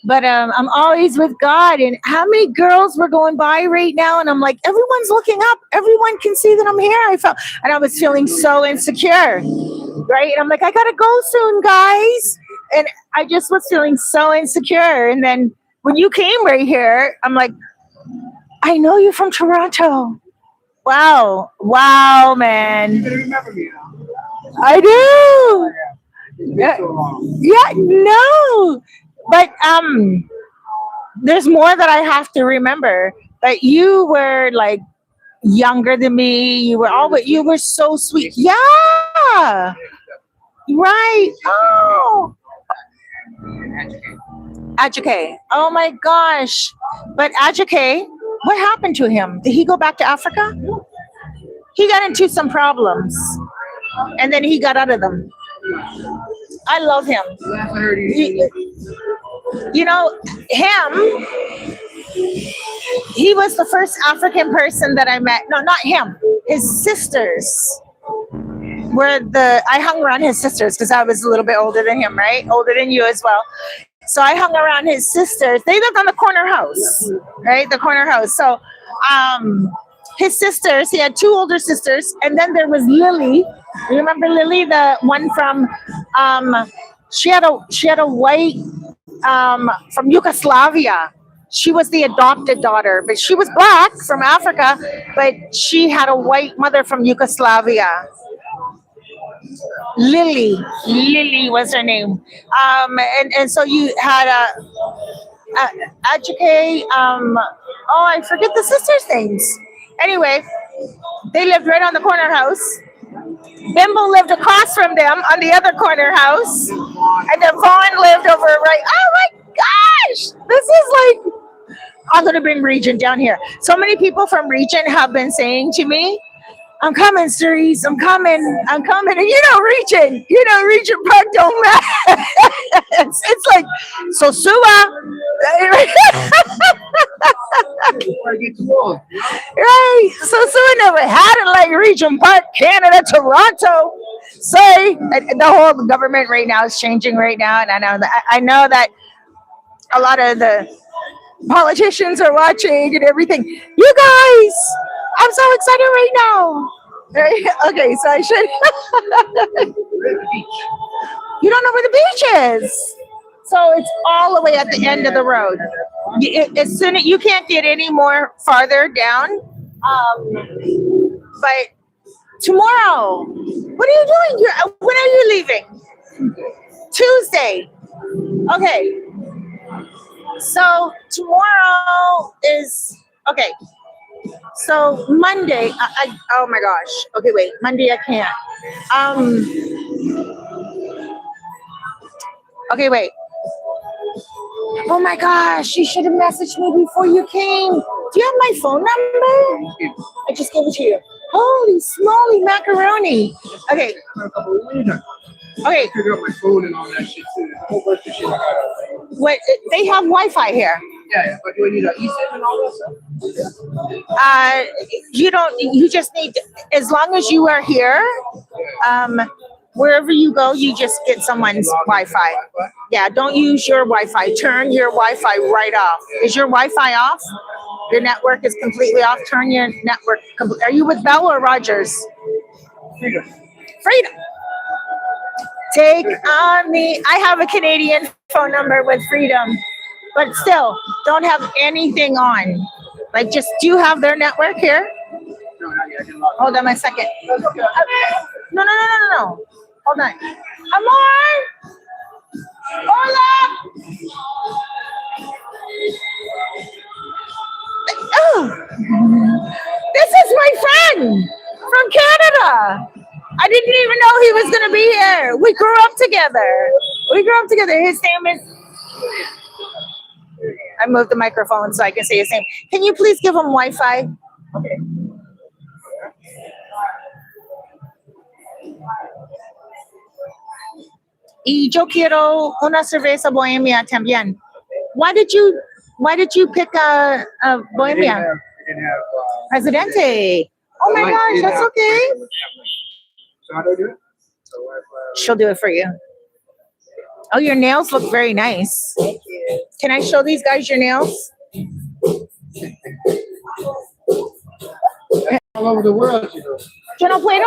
But I'm always with God. And how many girls were going by right now? And I'm like, everyone's looking up. Everyone can see that I'm here. I was feeling so insecure, right? And I'm like, I gotta go soon, guys. And I just was feeling so insecure. And then when you came right here, I'm like, I know you're from Toronto. Wow, man. You better remember me now. I do. It's been so long. Yeah, no. But there's more that I have to remember. But you were like younger than me. You were so sweet. Yeah. Right. Oh. Ajake. Oh my gosh. But Ajake, what happened to him? Did he go back to Africa? He got into some problems. And then he got out of them. I love him. Last I heard You know, he was the first African person that I met. No, not him. His sisters I hung around his sisters because I was a little bit older than him, right? Older than you as well. So I hung around his sisters. They lived on the corner house, right? The corner house. So his sisters, he had two older sisters. And then there was Lily. You remember Lily, the one from, she had a white from Yugoslavia. She was the adopted daughter, but she was black from Africa, but she had a white mother from Yugoslavia. Lily was her name. And so you had Ajike, oh, I forget the sisters' names. Anyway, they lived right on the corner house. Bimbo lived across from them on the other corner house. And then Vaughn lived over right. Oh my gosh! This is like, I'm going to bring Regent down here. So many people from Regent have been saying to me, I'm coming, Cerise. I'm coming. And Regent Park don't matter. it's like Sosua. Right. Sosua never had it like Regent Park, Canada, Toronto. Say, the whole government right now is changing right now. And I know that a lot of the politicians are watching and everything. You guys, I'm so excited right now. Right? Okay, so I should. You don't know where the beach is. So it's all the way at the end of the road. As soon as you can't get any more farther down. But tomorrow, what are you doing? When are you leaving? Tuesday. Okay. So tomorrow is okay. So Monday, oh my gosh. Okay, wait. Monday I can't. Okay, wait. Oh my gosh, you should have messaged me before you came. Do you have my phone number? I just gave it to you. Holy smoly macaroni. Okay. Okay. Figure out my phone and all that shit too. There's a whole bunch of shit I gotta. What? They have Wi-Fi here. Yeah, but do I need an eSIM and all that stuff? You don't. You just need. As long as you are here, wherever you go, you just get someone's Wi-Fi. Yeah, don't use your Wi-Fi. Turn your Wi-Fi right off. Is your Wi-Fi off? Your network is completely off. Turn your network. Are you with Bell or Rogers? Freedom. Freedom. Take on me. I have a Canadian phone number with Freedom, but still don't have anything on. Like, just do you have their network here? No, not yet. I can log in. Hold on a second. No. Hold on. Amor. Hola. Oh, this is my friend from Canada. I didn't even know he was going to be here. We grew up together. His name is... I moved the microphone so I can say his name. Can you please give him Wi-Fi? Okay. Y yo quiero una cerveza bohemia también. Why did you pick a bohemia? Presidente. Oh my gosh, that's okay. So how do I do it? She'll do it for you. Oh, your nails look very nice. Thank you. Can I show these guys your nails? All over the world, you know. Yo no puedo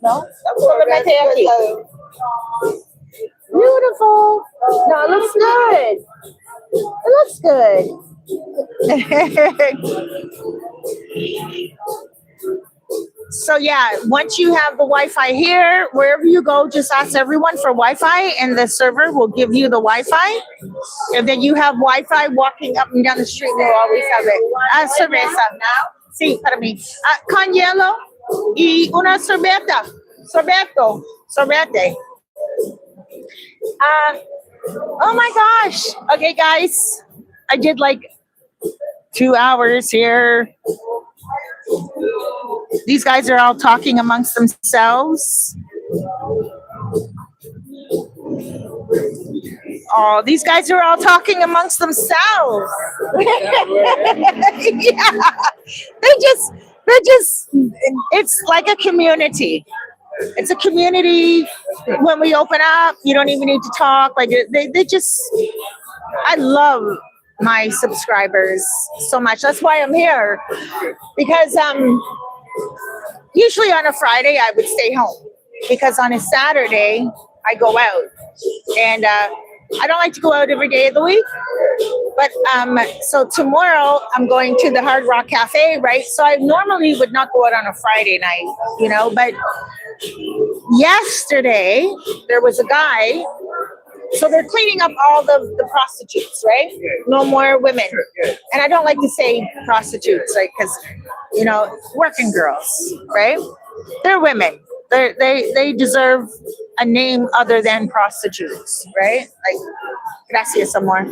no. Solamente aquí. Beautiful. No, it looks good. So yeah, once you have the Wi-Fi here, wherever you go, just ask everyone for Wi-Fi and the server will give you the Wi-Fi. And then you have Wi-Fi walking up and down the street, we'll always have it. Cerveza. Sí, para mí. Con hielo y una sorbeta. Sorbete. Oh my gosh. Okay, guys. I did like 2 hours here. These guys are all talking amongst themselves. Oh, these guys are all talking amongst themselves. Yeah. They're just, it's like a community. It's a community. When we open up, you don't even need to talk. Like they just, I love my subscribers so much. That's why I'm here. Because usually on a Friday I would stay home because on a Saturday I go out. And I don't like to go out every day of the week. But so tomorrow I'm going to the Hard Rock Cafe, right? So I normally would not go out on a Friday night, you know, but yesterday there was a guy. So they're cleaning up all the prostitutes, right? No more women. And I don't like to say prostitutes, right? Because, you know, working girls, right? They're women. They deserve a name other than prostitutes, right? Like, gracias, amor.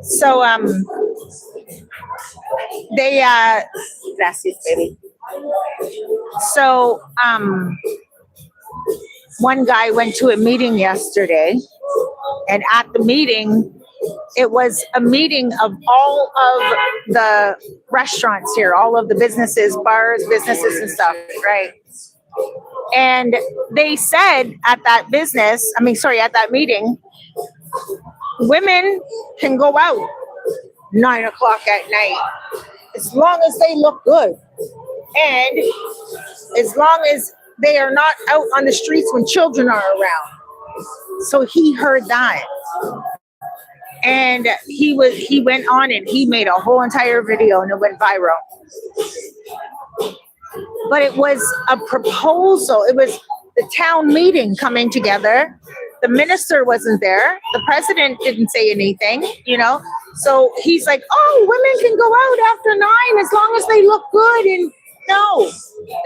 So, gracias, baby. So, one guy went to a meeting yesterday, and at the meeting, it was a meeting of all of the restaurants here, all of the businesses, bars, businesses and stuff, right? And they said at that at that meeting, women can go out 9 o'clock at night as long as they look good. And as long as they are not out on the streets when children are around. So he heard that. And he went on and he made a whole entire video and it went viral. But it was a proposal. It was the town meeting coming together. The minister wasn't there. The president didn't say anything, you know. So he's like, oh, women can go out after 9 as long as they look good. And no,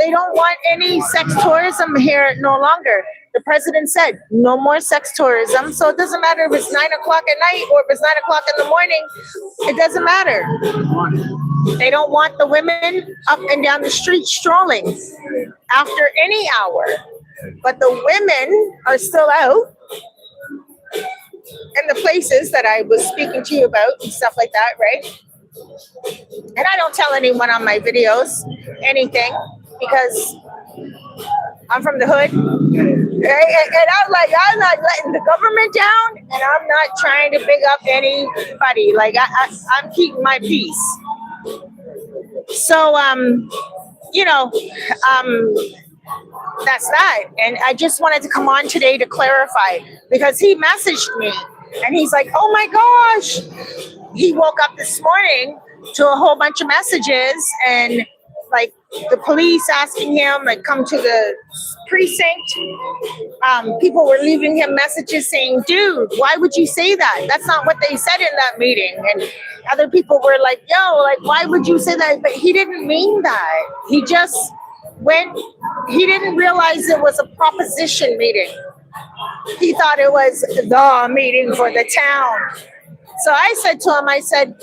they don't want any sex tourism here no longer. The president said no more sex tourism. So it doesn't matter if it's 9 o'clock at night or if it's 9 o'clock in the morning. It doesn't matter. They don't want the women up and down the street strolling after any hour. But the women are still out in the places that I was speaking to you about and stuff like that, right? And I don't tell anyone on my videos anything because I'm from the hood. And I'm not letting the government down, and I'm not trying to big up anybody. Like I'm keeping my peace. So that's that. And I just wanted to come on today to clarify because he messaged me and he's like, oh my gosh. He woke up this morning to a whole bunch of messages and like the police asking him, like, come to the precinct. People were leaving him messages saying, dude, why would you say that? That's not what they said in that meeting. And other people were like, yo, like, why would you say that? But he didn't mean that. He just he didn't realize it was a proposition meeting. He thought it was the meeting for the town. So I said to him, I said,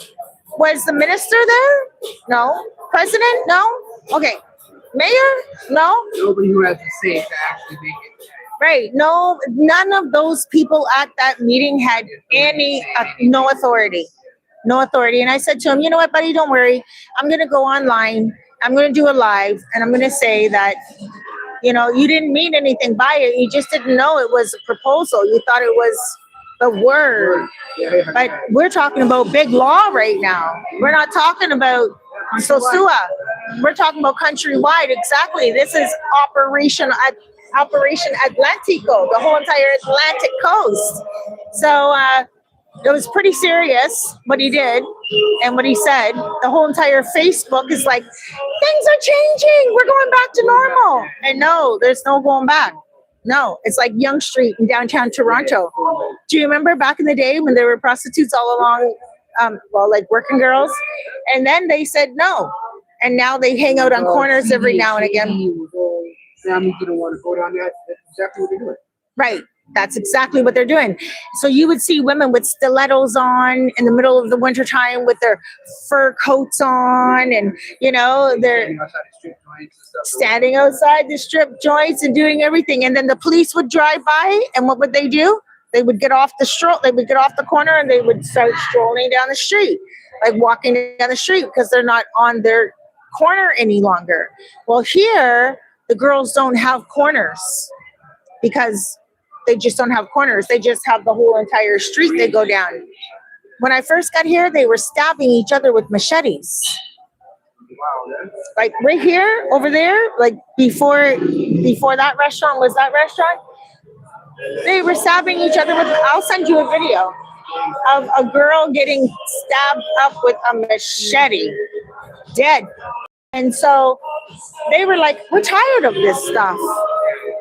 was the minister there? No. President? No. Okay. Mayor? No. Nobody who has to say to actually make it. Right. No, none of those people at that meeting had no authority. No authority. And I said to him, you know what, buddy, don't worry. I'm going to go online. I'm going to do a live and I'm going to say that, you know, you didn't mean anything by it. You just didn't know it was a proposal. You thought it was the word. But we're talking about big law right now. We're not talking about Sosua. We're talking about countrywide. Exactly. This is Operation Atlantico, the whole entire Atlantic coast. So it was pretty serious what he did and what he said. The whole entire Facebook is like, things are changing. We're going back to normal. And no, there's no going back. No, it's like Yonge Street in downtown Toronto. Do you remember back in the day when there were prostitutes all along, like working girls? And then they said no. And now they hang out on corners every now and again. Families didn't want to go down there. That's exactly what they're doing. Right. That's exactly what they're doing. So you would see women with stilettos on in the middle of the wintertime with their fur coats on and, you know, they're standing outside the strip joints and doing everything. And then the police would drive by and what would they do? They would get off the corner and they would start strolling down the street, like walking down the street because they're not on their corner any longer. Well, here, the girls don't have corners because they just don't have corners. They just have the whole entire street they go down. When I first got here, they were stabbing each other with machetes. Like right here, over there, like before that restaurant was that restaurant, They were stabbing each other with. I'll send you a video of a girl getting stabbed up with a machete, dead. And so they were like, we're tired of this stuff,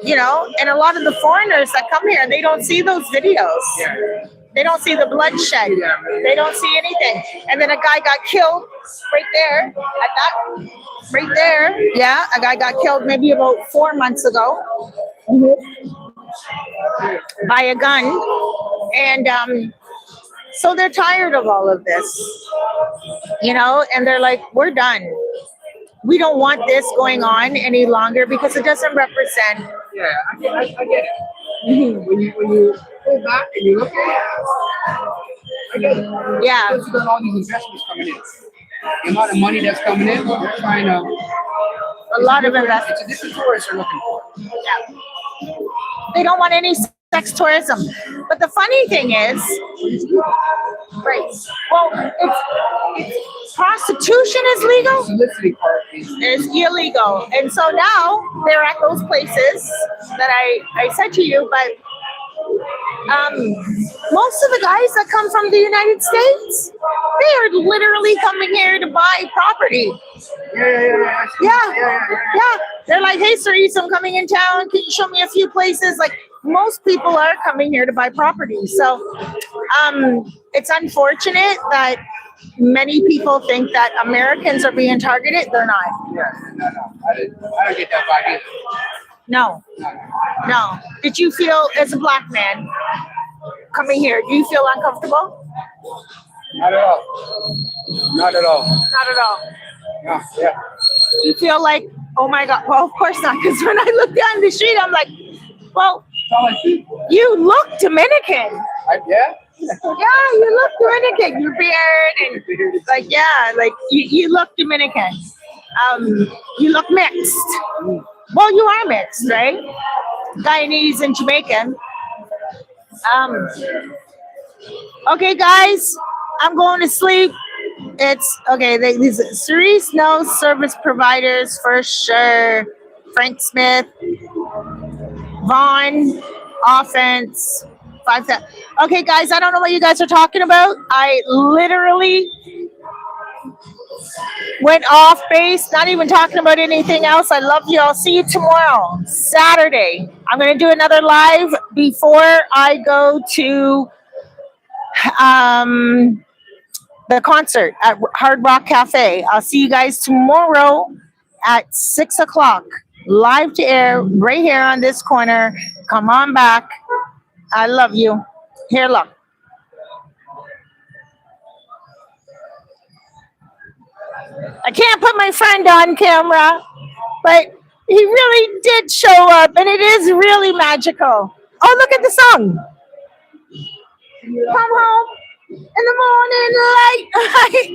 you know? And a lot of the foreigners that come here, they don't see those videos. They don't see the bloodshed. They don't see anything. And then a guy got killed right there at that, right there. Yeah, a guy got killed maybe about 4 months ago by a gun. And so they're tired of all of this, you know, and they're like, we're done. We don't want this going on any longer because it doesn't represent. Yeah, I get it. When you go back and you look at it, I get it. Yeah. Because you got all these investments coming in. The amount of money that's coming in, they're trying to. A lot of investment. It's a different tourist they're looking for. Yeah. They don't want any sex tourism. But the funny thing is, right? Well, it's prostitution is legal. The soliciting part Is illegal, and so now they're at those places that I said to you. But most of the guys that come from the United States, they are literally coming here to buy property. Yeah. They're like, hey, Cerise, I'm coming in town. Can you show me a few places? Like, most people are coming here to buy property. So it's unfortunate that many people think that Americans are being targeted. They're not. Yeah, no. I don't get that vibe either. No. Did you feel, as a black man coming here, do you feel uncomfortable? Not at all. Not at all. Not at all. No, yeah. You feel like, oh my God. Well, of course not. Because when I look down the street, I'm like, well, you look Dominican. Yeah? Yeah, you look Dominican. Your beard and like, yeah, like you look Dominican. You look mixed. Well, you are mixed, right? Guyanese and Jamaican. Okay, guys, I'm going to sleep. It's okay. These Cerise knows service providers for sure. Frank Smith, Vaughn, offense. 5,000. Okay, guys, I don't know what you guys are talking about. I literally went off base, not even talking about anything else. I love you. I'll see you tomorrow, Saturday. I'm going to do another live before I go to the concert at Hard Rock Cafe. I'll see you guys tomorrow at 6 o'clock, live to air right here on this corner. Come on back. I love you. Here, look. I can't put my friend on camera, but he really did show up, and it is really magical. Oh, look at the song. Come home in the morning light.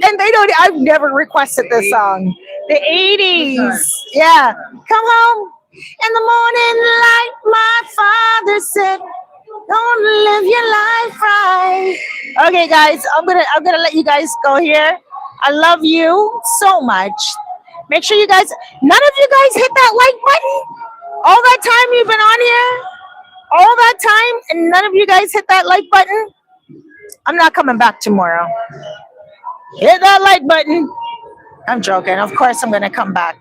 And they don't, I've never requested this song. The 80s. Yeah. Come home in the morning light. My father said, don't live your life right. Okay, guys, I'm gonna let you guys go here. I love you so much. Make sure you guys, none of you guys hit that like button. All that time you've been on here, all that time, and none of you guys hit that like button. I'm not coming back tomorrow. Hit that like button. I'm joking. Of course I'm gonna come back.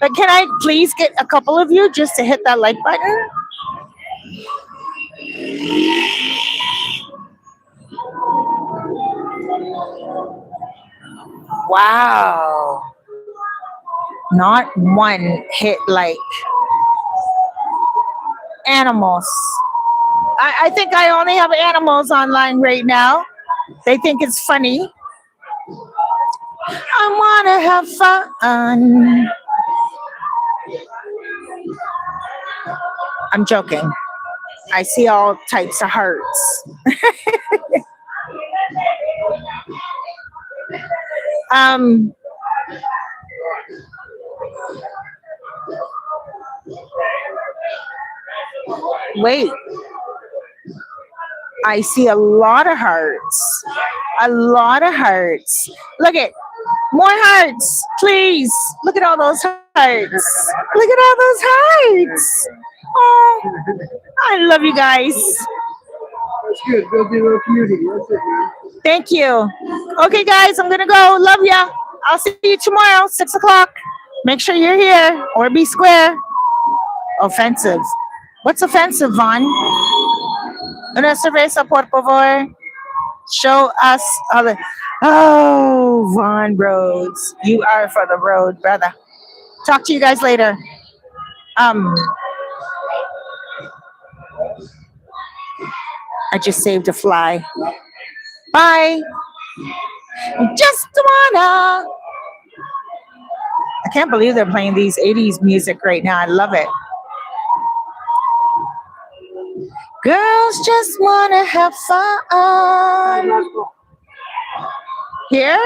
But can I please get a couple of you just to hit that like button? Wow. Not one hit like. Animals. I think I only have animals online right now. They think it's funny. I want to have fun. I'm joking. I see all types of hearts. Wait. I see a lot of hearts. A lot of hearts. Look at more hearts, please. Look at all those hearts. Look at all those hearts. Oh, I love you guys. That's good. Build your little community. That's it, man. Thank you. Okay, guys, I'm gonna go. Love ya. I'll see you tomorrow, 6 o'clock. Make sure you're here or be square. Offensive. What's offensive, Vaughn? Una cerveza, por favor. Show us all the. Oh, Vaughn Rhodes. You are for the road, brother. Talk to you guys later. I just saved a fly. Bye. Just wanna. I can't believe they're playing these 80s music right now. I love it. Girls just wanna have fun. Here?